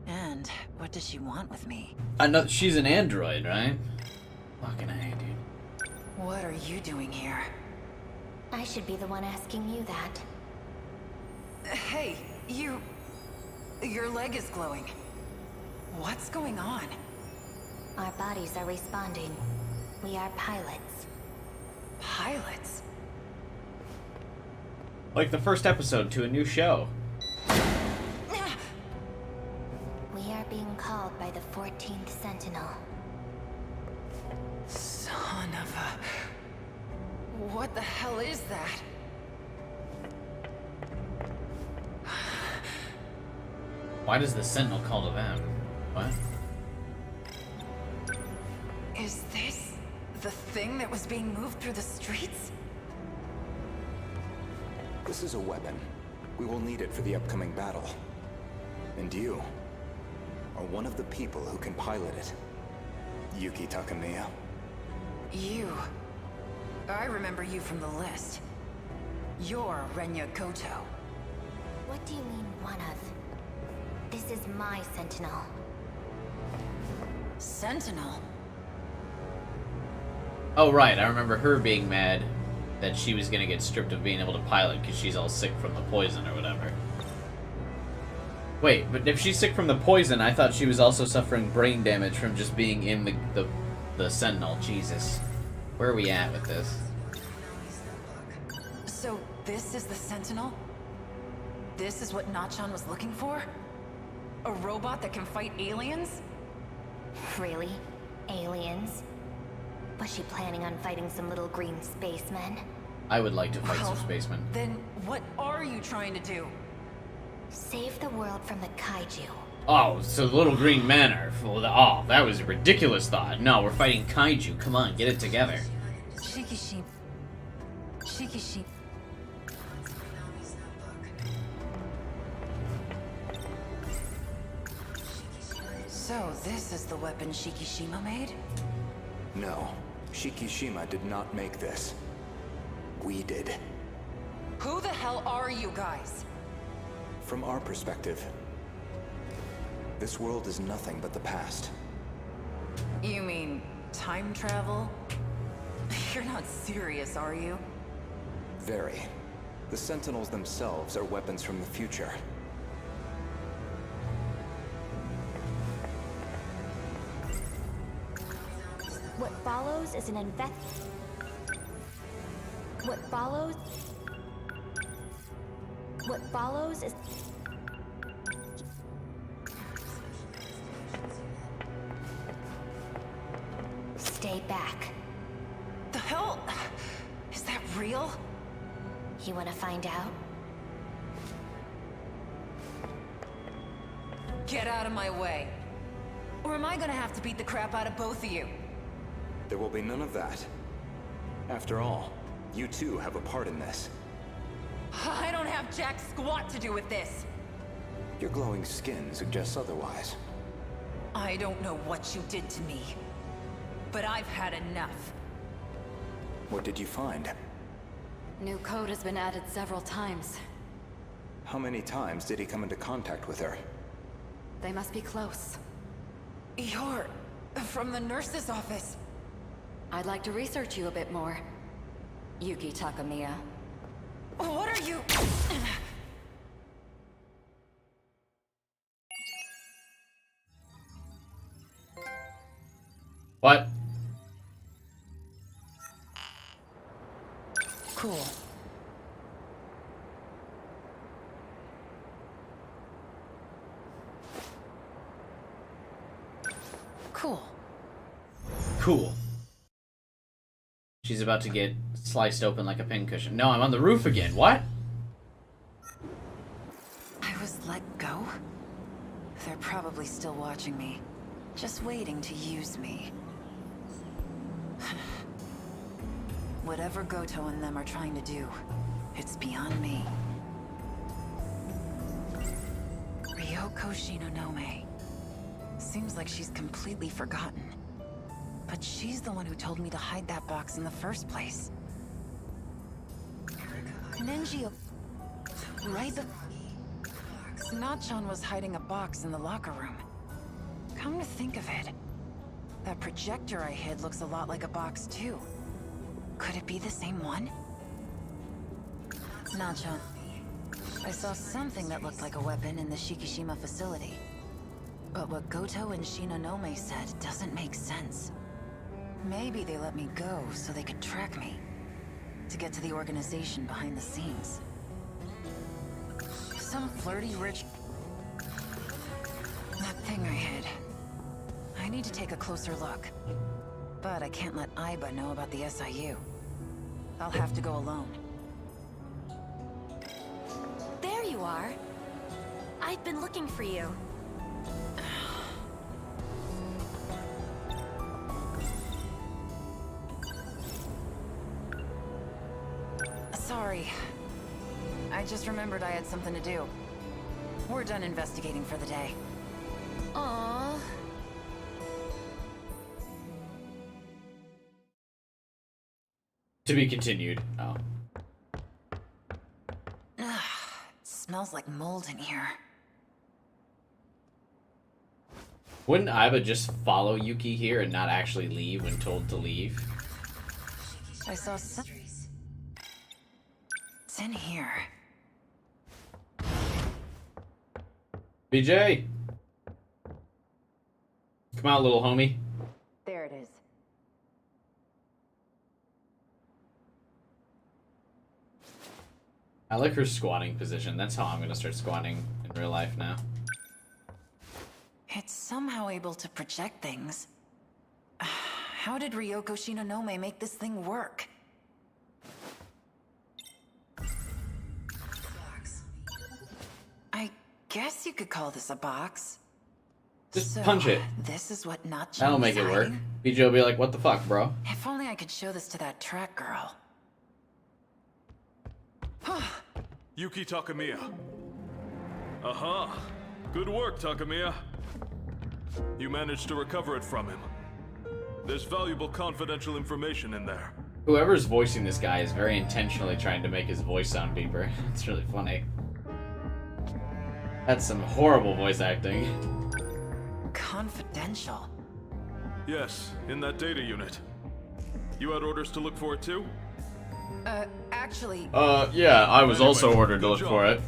And what does she want with me? I know she's an android, right? Fucking A, dude. What are you doing here? I should be the one asking you that. Hey, you... Your leg is glowing. What's going on? Our bodies are responding. We are pilots. Pilots? Like the first episode to a new show. We are being called by the 14th Sentinel. Son of a... What the hell is that? Why does the Sentinel call to them? What? Is this the thing that was being moved through the streets? This is a weapon. We will need it for the upcoming battle. And you or one of the people who can pilot it. Yuki Takamiya. You. I remember you from the list. You're Renya Koto. What do you mean, one of? This is my Sentinel. Sentinel? Oh, right. I remember her being mad that she was gonna get stripped of being able to pilot because she's all sick from the poison or whatever. Wait, but if she's sick from the poison, I thought she was also suffering brain damage from just being in the Sentinel. Jesus. Where are we at with this? So this is the Sentinel? This is what Nachan was looking for? A robot that can fight aliens? Really? Aliens? Was she planning on fighting some little green spacemen? I would like to fight some spacemen. Then what are you trying to do? Save the world from the kaiju. Oh, so the little green men are... Oh, that was a ridiculous thought. No, we're fighting kaiju. Come on, get it together. Shikishima. So this is the weapon Shikishima made? No, Shikishima did not make this. We did. Who the hell are you guys? From our perspective, this world is nothing but the past. You mean time travel? You're not serious, are you? Very. The Sentinels themselves are weapons from the future. What follows is an What follows is... Stay back. The hell? Is that real? You wanna find out? Get out of my way. Or am I gonna have to beat the crap out of both of you? There will be none of that. After all, you too have a part in this. I don't have jack squat to do with this. Your glowing skin suggests otherwise. I don't know what you did to me, but I've had enough. What did you find? New code has been added several times. How many times did he come into contact with her? They must be close. You're from the nurse's office. I'd like to research you a bit more. Yuki Takamiya. What are you? What? Cool. Cool. Cool. She's about to get sliced open like a pincushion. No, I'm on the roof again. What? I was let go? They're probably still watching me. Just waiting to use me. Whatever Goto and them are trying to do, it's beyond me. Ryoko Shinonome. Seems like she's completely forgotten. But she's the one who told me to hide that box in the first place. Nenji... Right the... Nachan was hiding a box in the locker room. Come to think of it, that projector I hid looks a lot like a box too. Could it be the same one? Nachan, I saw something that looked like a weapon in the Shikishima facility. But what Goto and Shinonome said doesn't make sense. Maybe they let me go so they could track me. To get to the organization behind the scenes. Some flirty rich... That thing I hid. I need to take a closer look. But I can't let Aiba know about the SIU. I'll have to go alone. There you are. I've been looking for you. Sorry. I just remembered I had something to do. We're done investigating for the day. Aww. To be continued. Oh. Ugh, smells like mold in here. Wouldn't Aiba just follow Yuki here and not actually leave when told to leave? I saw some... It's in here. BJ! Come out, little homie. There it is. I like her squatting position. That's how I'm gonna start squatting in real life now. It's somehow able to project things. How did Ryoko Shinonome make this thing work? I guess you could call this a box. Just punch it. This is what Natchan That'll make it work. BJ will be like, what the fuck, bro? If only I could show this to that track girl. Yuki Takamiya. Aha! Good work, Takamiya. You managed to recover it from him. There's valuable confidential information in there. Whoever's voicing this guy is very intentionally trying to make his voice sound deeper. It's really funny. That's some horrible voice acting. Confidential? Yes, in that data unit. You had orders to look for it too? Actually... Yeah, I was also ordered to look for it.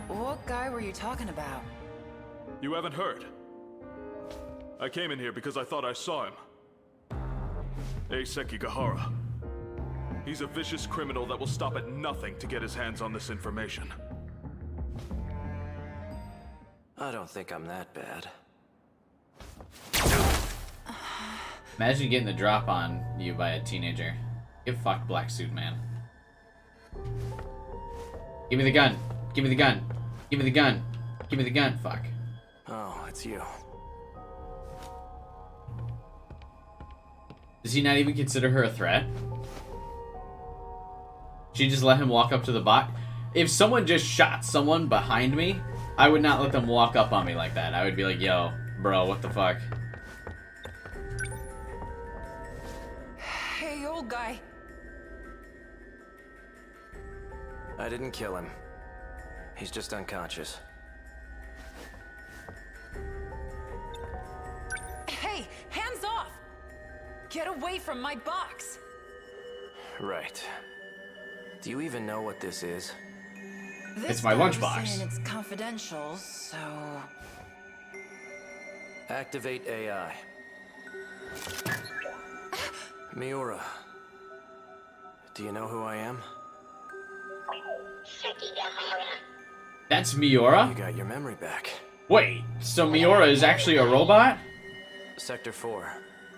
What guy were you talking about? You haven't heard? I came in here because I thought I saw him. Eiseki Gahara. He's a vicious criminal that will stop at nothing to get his hands on this information. I don't think I'm that bad. Imagine getting the drop on you by a teenager. Get fucked, Black Suit Man. Give me the gun. Give me the gun. Give me the gun. Give me the gun. Fuck. Oh, it's you. Does he not even consider her a threat? She just let him walk up to the bot? If someone just shot someone behind me, I would not let them walk up on me like that. I would be like, yo, bro, what the fuck? Hey, old guy. I didn't kill him. He's just unconscious. Hey, hands off! Get away from my box! Right. Do you even know what this is? It's my lunchbox. Saying it's confidential, so... Activate AI. Miura. Do you know who I am? That's Miura? You got your memory back. Wait, so Miura is actually a robot? Sector 4.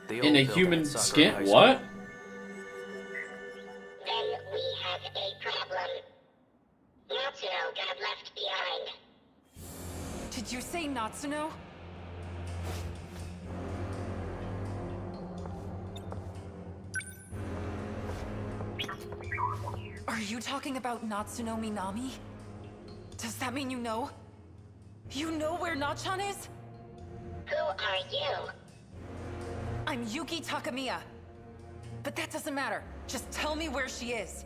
The In a old human building at Sakura skin? High School. What? Then we have a problem. Natsuno got left behind. Did you say Natsuno? Are you talking about Natsuno Minami? Does that mean you know? You know where Natchan is? Who are you? I'm Yuki Takamiya. But that doesn't matter. Just tell me where she is.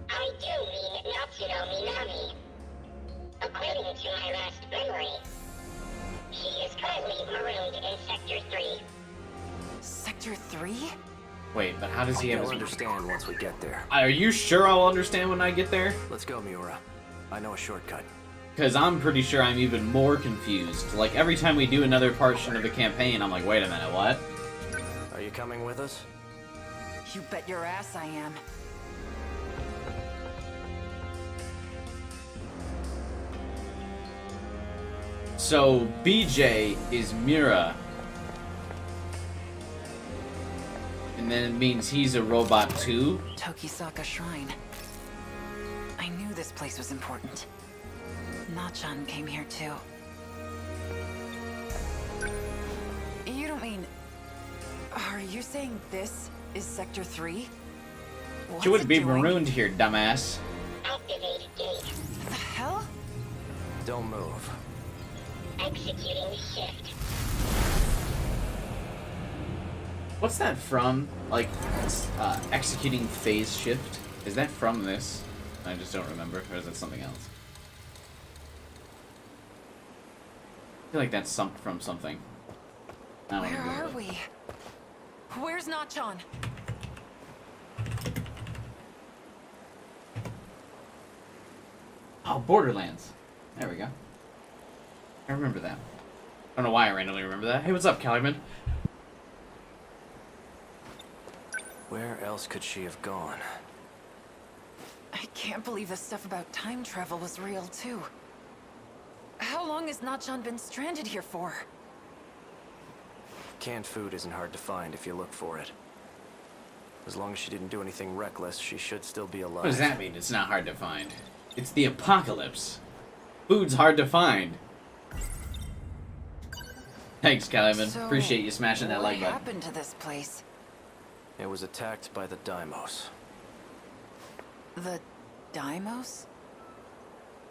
I do mean Natsuno Minami. According to my last memory, she is currently marooned in Sector 3. Sector 3? Wait, but how does he have You'll his... understand once we get there. Are you sure I'll understand when I get there? Let's go, Miura. I know a shortcut. Because I'm pretty sure I'm even more confused. Like, every time we do another portion of the campaign, I'm like, wait a minute, what? Are you coming with us? You bet your ass I am. So, BJ is Miura. And then it means he's a robot too? Tokisaka Shrine. I knew this place was important. Natchan came here too. You don't mean... Are you saying this is Sector 3? She wouldn't be marooned here, dumbass. Activate gate. The hell? Don't move. executing shift. What's that from? Like, executing phase shift? Is that from this? I just don't remember. Or is it something else? I feel like that's from something. I don't Where wanna are Google it. we? Where's Nachon? Oh, Borderlands. There we go. I remember that. I don't know why I randomly remember that. Hey, what's up, Calliman? Where else could she have gone? I can't believe the stuff about time travel was real, too. How long has Nachon been stranded here for? Canned food isn't hard to find if you look for it. As long as she didn't do anything reckless, she should still be alive. What does that mean? It's not hard to find. It's the apocalypse. Food's hard to find. Thanks, Calliman. So, appreciate you smashing that like what button. happened to this place? It was attacked by the Deimos. The Deimos?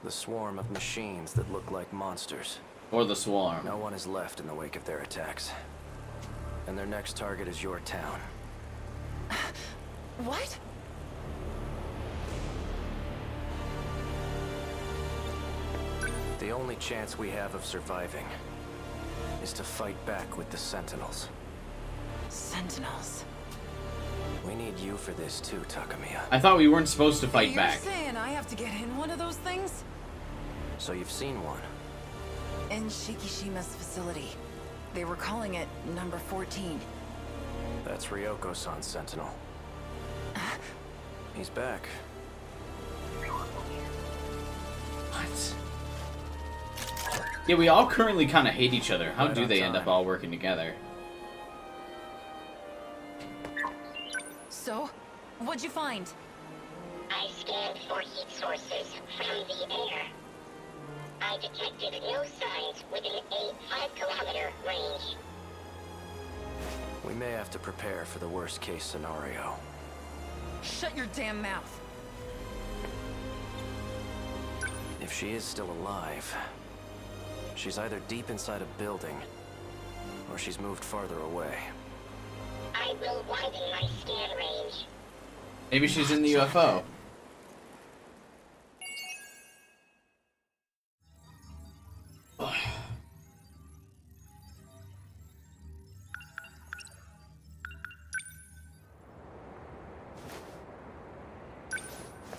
The swarm of machines that look like monsters. Or the swarm. No one is left in the wake of their attacks. And their next target is your town. What? The only chance we have of surviving is to fight back with the Sentinels. Sentinels. We need you for this too, Takamiya. I thought we weren't supposed to fight You're back. saying I have to get in one of those things? So you've seen one. In Shikishima's facility. They were calling it number 14. That's Ryoko-san's Sentinel. He's back. What? Yeah, we all currently kind of hate each other. How Right do on they end time. up all working together? So, what'd you find? I scanned for heat sources from the air. I detected no signs within a 5-kilometer range. We may have to prepare for the worst case scenario. Shut your damn mouth. If she is still alive, she's either deep inside a building, or she's moved farther away. I will widen my scan range. Maybe she's in the UFO.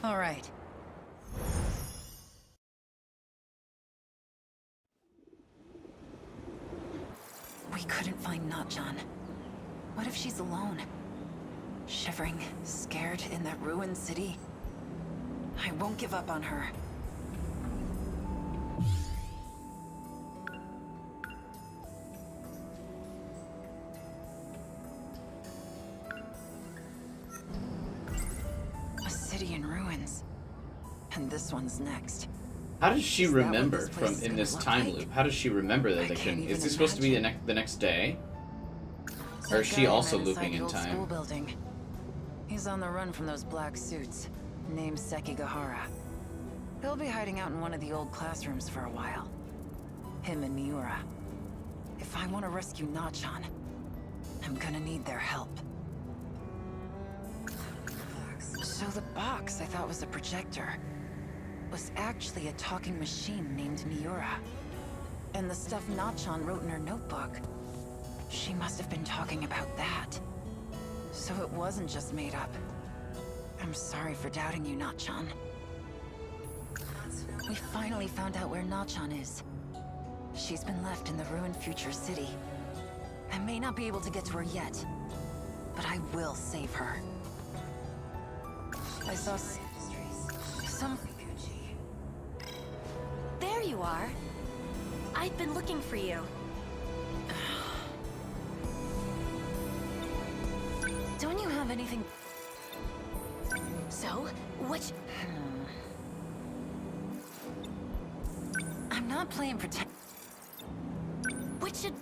All right. We couldn't find Nachon. What if she's alone? Shivering, scared in that ruined city? I won't give up on her. A city in ruins. And this one's next. How does she Is that what remember this place from is in gonna this look time like? loop? How does she remember that I they can't couldn't? Is even this supposed to be the next day? Or is That she guy I also met looping inside in the old time? School building. He's on the run from those black suits. Named Sekigahara. He'll be hiding out in one of the old classrooms for a while. Him and Miura. If I want to rescue Nachon, I'm gonna need their help. So the box I thought was a projector was actually a talking machine named Miura. And the stuff Nachon wrote in her notebook, she must have been talking about that. So it wasn't just made up. I'm sorry for doubting you, Nachon. We finally found out where Nachon is. She's been left in the ruined future city. I may not be able to get to her yet, but I will save her. I saw some... There you are. I've been looking for you. Don't you have anything... So, which... I'm not playing pretend... Which should...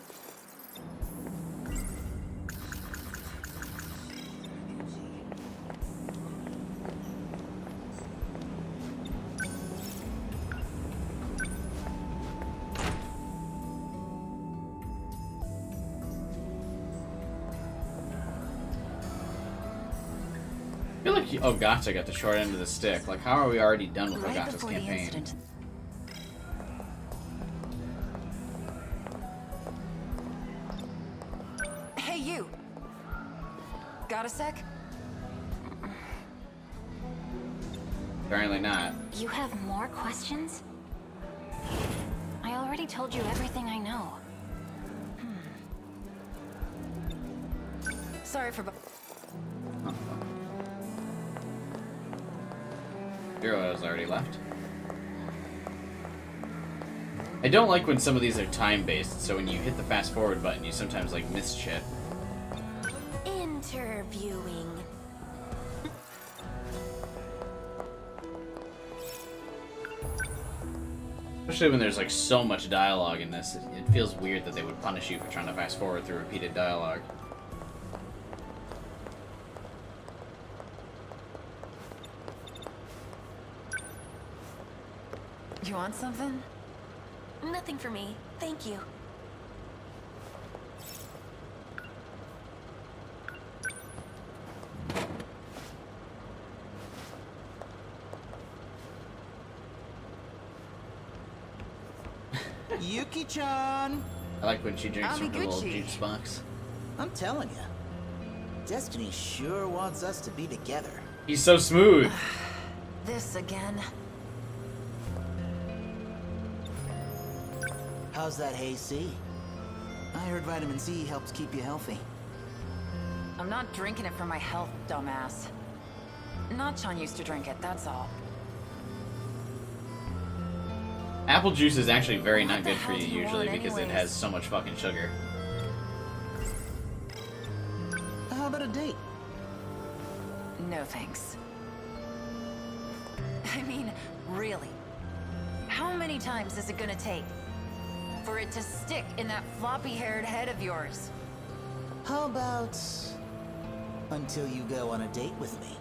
I feel like Ogata got the short end of the stick. Like, how are we already done with Right Ogata's before the campaign? incident. Hey, you! Got a sec? Apparently not. You have more questions? I already told you everything I know. Sorry for... Hero has already left. I don't like when some of these are time-based, so when you hit the fast-forward button, you sometimes, like, miss shit. Interviewing. Especially when there's, like, so much dialogue in this. It feels weird that they would punish you for trying to fast-forward through repeated dialogue. You want something? Nothing for me. Thank you. Yuki-chan! I like when she drinks from her little Amiguchi. juice box. I'm telling you, Destiny sure wants us to be together. He's so smooth. This again. How's that Hay C? I heard vitamin C helps keep you healthy. I'm not drinking it for my health, dumbass. Nachan used to drink it, that's all. Apple juice is actually very not good for hell you do you usually want because it anyways? has so much fucking sugar. How about a date? No thanks. I mean, really. How many times is it gonna take for it to stick in that floppy-haired head of yours? How about until you go on a date with me?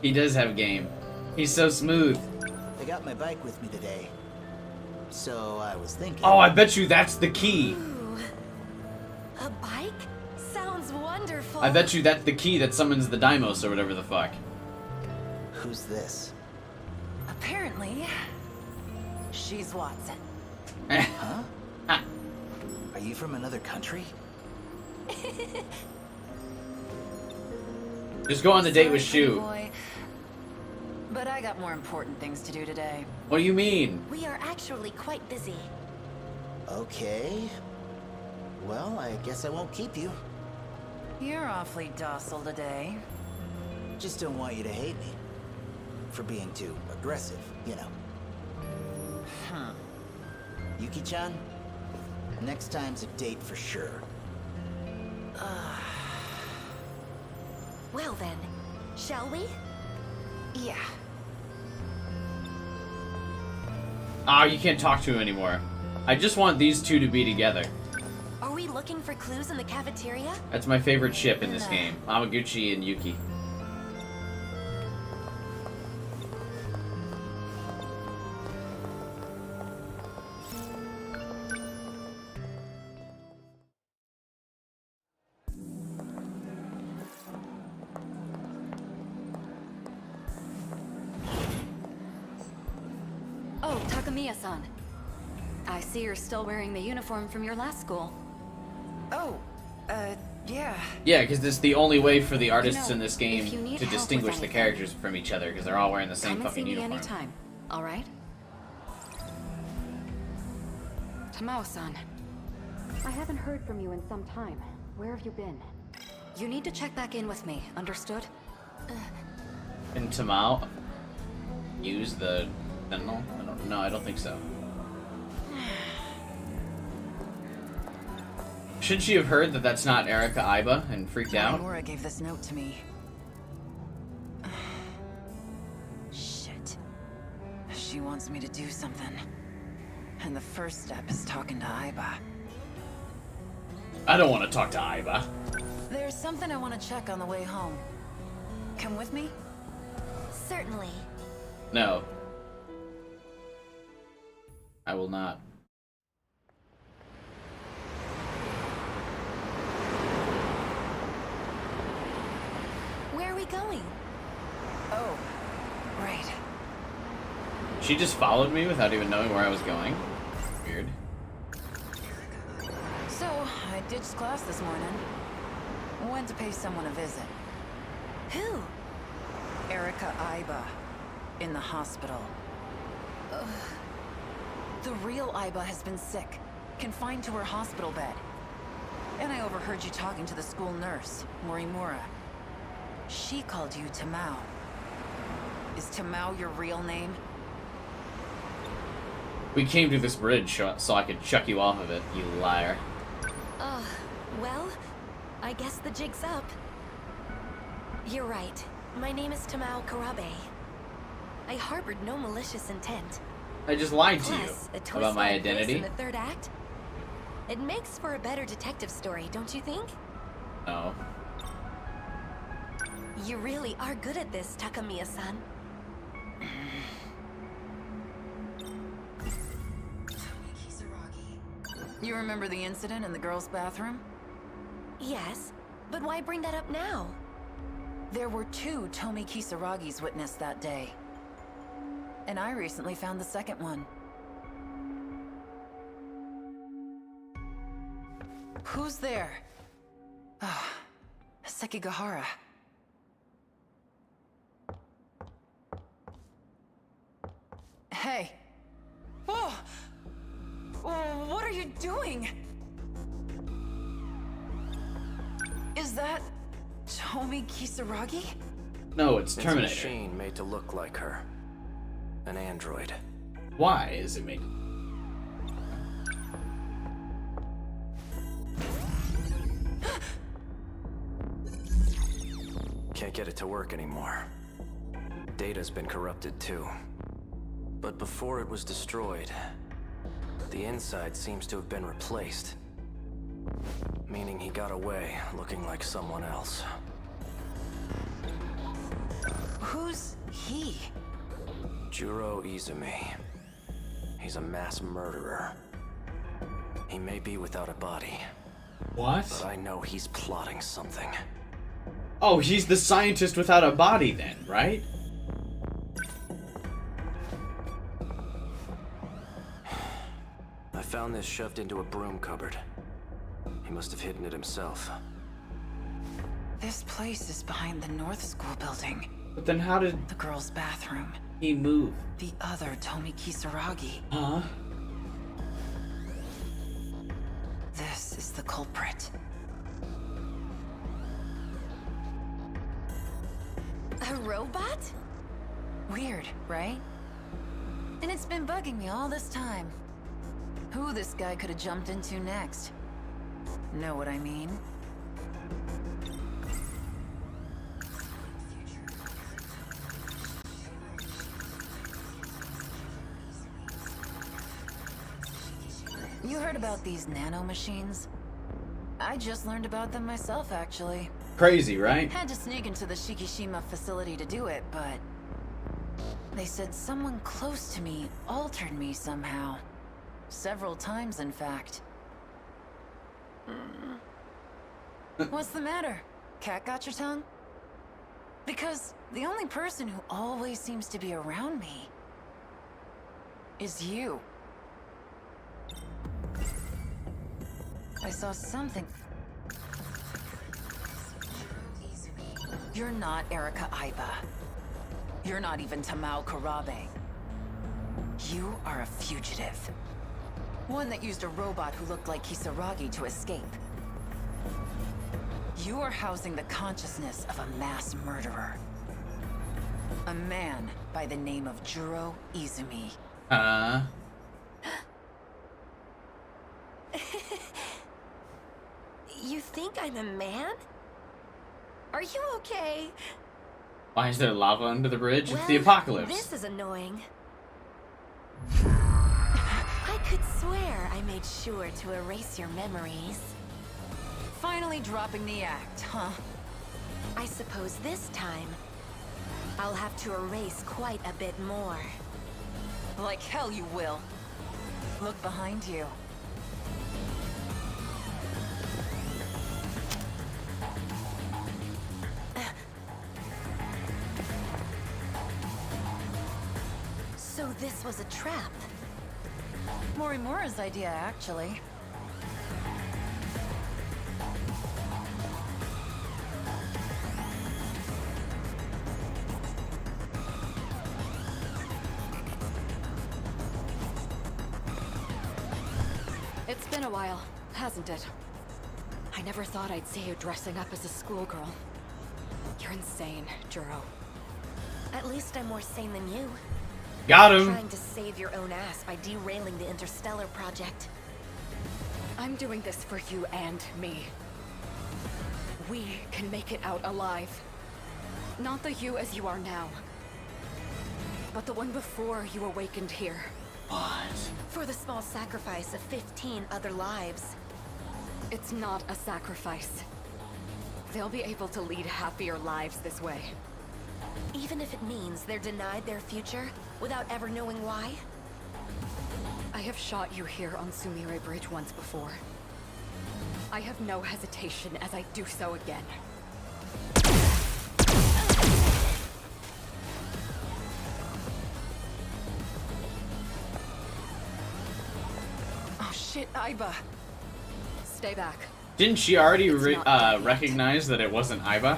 He does have game. He's so smooth. I got my bike with me today, so I was thinking... Oh, I bet you that's the key. Ooh. A bike? Sounds wonderful. I bet you that's the key that summons the Deimos or whatever the fuck. Who's this? Apparently, she's Watson. Huh? Are you from another country? Just go on the date with Sorry, Shu. boy, but I got more important things to do today. What do you mean? We are actually quite busy. Okay. Well, I guess I won't keep you. You're awfully docile today. Just don't want you to hate me. For being too aggressive, you know. Huh. Yuki-chan, next time's a date for sure. Well then, shall we? Yeah. Ah, you can't talk to him anymore. I just want these two to be together. Are we looking for clues in the cafeteria? That's my favorite ship in this game. Amaguchi and Yuki. Oh, Takamiya-san. I see you're still wearing the uniform from your last school. Oh, yeah. Yeah, because this is the only way for the artists know, in this if game you need to help with distinguish the anything, characters from each other because they're all wearing the same Come and see fucking me uniform. anytime, all right? Tamao-san. I haven't heard from you in some time. Where have you been? You need to check back in with me, understood? And Tamao use the Sentinel? I don't think so. Should she have heard that that's not Erika Iba and freaked out? Nora gave this note to me. Shit. She wants me to do something. And the first step is talking to Iba. I don't want to talk to Iba. There's something I want to check on the way home. Come with me? Certainly. No. I will not. Where are we going? Oh, right. She just followed me without even knowing where I was going. Weird. So, I ditched class this morning. Went to pay someone a visit. Who? Erica Iba. In the hospital. Ugh. The real Iba has been sick. Confined to her hospital bed. And I overheard you talking to the school nurse, Morimura. She called you Tamao. Is Tamao your real name? We came to this bridge so I could chuck you off of it, you liar. Well, I guess the jig's up. You're right. My name is Tamao Karabe. I harbored no malicious intent. I just lied to Plus, a you twist about my like this identity. in the third act. It makes for a better detective story, don't you think? No. You really are good at this, Takamiya-san. You remember the incident in the girls' bathroom? Yes, but why bring that up now? There were 2 Tomi Kisaragis witnessed that day. And I recently found the second one. Who's there? Ah, Sekigahara. Hey. Whoa! What are you doing? Is that Tomi Kisaragi? No, it's It's Terminator. a machine made to look like her. An android. Why is it made? Can't get it to work anymore. Data's been corrupted too. But before it was destroyed, the inside seems to have been replaced. Meaning he got away looking like someone else. Who's he? Juro Izumi. He's a mass murderer. He may be without a body. What? But I know he's plotting something. Oh, he's the scientist without a body then, right? I found this shoved into a broom cupboard. He must have hidden it himself. This place is behind the North School building. But then how did the girls' bathroom he move? The other Tomi Kisaragi. Huh? This is the culprit. A robot? Weird, right? And it's been bugging me all this time. Who this guy could have jumped into next? Know what I mean? You heard about these nano-machines? I just learned about them myself, actually. Crazy, right? Had to sneak into the Shikishima facility to do it, but... they said someone close to me altered me somehow. Several times, in fact. What's the matter? Cat got your tongue? Because the only person who always seems to be around me is you. I saw something. You're not Erica Iba. You're not even Tamao Karabe. You are a fugitive. One that used a robot who looked like Kisaragi to escape. You are housing the consciousness of a mass murderer. A man by the name of Juro Izumi. You think I'm a man? Are you okay? Why is there lava under the bridge? Well, It's the apocalypse. This is annoying. I could swear I made sure to erase your memories. Finally dropping the act, huh? I suppose this time, I'll have to erase quite a bit more. Like hell you will. Look behind you. this was a trap. Morimura's idea, actually. It's been a while, hasn't it? I never thought I'd see you dressing up as a schoolgirl. You're insane, Juro. At least I'm more sane than you. Got him! Trying to save your own ass by derailing the Interstellar project. I'm doing this for you and me. We can make it out alive. Not the you as you are now, but the one before you awakened here. What? For the small sacrifice of 15 other lives. It's not a sacrifice. They'll be able to lead happier lives this way. Even if it means they're denied their future without ever knowing why? I have shot you here on Sumire Bridge once before. I have no hesitation as I do so again. Oh shit, Aiba! Stay back. Didn't she already recognize that it wasn't Aiba?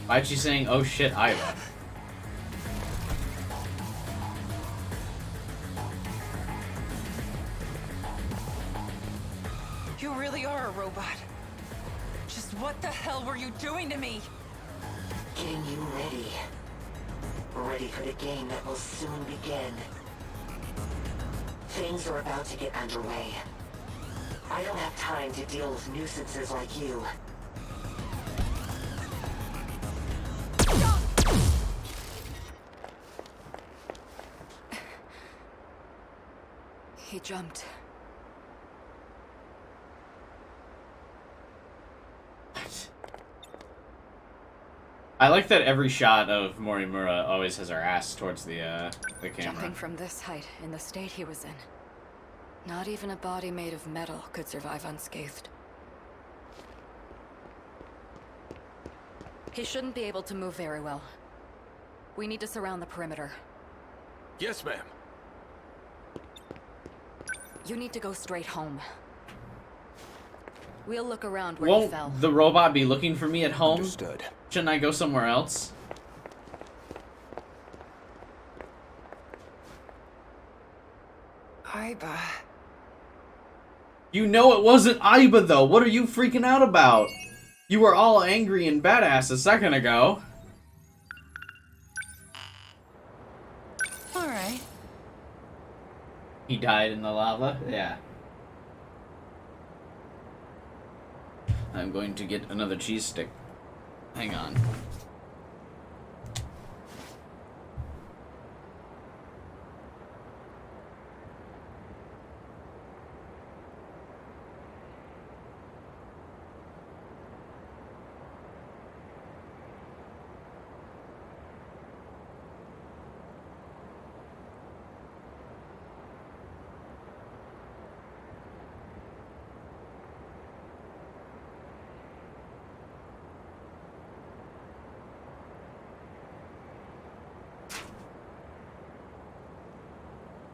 Why'd she saying, oh shit, Aiba? You really are a robot. Just what the hell were you doing to me? Getting you ready. Ready for the game that will soon begin. Things are about to get underway. I don't have time to deal with nuisances like you. He jumped. I like that every shot of Morimura always has her ass towards the camera. Jumping from this height in the state he was in. Not even a body made of metal could survive unscathed. He shouldn't be able to move very well. We need to surround the perimeter. Yes, ma'am. You need to go straight home. We'll look around where he fell. Won't the robot be looking for me at home? Understood. Shouldn't I go somewhere else? Aiba. You know it wasn't Aiba, though. What are you freaking out about? You were all angry and badass a second ago. Alright. He died in the lava? Yeah. I'm going to get another cheese stick. Hang on.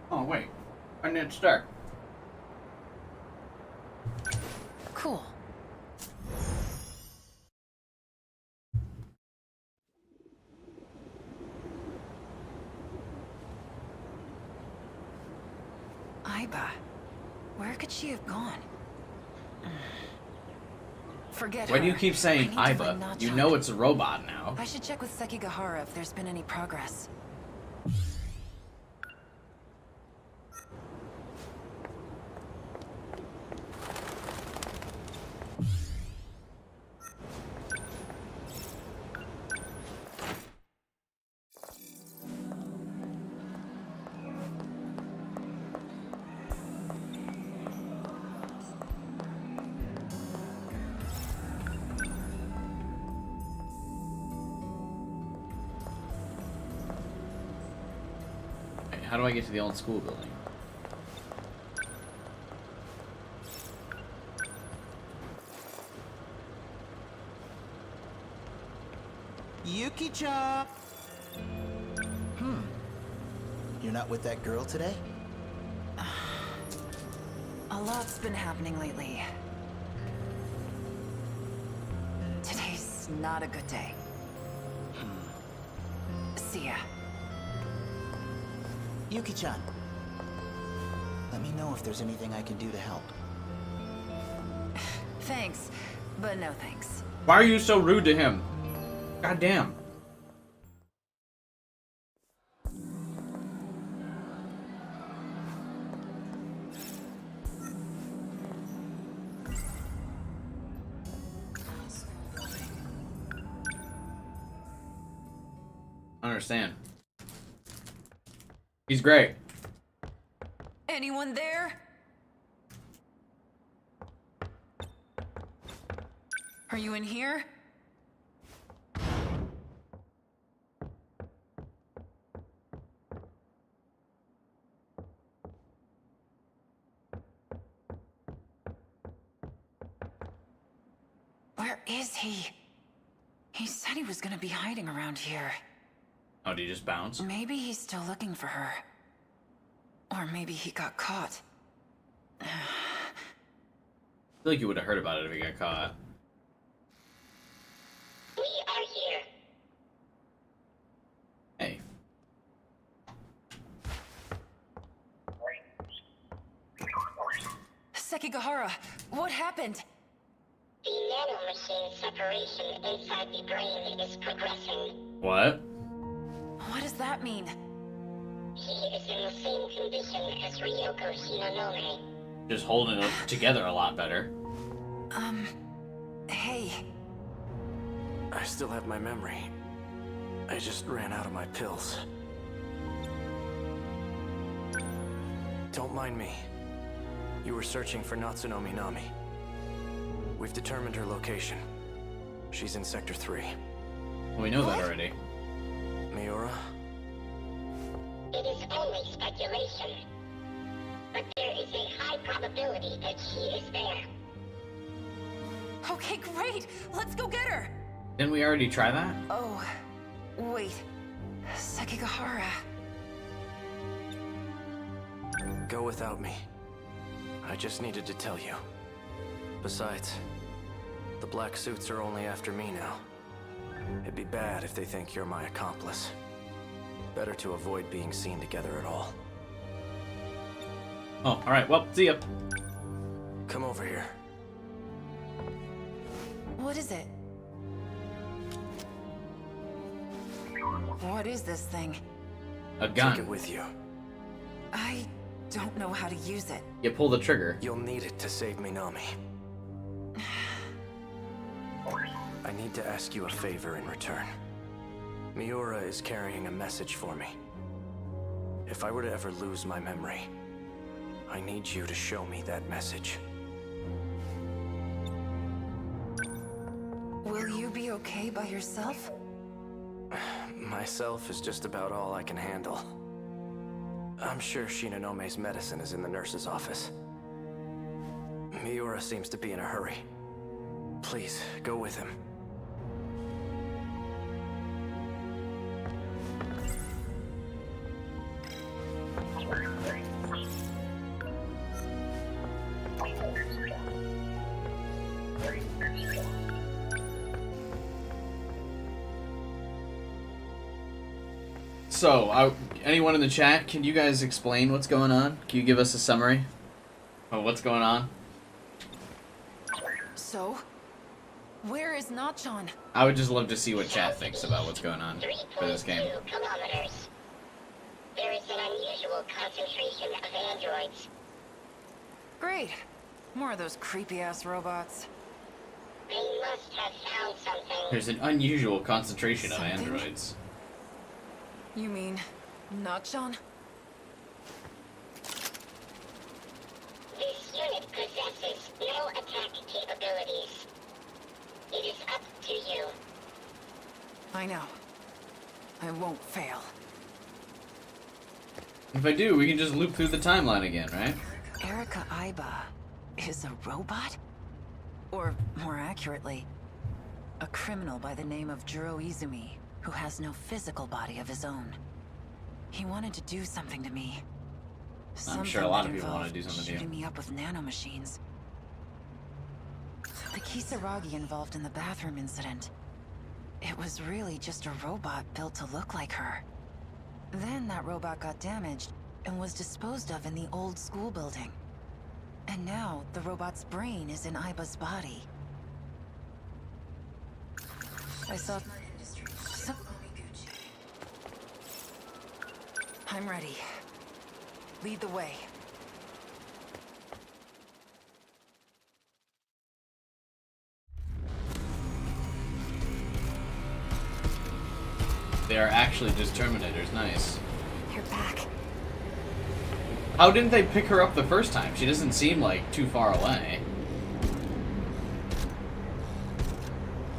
Oh, wait. When did it start? Cool. Aiba. Where could she have gone? Forget Why her. do you keep saying I need to Aiba? find You Nachan. know it's a robot now. I should check with Sekigahara if there's been any progress. How do I get to the old school building? Yuki-chan! You're not with that girl today? A lot's been happening lately. Today's not a good day. See ya. Yuki-chan. Let me know if there's anything I can do to help. Thanks, but no thanks. Why are you so rude to him? God damn. I understand. He's great. Anyone there? Are you in here? Where is he? He said he was gonna be hiding around here. Oh, did he just bounce? Maybe he's still looking for her. Or maybe he got caught. I feel like you would have heard about it if he got caught. We are here. Hey. Sekigahara, what happened? The nanomachine separation inside the brain is progressing. What? What does that mean? He is in the same condition as Ryoko Shinonome. Just holding it together a lot better. Hey. I still have my memory. I just ran out of my pills. Don't mind me. You were searching for Natsuno Minami. We've determined her location. She's in Sector 3. We know that already. Miura? It is only speculation. But there is a high probability that she is there. Okay, great! Let's go get her! Didn't we already try that? Oh, wait. Sekigahara. Go without me. I just needed to tell you. Besides, the black suits are only after me now. It'd be bad if they think you're my accomplice. Better to avoid being seen together at all. Oh, alright, well, see ya. Come over here. What is it? What is this thing? A gun. Take it with you. I don't know how to use it. You pull the trigger. You'll need it to save Minami. I need to ask you a favor in return. Miura is carrying a message for me. If I were to ever lose my memory, I need you to show me that message. Will you be okay by yourself? Myself is just about all I can handle. I'm sure Shinanome's medicine is in the nurse's office. Miura seems to be in a hurry. Please, go with him. So, anyone in the chat, can you guys explain what's going on? Can you give us a summary of what's going on? So, where is Nachon? I would just love to see what chat thinks about what's going on for this game. 3.2 kilometers. There is an unusual concentration of androids. Great. More of those creepy-ass robots. They must have found something. There's an unusual concentration of Something? androids. You mean Nachon? This unit possesses no attack capabilities. It is up to you. I know. I won't fail. If I do, we can just loop through the timeline again, right? Erika Aiba is a robot? Or, more accurately, a criminal by the name of Juro Izumi, who has no physical body of his own. He wanted to do something to me. I'm sure a lot of people want to do something to you. Shooting me up with nanomachines. The Kisaragi involved in the bathroom incident. It was really just a robot built to look like her. Then that robot got damaged and was disposed of in the old school building. And now the robot's brain is in Aiba's body. I saw... I'm ready. Lead the way. They are actually just Terminators. Nice. You're back. How didn't they pick her up the first time? She doesn't seem like too far away.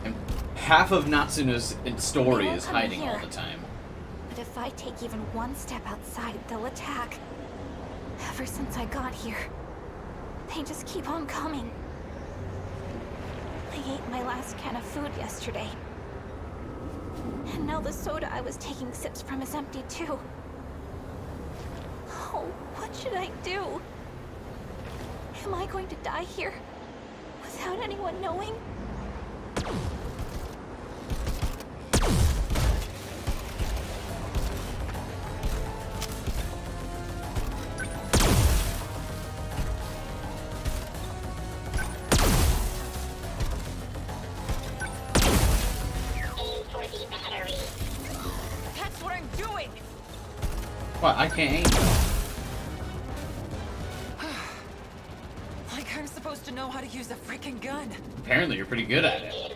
And half of Natsuna's story is hiding all the time. But if I take even one step outside, they'll attack. Ever since I got here, they just keep on coming. I ate my last can of food yesterday. And now the soda I was taking sips from is empty too. Oh, what should I do? Am I going to die here? Without anyone knowing? That's what I'm doing! What? I can't aim though. Like I'm supposed to know how to use a freaking gun. Apparently you're pretty good at it.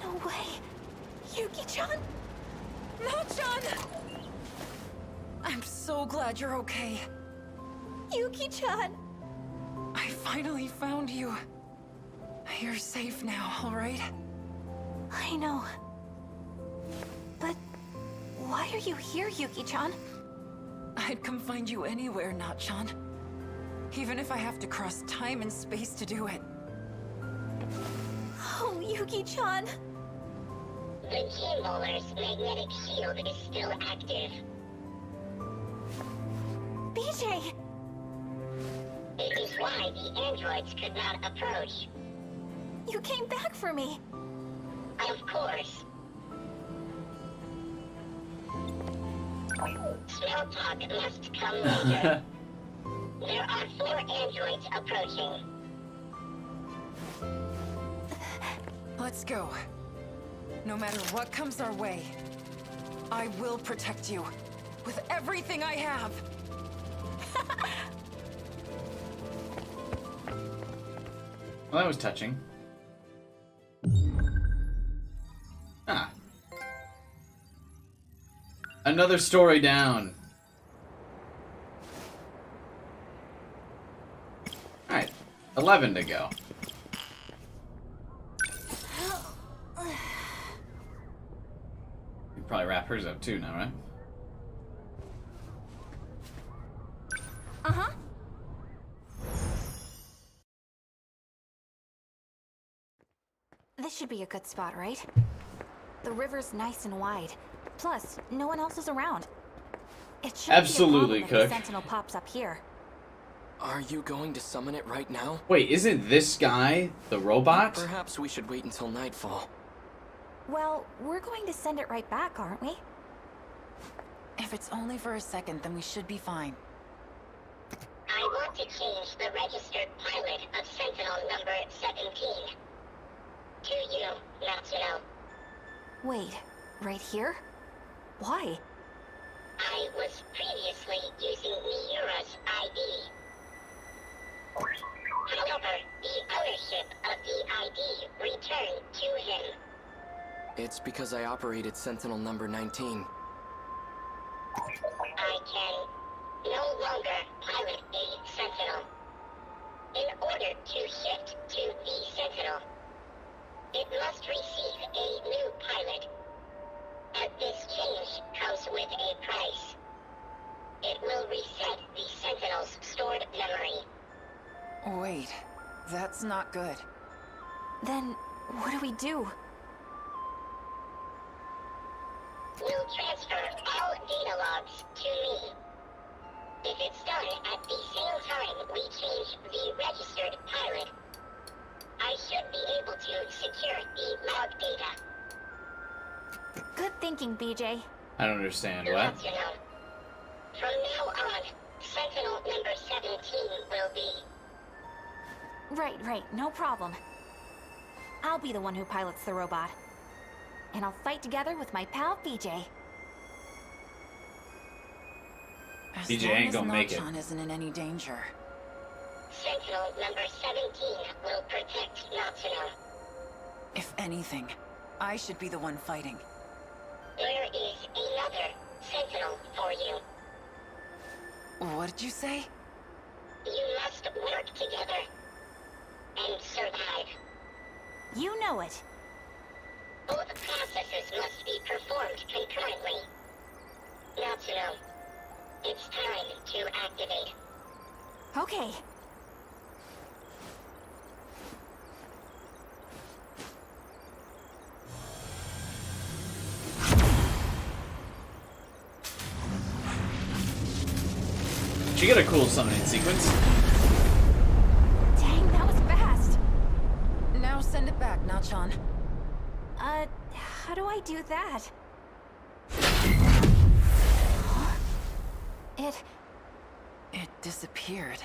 No way. Yuki-chan? Nachan! I'm so glad you're okay. Yuki-chan! I finally found you. You're safe now, alright? I know. But why are you here, Yuki-chan? I'd come find you anywhere, Nachan. Even if I have to cross time and space to do it. Oh, Yuki-chan. The Keymolar's magnetic shield is still active. BJ! It is why the androids could not approach. You came back for me. Of course. Smell talk must come later. There are 4 androids approaching. Let's go. No matter what comes our way, I will protect you. With everything I have. Well, that was touching. Ah. Another story down. Alright. 11 to go. You probably wrap hers up too now, right? Uh-huh. This should be a good spot, right? The river's nice and wide. Plus, no one else is around. It should Absolutely, be a problem if Cook. the Sentinel pops up here. Are you going to summon it right now? Wait, isn't this guy the robot? Perhaps we should wait until nightfall. Well, we're going to send it right back, aren't we? If it's only for a second, then we should be fine. I want to change the registered pilot of Sentinel number 17. To you, Natsuno. Wait, right here? Why? I was previously using Miura's ID. However, the ownership of the ID returned to him. It's because I operated Sentinel number 19. I can no longer pilot a Sentinel. In order to shift to the Sentinel, it must receive a new pilot. And this change comes with a price. It will reset the Sentinel's stored memory. Wait, that's not good. Then, what do we do? change the registered pilot, I should be able to secure the log data. Good thinking, BJ. I don't understand. What? You know, from now on, Sentinel number 17 will be... Right, no problem. I'll be the one who pilots the robot. And I'll fight together with my pal, BJ. BJ ain't gonna make it. As long as Nachon isn't in any danger. Sentinel number 17 will protect Natsuno. If anything, I should be the one fighting. There is another Sentinel for you. What did you say? You must work together and survive. You know it. Both processes must be performed concurrently. Natsuno, it's time to activate. Okay. She got a cool summoning sequence. Dang, that was fast. Now send it back, Nachon. How do I do that? It disappeared.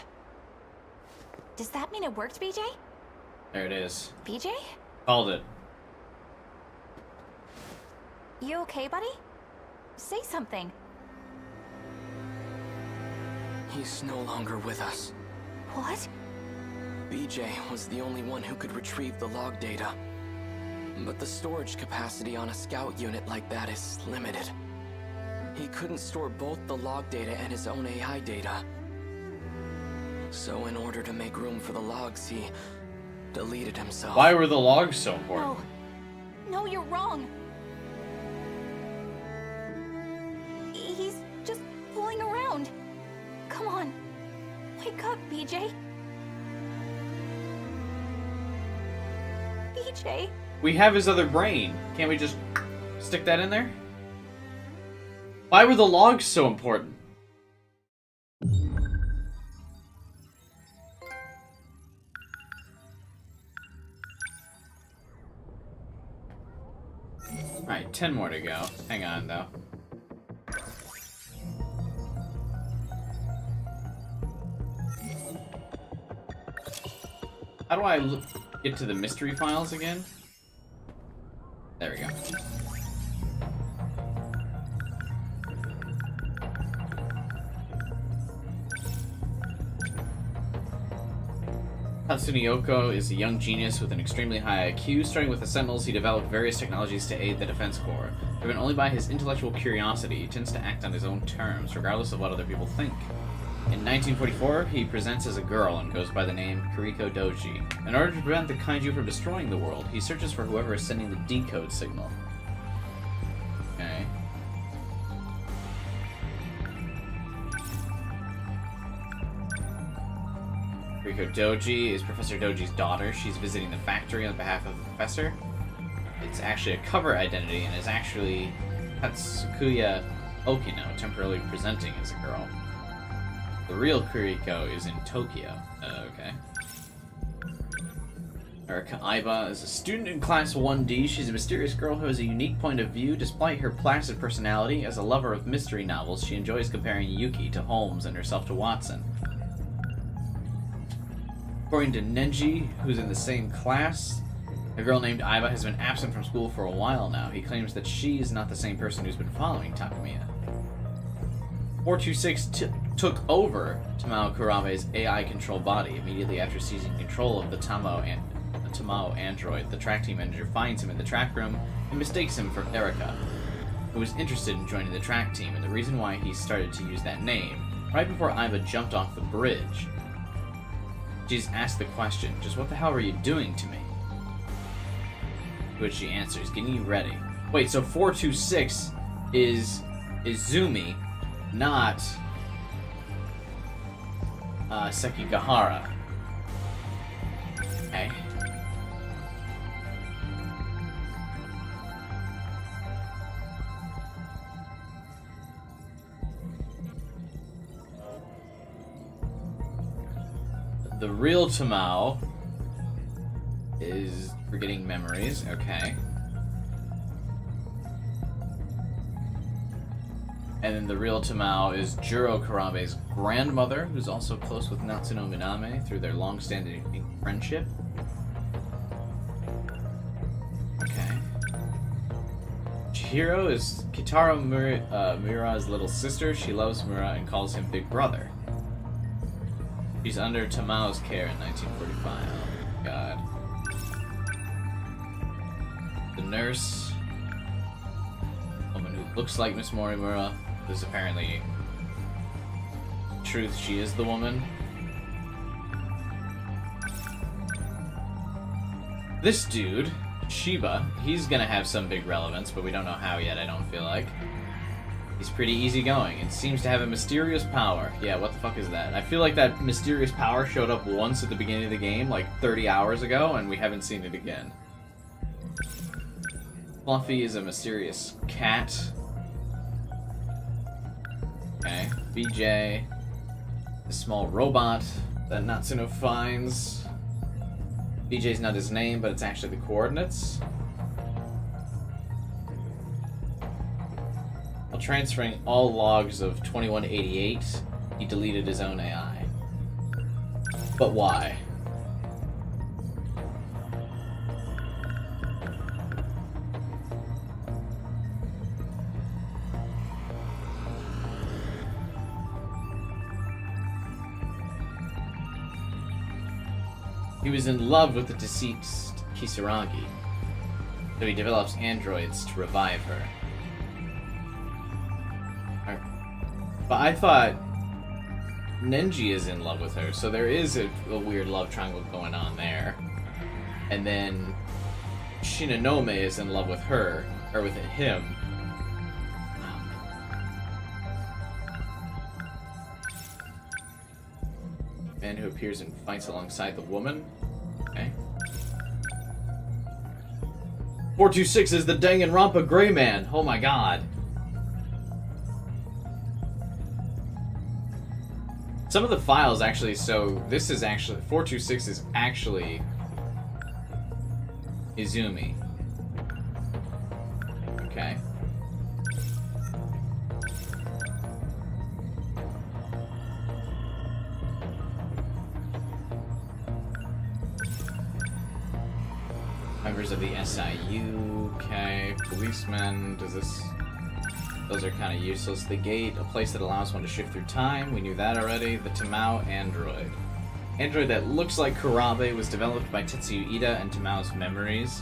Does that mean it worked, BJ? There it is. BJ? Called it. You okay, buddy? Say something. He's no longer with us. What? BJ was the only one who could retrieve the log data. But the storage capacity on a scout unit like that is limited. He couldn't store both the log data and his own AI data. So in order to make room for the logs, he deleted himself. Why were the logs so important? No, you're wrong. He's just fooling around. Come on. Wake up, BJ. BJ. We have his other brain. Can't we just stick that in there? Why were the logs so important? Alright, 10 more to go. Hang on, though. How do I get to the mystery files again? There we go. Tatsuniyoko is a young genius with an extremely high IQ. Starting with the Sentinels, he developed various technologies to aid the Defense Corps. Driven only by his intellectual curiosity, he tends to act on his own terms, regardless of what other people think. In 1944, he presents as a girl and goes by the name Kuriko Doji. In order to prevent the kaiju from destroying the world, he searches for whoever is sending the decode signal. Okay. Kuriko Doji is Professor Doji's daughter. She's visiting the factory on behalf of the professor. It's actually a cover identity and is actually Tatsuya Okino, temporarily presenting as a girl. The real Kuriko is in Tokyo. Okay. Erika Aiba is a student in Class 1D. She's a mysterious girl who has a unique point of view. Despite her placid personality, as a lover of mystery novels, she enjoys comparing Yuki to Holmes and herself to Watson. According to Nenji, who's in the same class, a girl named Aiba has been absent from school for a while now. He claims that she is not the same person who's been following Takamiya. 426 took over Tamao Kurame's AI-controlled body immediately after seizing control of the Tamao android. The track team manager finds him in the track room and mistakes him for Erika, who was interested in joining the track team, and the reason why he started to use that name. Right before Aiba jumped off the bridge, she's asked the question, just what the hell are you doing to me? To which she answers, getting you ready. Wait, so 426 is Izumi, not Sekigahara. Okay. The real Tamao is forgetting memories. Okay. And then the real Tamao is Juro Karabe's grandmother, who's also close with Natsuno Miname through their long-standing friendship. Okay. Chihiro is Kitaro Mura's little sister. She loves Mura and calls him Big Brother. She's under Tamao's care in 1945. Oh, God. The nurse, woman who looks like Miss Morimura, is apparently truth. She is the woman. This dude, Shiba, he's gonna have some big relevance, but we don't know how yet, I don't feel like. He's pretty easygoing and seems to have a mysterious power. Yeah, what the fuck is that? I feel like that mysterious power showed up once at the beginning of the game, like 30 hours ago, and we haven't seen it again. Fluffy is a mysterious cat. Okay. BJ, a small robot that Natsuno finds. BJ's not his name, but it's actually the coordinates. While transferring all logs of 2188, he deleted his own AI. But why? He was in love with the deceased Kisaragi, so he develops androids to revive her. But I thought Nenji is in love with her, so there is a weird love triangle going on there. And then Shinonome is in love with her, or with him. Man who appears in fights alongside the woman. Okay. 426 is the Danganronpa Gray Man. Oh my god. Some of the files actually, so this is actually, 426 is actually Izumi. Okay. Members of the SIU, okay. Policemen, does this... Those are kind of useless. The gate, a place that allows one to shift through time. We knew that already. The Tamao android. Android that looks like Kurabe was developed by Tetsuya Ida and Tamao's memories.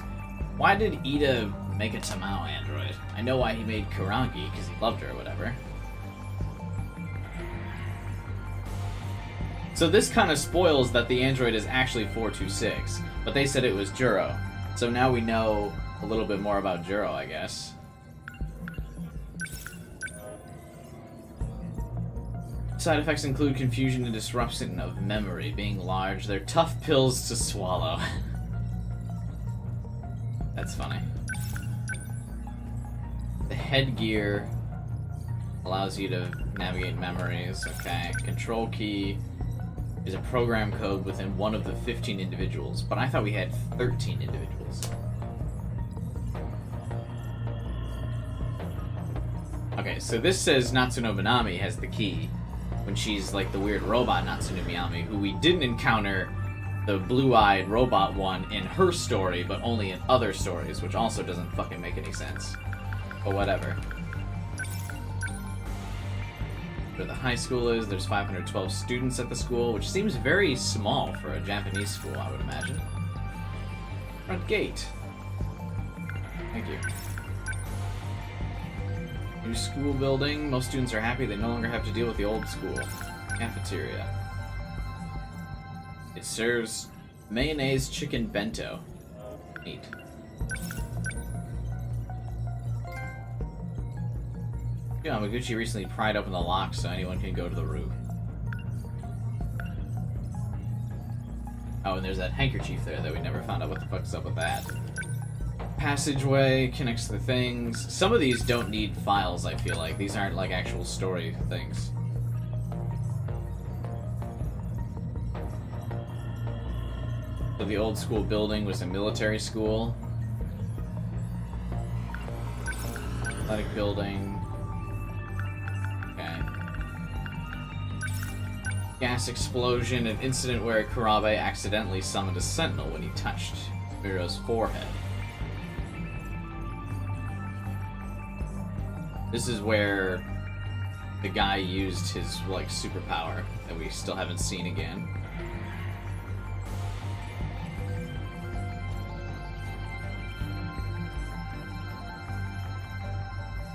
Why did Ida make a Tamao android? I know why he made Kurangi, because he loved her or whatever. So this kind of spoils that the android is actually 426, but they said it was Juro. So now we know a little bit more about Juro, I guess. Side effects include confusion and disruption of memory. Being large, they're tough pills to swallow. That's funny. The headgear allows you to navigate memories. Okay. Control key is a program code within one of the 15 individuals, but I thought we had 13 individuals. Okay, so this says Natsuno Minami has the key, when she's like the weird robot Natsuno Minami, who we didn't encounter the blue-eyed robot one in her story, but only in other stories, which also doesn't fucking make any sense. But whatever. Where the high school is, there's 512 students at the school, which seems very small for a Japanese school, I would imagine. Front gate. Thank you. New school building. Most students are happy they no longer have to deal with the old school. Cafeteria. It serves mayonnaise chicken bento. Neat. Yamaguchi recently pried open the lock so anyone can go to the roof. Oh, and there's that handkerchief there that we never found out what the fuck's up with that. Passageway connects to the things. Some of these don't need files, I feel like. These aren't like actual story things. So the old school building was a military school. Athletic building. Okay. Gas explosion, an incident where Kurabe accidentally summoned a sentinel when he touched Miro's forehead. This is where the guy used his, like, superpower that we still haven't seen again.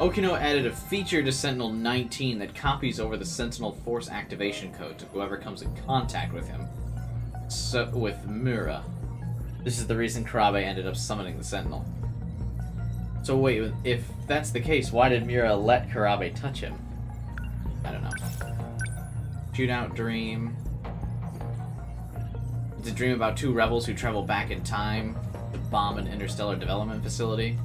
Okino added a feature to Sentinel 19 that copies over the Sentinel Force activation code to whoever comes in contact with him. So, with Mura. This is the reason Kurabe ended up summoning the Sentinel. So wait, if that's the case, why did Mura let Kurabe touch him? I don't know. Shootout dream. It's a dream about two rebels who travel back in time to bomb an interstellar development facility.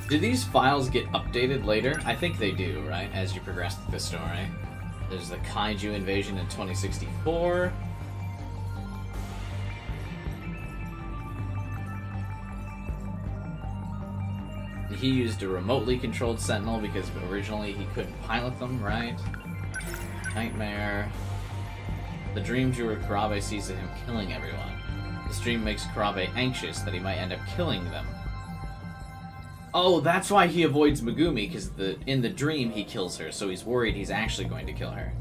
Do these files get updated later? I think they do, right? As you progress through the story. There's the Kaiju invasion in 2064. He used a remotely controlled Sentinel because originally he couldn't pilot them, right? Nightmare. The dream drew where Kurabe sees him killing everyone. This dream makes Kurabe anxious that he might end up killing them. Oh, that's why he avoids Megumi, because in the dream he kills her, so he's worried he's actually going to kill her.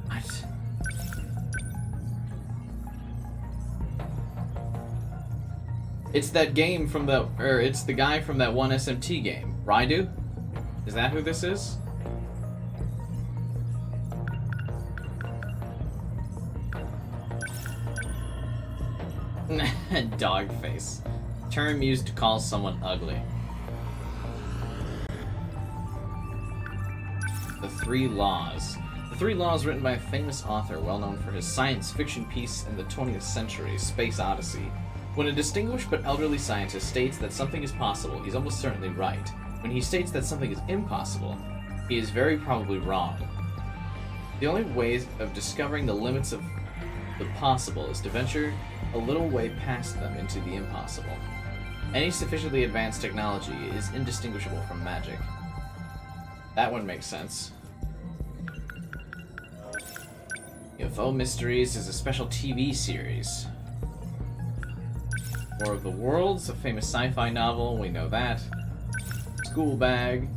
What? It's that game from the, it's the guy from that one SMT game. Raidu? Is that who this is? Dog face. Term used to call someone ugly. The Three Laws. The Three Laws, written by a famous author well known for his science fiction piece in the 20th century, Space Odyssey. When a distinguished but elderly scientist states that something is possible, he's almost certainly right. When he states that something is impossible, he is very probably wrong. The only way of discovering the limits of the possible is to venture a little way past them into the impossible. Any sufficiently advanced technology is indistinguishable from magic. That one makes sense. UFO Mysteries is a special TV series. War of the Worlds, a famous sci-fi novel, we know that. School Bag.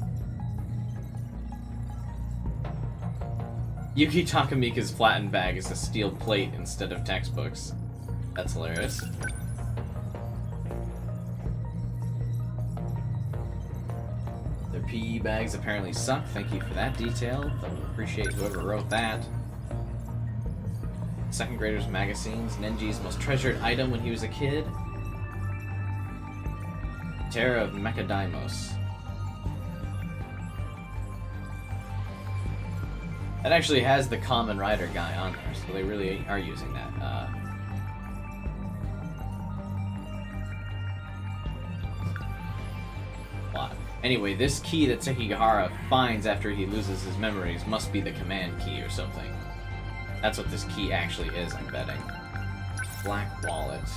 Yuki Takamika's flattened bag is a steel plate instead of textbooks. That's hilarious. Their PE bags apparently suck. Thank you for that detail. I would appreciate whoever wrote that. Second graders magazines. Nenji's most treasured item when he was a kid. Terror of Mechadaimos. That actually has the Kamen Rider guy on there, so they really are using that. Plot. Anyway, this key that Sekigahara finds after he loses his memories must be the command key or something. That's what this key actually is, I'm betting. Black wallet.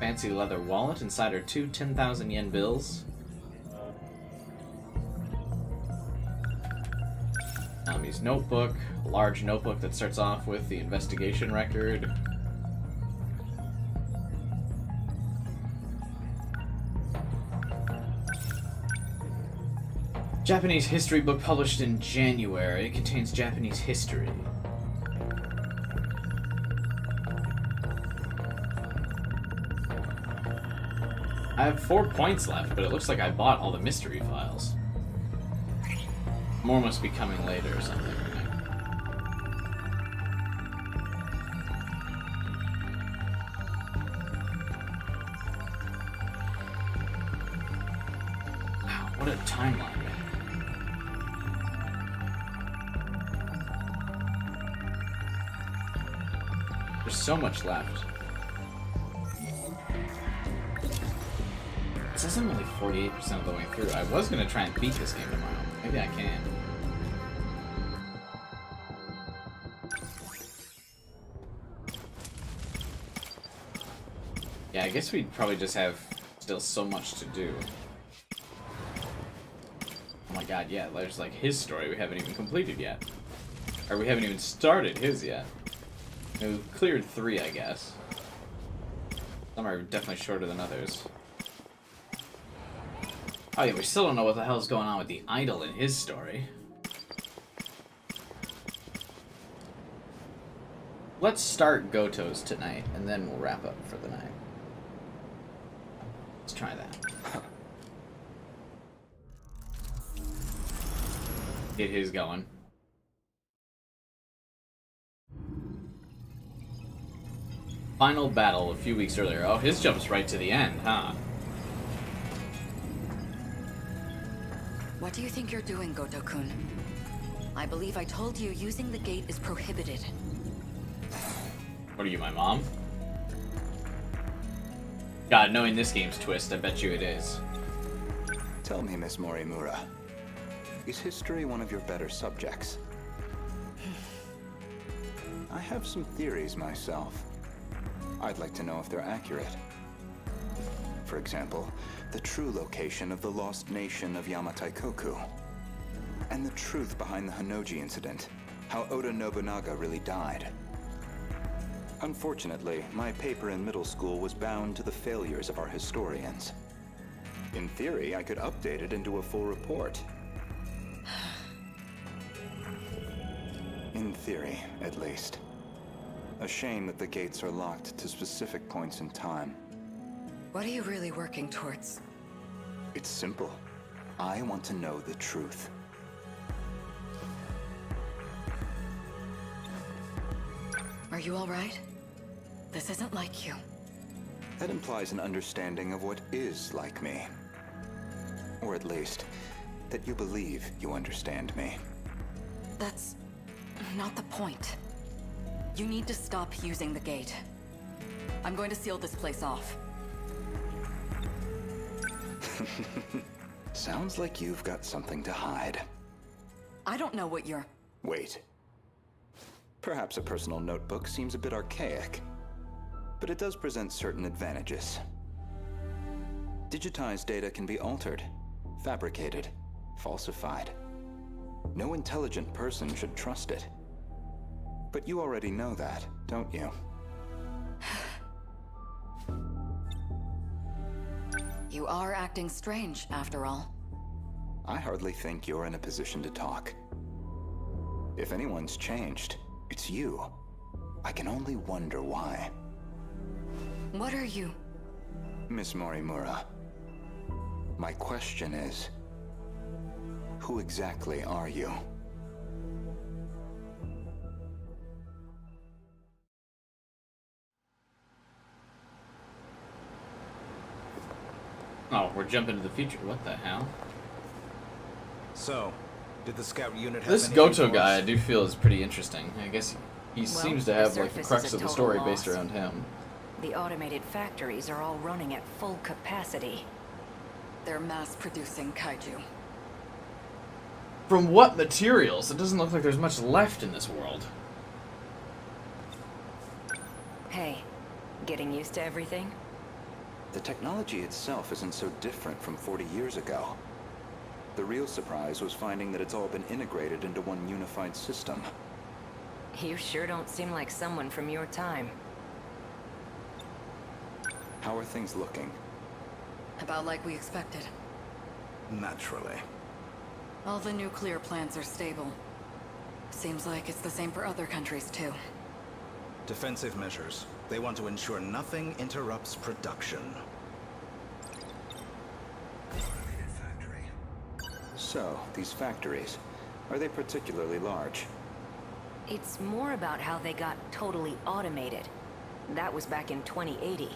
Fancy leather wallet. Inside are two 10,000 yen bills. Nami's notebook. A large notebook that starts off with the investigation record. Japanese history book published in January. It contains Japanese history. I have 4 points left, but it looks like I bought all the mystery files. More must be coming later or something. Wow, what a timeline, man. There's so much left. It says I'm only 48% of the way through. I was gonna try and beat this game tomorrow. Maybe I can. Yeah, I guess we'd probably just have still so much to do. Oh my god, yeah, there's like his story we haven't even completed yet. Or we haven't even started his yet. We've cleared 3, I guess. Some are definitely shorter than others. Oh yeah, we still don't know what the hell's going on with the idol in his story. Let's start Goto's tonight, and then we'll wrap up for the night. Let's try that. Get his going. Final battle a few weeks earlier. Oh, his jumps right to the end, huh? What do you think you're doing, Goto-kun? I believe I told you using the gate is prohibited. What are you, my mom? God, knowing this game's twist, I bet you it is. Tell me, Miss Morimura, is history one of your better subjects? I have some theories myself. I'd like to know if they're accurate. For example, the true location of the lost nation of Yamataikoku. And the truth behind the Hanoji incident. How Oda Nobunaga really died. Unfortunately, my paper in middle school was bound to the failures of our historians. In theory, I could update it into a full report. In theory, at least. A shame that the gates are locked to specific points in time. What are you really working towards? It's simple. I want to know the truth. Are you all right? This isn't like you. That implies an understanding of what is like me. Or at least, that you believe you understand me. That's not the point. You need to stop using the gate. I'm going to seal this place off. Sounds like you've got something to hide. I don't know what you're... Wait. Perhaps a personal notebook seems a bit archaic, but it does present certain advantages. Digitized data can be altered, fabricated, falsified. No intelligent person should trust it. But you already know that, don't you? You are acting strange, after all. I hardly think you're in a position to talk. If anyone's changed, it's you. I can only wonder why. What are you? Miss Morimura, my question is, who exactly are you? Oh, we're jumping to the future. What the hell? So, did the scout unit have This anything Goto for guy us? I do feel is pretty interesting. I guess he seems to have like the crux of the story based around him. The automated factories are all running at full capacity. They're mass-producing kaiju. From what materials? It doesn't look like there's much left in this world. Hey, getting used to everything? The technology itself isn't so different from 40 years ago. The real surprise was finding that it's all been integrated into one unified system. You sure don't seem like someone from your time. How are things looking? About like we expected. Naturally. All the nuclear plants are stable. Seems like it's the same for other countries too. Defensive measures. They want to ensure nothing interrupts production. So, these factories, are they particularly large? It's more about how they got totally automated. That was back in 2080.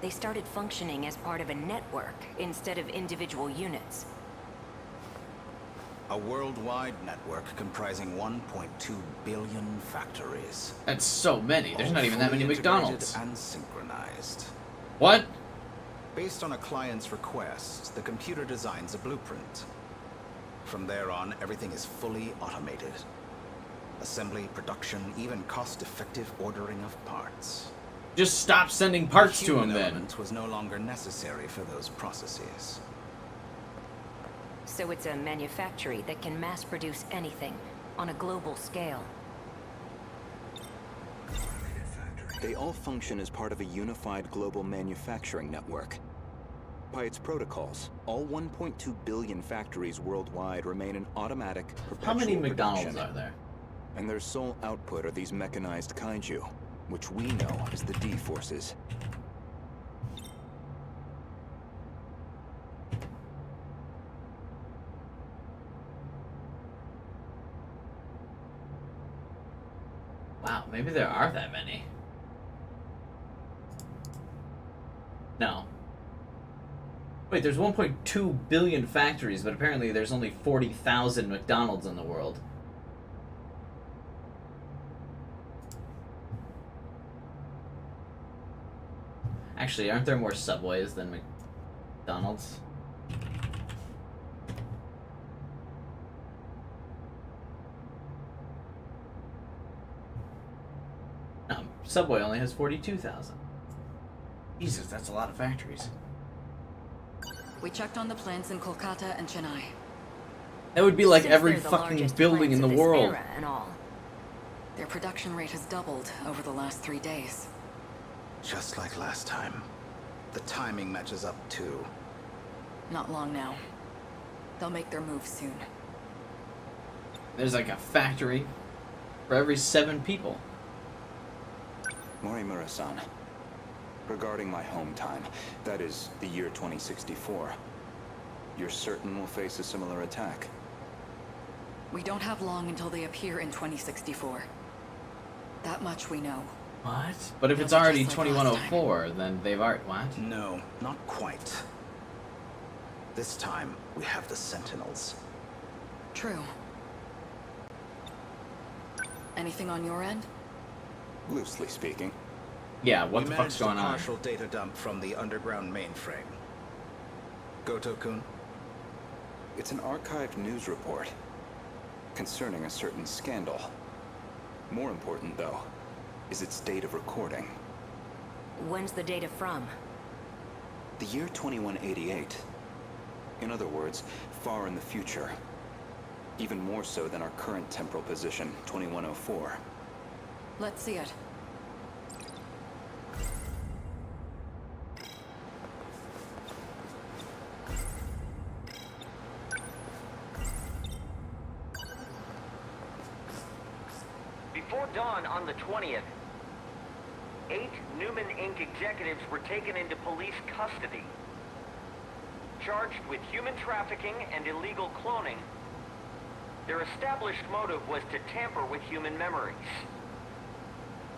They started functioning as part of a network instead of individual units. A worldwide network comprising 1.2 billion factories. That's so many. There's not even that many Fully integrated McDonald's. And synchronized. What? Based on a client's request, the computer designs a blueprint. From there on, everything is fully automated. Assembly, production, even cost-effective ordering of parts. Just stop sending parts to him The then. element was no longer necessary for those processes. So it's a manufactory that can mass produce anything on a global scale. They all function as part of a unified global manufacturing network. By its protocols, all 1.2 billion factories worldwide remain in automatic, perpetual How many McDonald's production. are there? And their sole output are these mechanized kaiju, which we know as the D-Forces. Wow, maybe there are that many. No. Wait, there's 1.2 billion factories, but apparently there's only 40,000 McDonald's in the world. Actually, aren't there more Subways than McDonald's? No, Subway only has 42,000. Jesus, that's a lot of factories. We checked on the plants in Kolkata and Chennai. That would be like Since every they're the fucking largest building in plants the of this world. era and all. Their production rate has doubled over the last 3 days. Just like last time. The timing matches up too. Not long now. They'll make their move soon. There's like a factory for every 7 people. Morimura-san, regarding my home time, that is, the year 2064, you're certain we'll face a similar attack? We don't have long until they appear in 2064. That much we know. What? But if it's They'll be already just like last 2104, then they've already... What? No, not quite. This time, we have the Sentinels. True. Anything on your end? Loosely speaking. Yeah, what We the fuck's managed a going on? partial data dump from the underground mainframe. Goto-kun? It's an archived news report concerning a certain scandal. More important, though, is its date of recording. When's the data from? The year 2188. In other words, far in the future. Even more so than our current temporal position, 2104. Let's see it. Before dawn on the 20th, 8 Newman Inc. executives were taken into police custody, charged with human trafficking and illegal cloning. Their established motive was to tamper with human memories.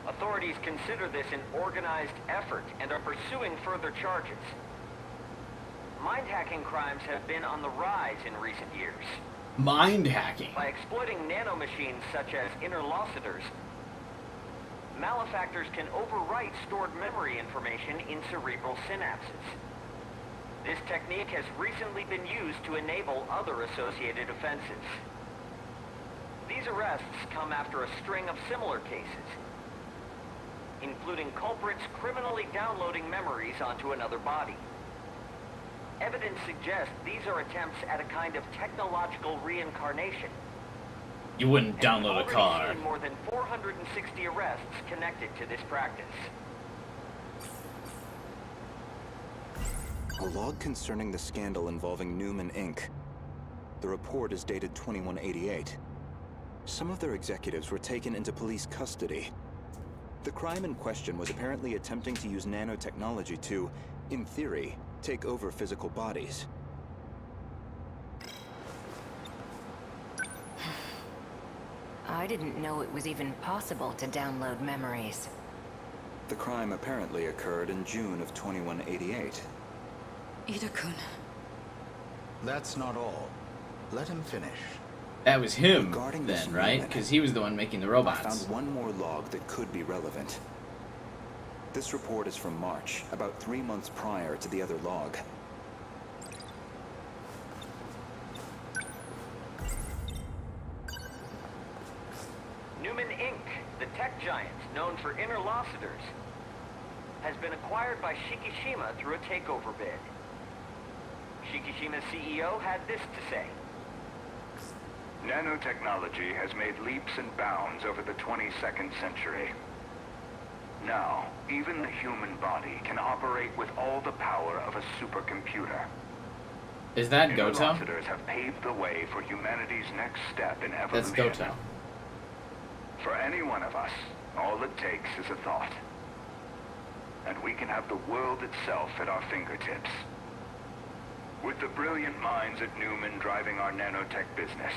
Authorities consider this an organized effort and are pursuing further charges. Mind-hacking crimes have been on the rise in recent years. Mind hacking. By exploiting nanomachines such as interlocutors, malefactors can overwrite stored memory information in cerebral synapses. This technique has recently been used to enable other associated offenses. These arrests come after a string of similar cases, including culprits criminally downloading memories onto another body. Evidence suggests these are attempts at a kind of technological reincarnation. You wouldn't download a We've car. already seen more than 460 arrests connected to this practice. A log concerning the scandal involving Newman Inc. The report is dated 2188. Some of their executives were taken into police custody. The crime in question was apparently attempting to use nanotechnology to, in theory, take over physical bodies. I didn't know it was even possible to download memories. The crime apparently occurred in June of 2188. Ida-kun. That's not all. Let him finish. That was him Regarding this then, right? Newman, Because he was the one making the I robots. found one more log that could be relevant. This report is from March, about 3 months prior to the other log. Newman Inc., the tech giant known for interlocutors, has been acquired by Shikishima through a takeover bid. Shikishima's CEO had this to say. Nanotechnology has made leaps and bounds over the 22nd century. Now, even the human body can operate with all the power of a supercomputer. Is that Goto? Interlocutors have paved the way for humanity's next step in evolution. That's Goto. For any one of us, all it takes is a thought. And we can have the world itself at our fingertips. With the brilliant minds at Newman driving our nanotech business,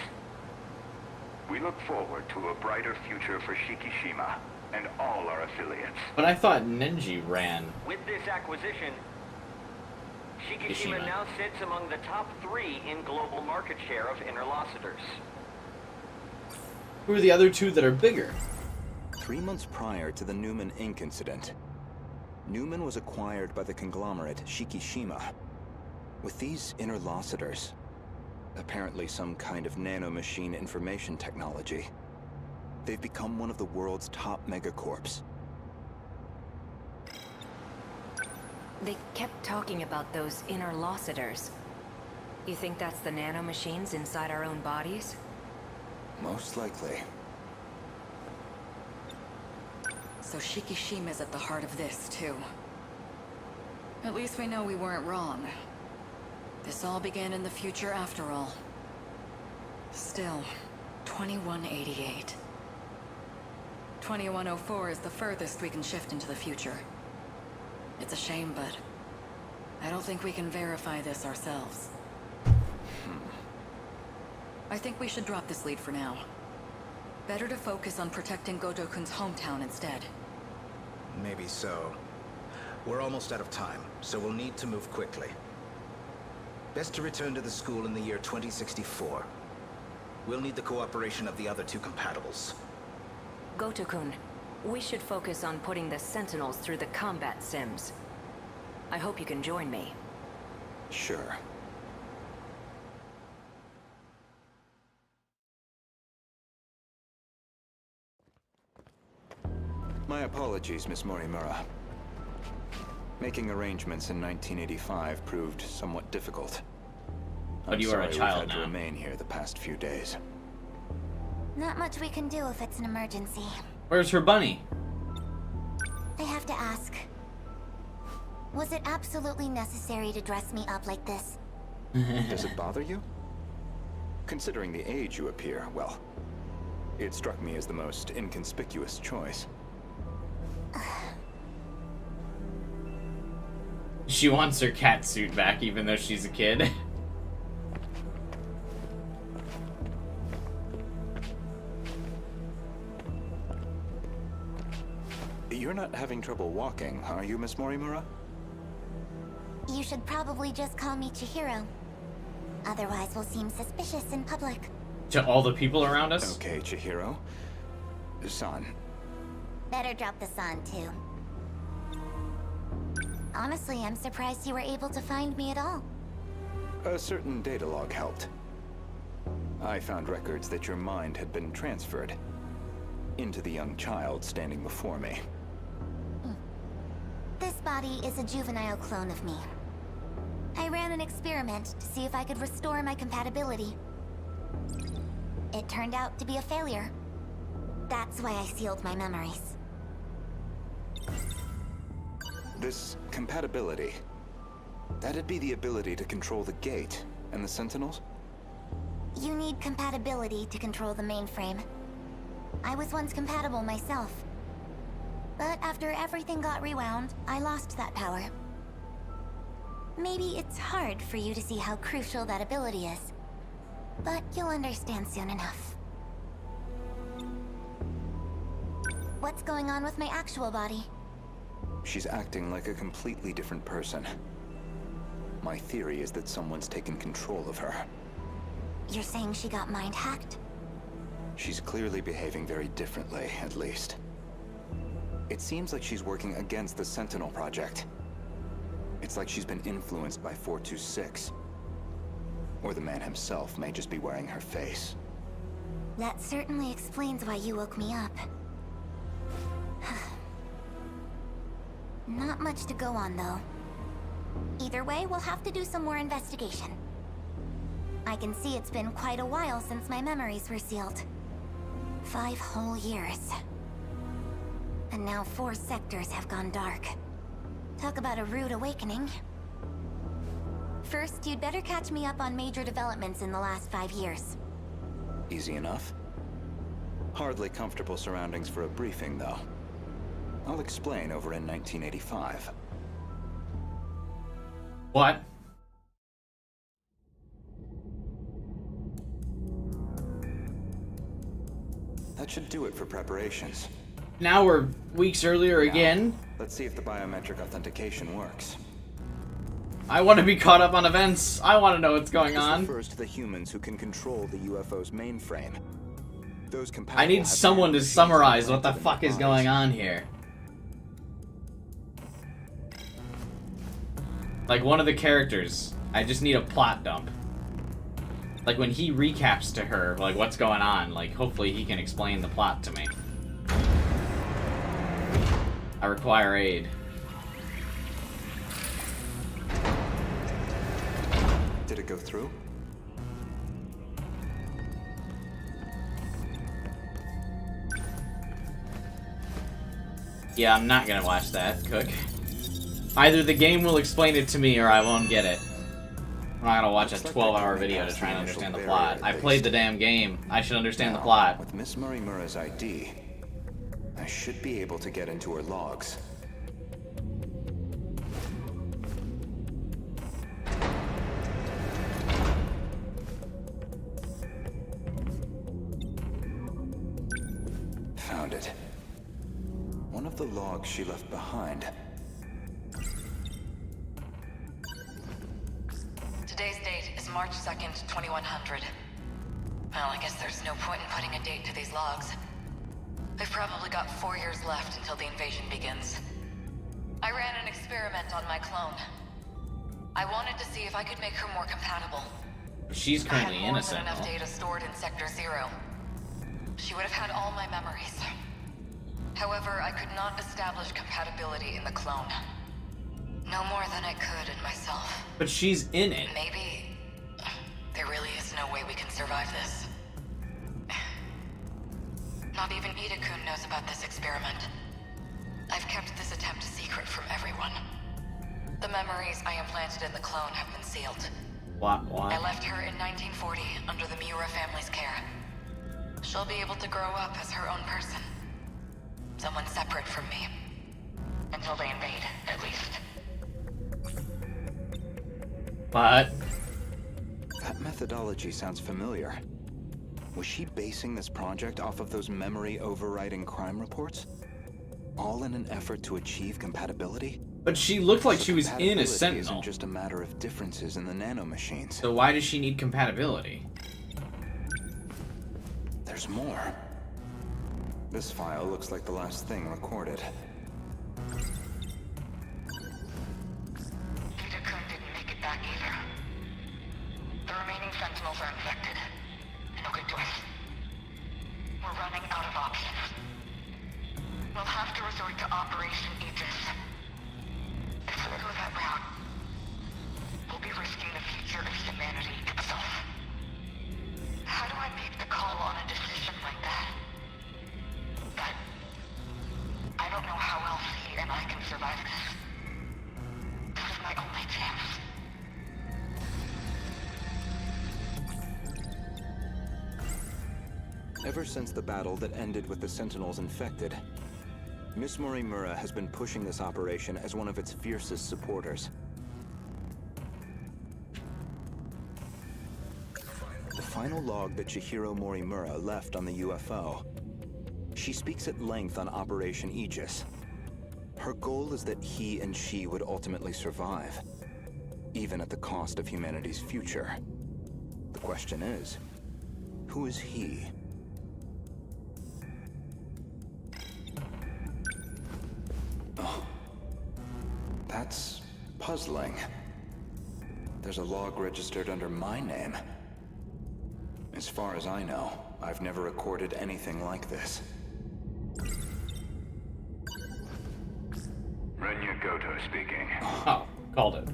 we look forward to a brighter future for Shikishima and all our affiliates. But I thought Nenji ran. With this acquisition, Shikishima Shikishima. now sits among the top 3 in global market share of interlocutors. Who are the other two that are bigger? 3 months prior to the Newman Inc. incident, Newman was acquired by the conglomerate Shikishima. With these interlocutors, apparently some kind of nanomachine information technology, they've become one of the world's top megacorps. They kept talking about those interlocutors. You think that's the nanomachines inside our own bodies? Most likely. So Shikishima's at the heart of this, too. At least we know we weren't wrong. This all began in the future after all. Still, 2188. 2104 is the furthest we can shift into the future. It's a shame, but I don't think we can verify this ourselves. I think we should drop this lead for now. Better to focus on protecting Gotokun's hometown instead. Maybe so. We're almost out of time, so we'll need to move quickly. Best to return to the school in the year 2064. We'll need the cooperation of the other 2 compatibles. Gotokun, we should focus on putting the Sentinels through the combat sims. I hope you can join me. Sure. My apologies, Miss Morimura. Making arrangements in 1985 proved somewhat difficult. But you are a child we've had now. to remain here the past few days. Not much we can do if it's an emergency. Where's her bunny? I have to ask. Was it absolutely necessary to dress me up like this? Does it bother you? Considering the age you appear, well, it struck me as the most inconspicuous choice. She wants her cat suit back even though she's a kid. You're not having trouble walking, are you, Miss Morimura? You should probably just call me Chihiro. Otherwise we'll seem suspicious in public. To all the people around us? Okay, Chihiro. San. Better drop the san too. Honestly, I'm surprised you were able to find me at all. A certain data log helped. I found records that your mind had been transferred into the young child standing before me. This body is a juvenile clone of me. I ran an experiment to see if I could restore my compatibility. It turned out to be a failure. That's why I sealed my memories. This compatibility, that'd be the ability to control the gate and the Sentinels? You need compatibility to control the mainframe. I was once compatible myself. But after everything got rewound, I lost that power. Maybe it's hard for you to see how crucial that ability is. But you'll understand soon enough. What's going on with my actual body? She's acting like a completely different person. My theory is that someone's taken control of her. You're saying she got mind hacked? She's clearly behaving very differently, at least. It seems like she's working against the Sentinel project. It's like she's been influenced by 426. Or the man himself may just be wearing her face. That certainly explains why you woke me up. Not much to go on, though. Either way, we'll have to do some more investigation. I can see it's been quite a while since my memories were sealed. 5 whole years. And now 4 sectors have gone dark. Talk about a rude awakening. First, you'd better catch me up on major developments in the last 5 years. Easy enough. Hardly comfortable surroundings for a briefing, though. I'll explain over in 1985. What? That should do it for preparations. Now we're weeks earlier again. Let's see if the biometric authentication works. I want to be caught up on events. I want to know what's going This on. refers to the humans who can control the UFO's mainframe. Those I need someone to summarize what the fuck is going on here. Like one of the characters. I just need a plot dump. Like when he recaps to her, like what's going on, like hopefully he can explain the plot to me. I require aid. Did it go through? Yeah, I'm not gonna watch that, Cook. Either the game will explain it to me or I won't get it. I'm not gonna watch a 12-hour video to try and understand the plot. I played the damn game. I should understand the plot. With Miss Murray-Mura's ID, I should be able to get into her logs. Found it. One of the logs she left behind. Today's date is March 2nd, 2100. Well, I guess there's no point in putting a date to these logs. They've probably got 4 years left until the invasion begins. I ran an experiment on my clone. I wanted to see if I could make her more compatible. She's currently I had more innocent. than enough data stored in Sector 0. She would have had all my memories. However, I could not establish compatibility in the clone. No more than I could in myself. But she's in it. Maybe there really is no way we can survive this. Not even Ida-kun knows about this experiment. I've kept this attempt secret from everyone. The memories I implanted in the clone have been sealed. What? I left her in 1940 under the Miura family's care. She'll be able to grow up as her own person. Someone separate from me. Until they invade, at least. But that methodology sounds familiar. Was she basing this project off of those memory overriding crime reports? All in an effort to achieve compatibility? But she looked like she was in a Compatibility Sentinel. isn't just a matter of differences in the nanomachines. So why does she need compatibility? There's more. This file looks like the last thing recorded. Ida-kun didn't make it back either. The remaining Sentinels are infected. No good to us. We're running out of options. We'll have to resort to Operation Aegis. If we go that route, we'll be risking the future of humanity itself. How do I make the call on a decision like that? But I don't know how else he and I can survive this. This is my only chance. Ever since the battle that ended with the Sentinels infected, Miss Murray-Mura has been pushing this operation as one of its fiercest supporters. The final log that Chihiro Morimura left on the UFO. She speaks at length on Operation Aegis. Her goal is that he and she would ultimately survive, even at the cost of humanity's future. The question is, who is he? Oh, that's puzzling. There's a log registered under my name. As far as I know, I've never recorded anything like this. Renya Goto speaking. Oh, called it.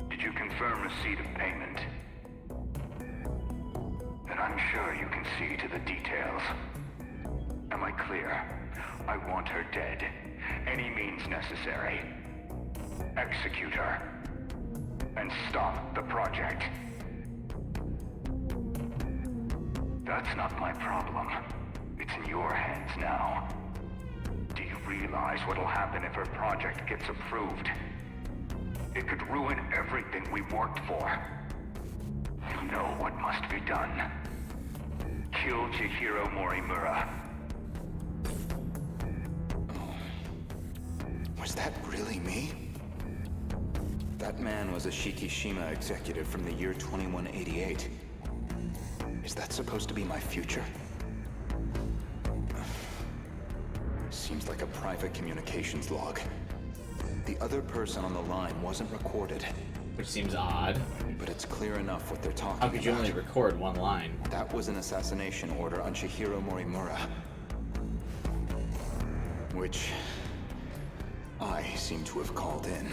Did you confirm receipt of payment? Then I'm sure you can see to the details. Am I clear? I want her dead. Any means necessary. Execute her. And stop the project. That's not my problem. It's in your hands now. Do you realize what'll happen if her project gets approved? It could ruin everything we've worked for. You know what must be done. Kill Chihiro Morimura. Was that really me? That man was a Shikishima executive from the year 2188. Is that supposed to be my future? Seems like a private communications log. The other person on the line wasn't recorded. Which seems odd. But it's clear enough what they're talking about. How could you only record one line? That was an assassination order on Chihiro Morimura. Which I seem to have called in.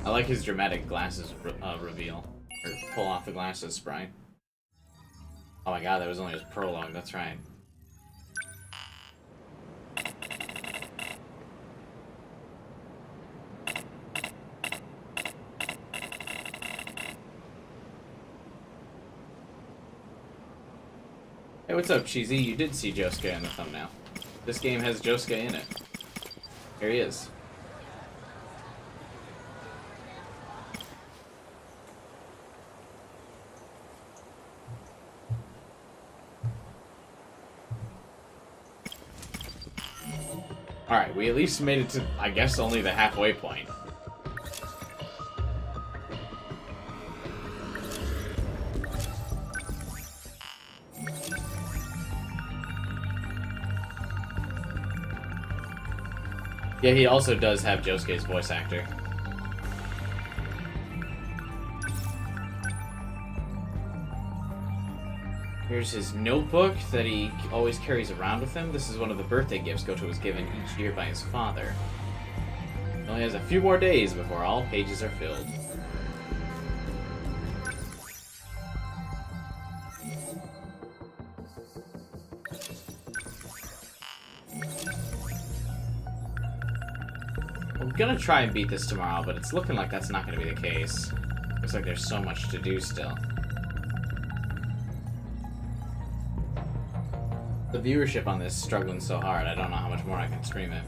I like his dramatic glasses reveal. Or pull off the glasses spray. Oh my god, that was only his prologue, that's right. Hey, what's up, Cheesy? You did see Josuke in the thumbnail. This game has Josuke in it. Here he is. Alright, we at least made it to, I guess, only the halfway point. Yeah, he also does have Josuke's voice actor. Here's his notebook that he always carries around with him. This is one of the birthday gifts Goto was given each year by his father. He only has a few more days before all pages are filled. I'm gonna try and beat this tomorrow, but it's looking like that's not gonna be the case. Looks like there's so much to do still. The viewership on this is struggling so hard, I don't know how much more I can stream it.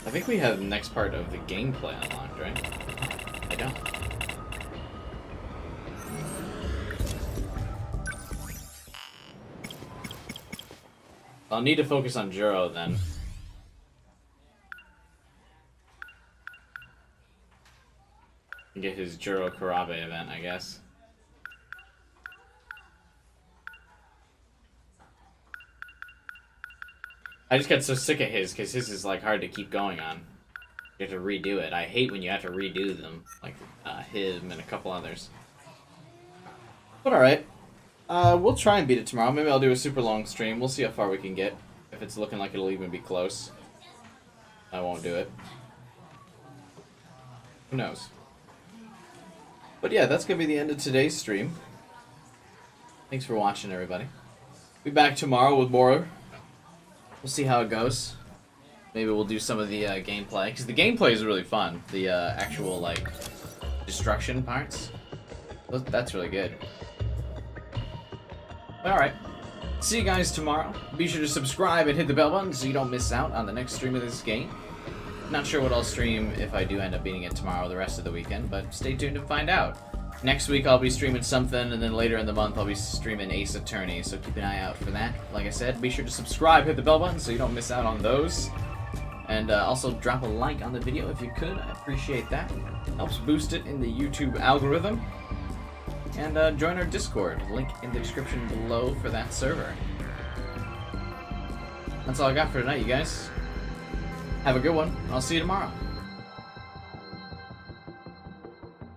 I think we have the next part of the gameplay unlocked, right? I don't. I'll need to focus on Juro then. And get his Juro Kurabe event, I guess. I just got so sick of his, because his is like hard to keep going on. You have to redo it. I hate when you have to redo them, like him and a couple others. But alright. We'll try and beat it tomorrow. Maybe I'll do a super long stream. We'll see how far we can get. If it's looking like it'll even be close, I won't do it. Who knows? But yeah, that's going to be the end of today's stream. Thanks for watching, everybody. Be back tomorrow with more. We'll see how it goes. Maybe we'll do some of the gameplay. Because the gameplay is really fun. The actual, like, destruction parts. That's really good. Alright. See you guys tomorrow. Be sure to subscribe and hit the bell button so you don't miss out on the next stream of this game. Not sure what I'll stream if I do end up beating it tomorrow or the rest of the weekend, but stay tuned to find out. Next week I'll be streaming something, and then later in the month I'll be streaming Ace Attorney, so keep an eye out for that. Like I said, be sure to subscribe, hit the bell button so you don't miss out on those. And also drop a like on the video if you could, I appreciate that. Helps boost it in the YouTube algorithm. And join our Discord, link in the description below for that server. That's all I got for tonight, you guys. Have a good one, I'll see you tomorrow.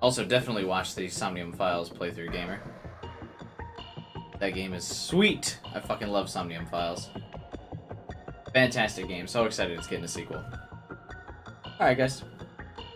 Also, definitely watch the Somnium Files playthrough, gamer. That game is sweet! I fucking love Somnium Files. Fantastic game, so excited it's getting a sequel. Alright, guys.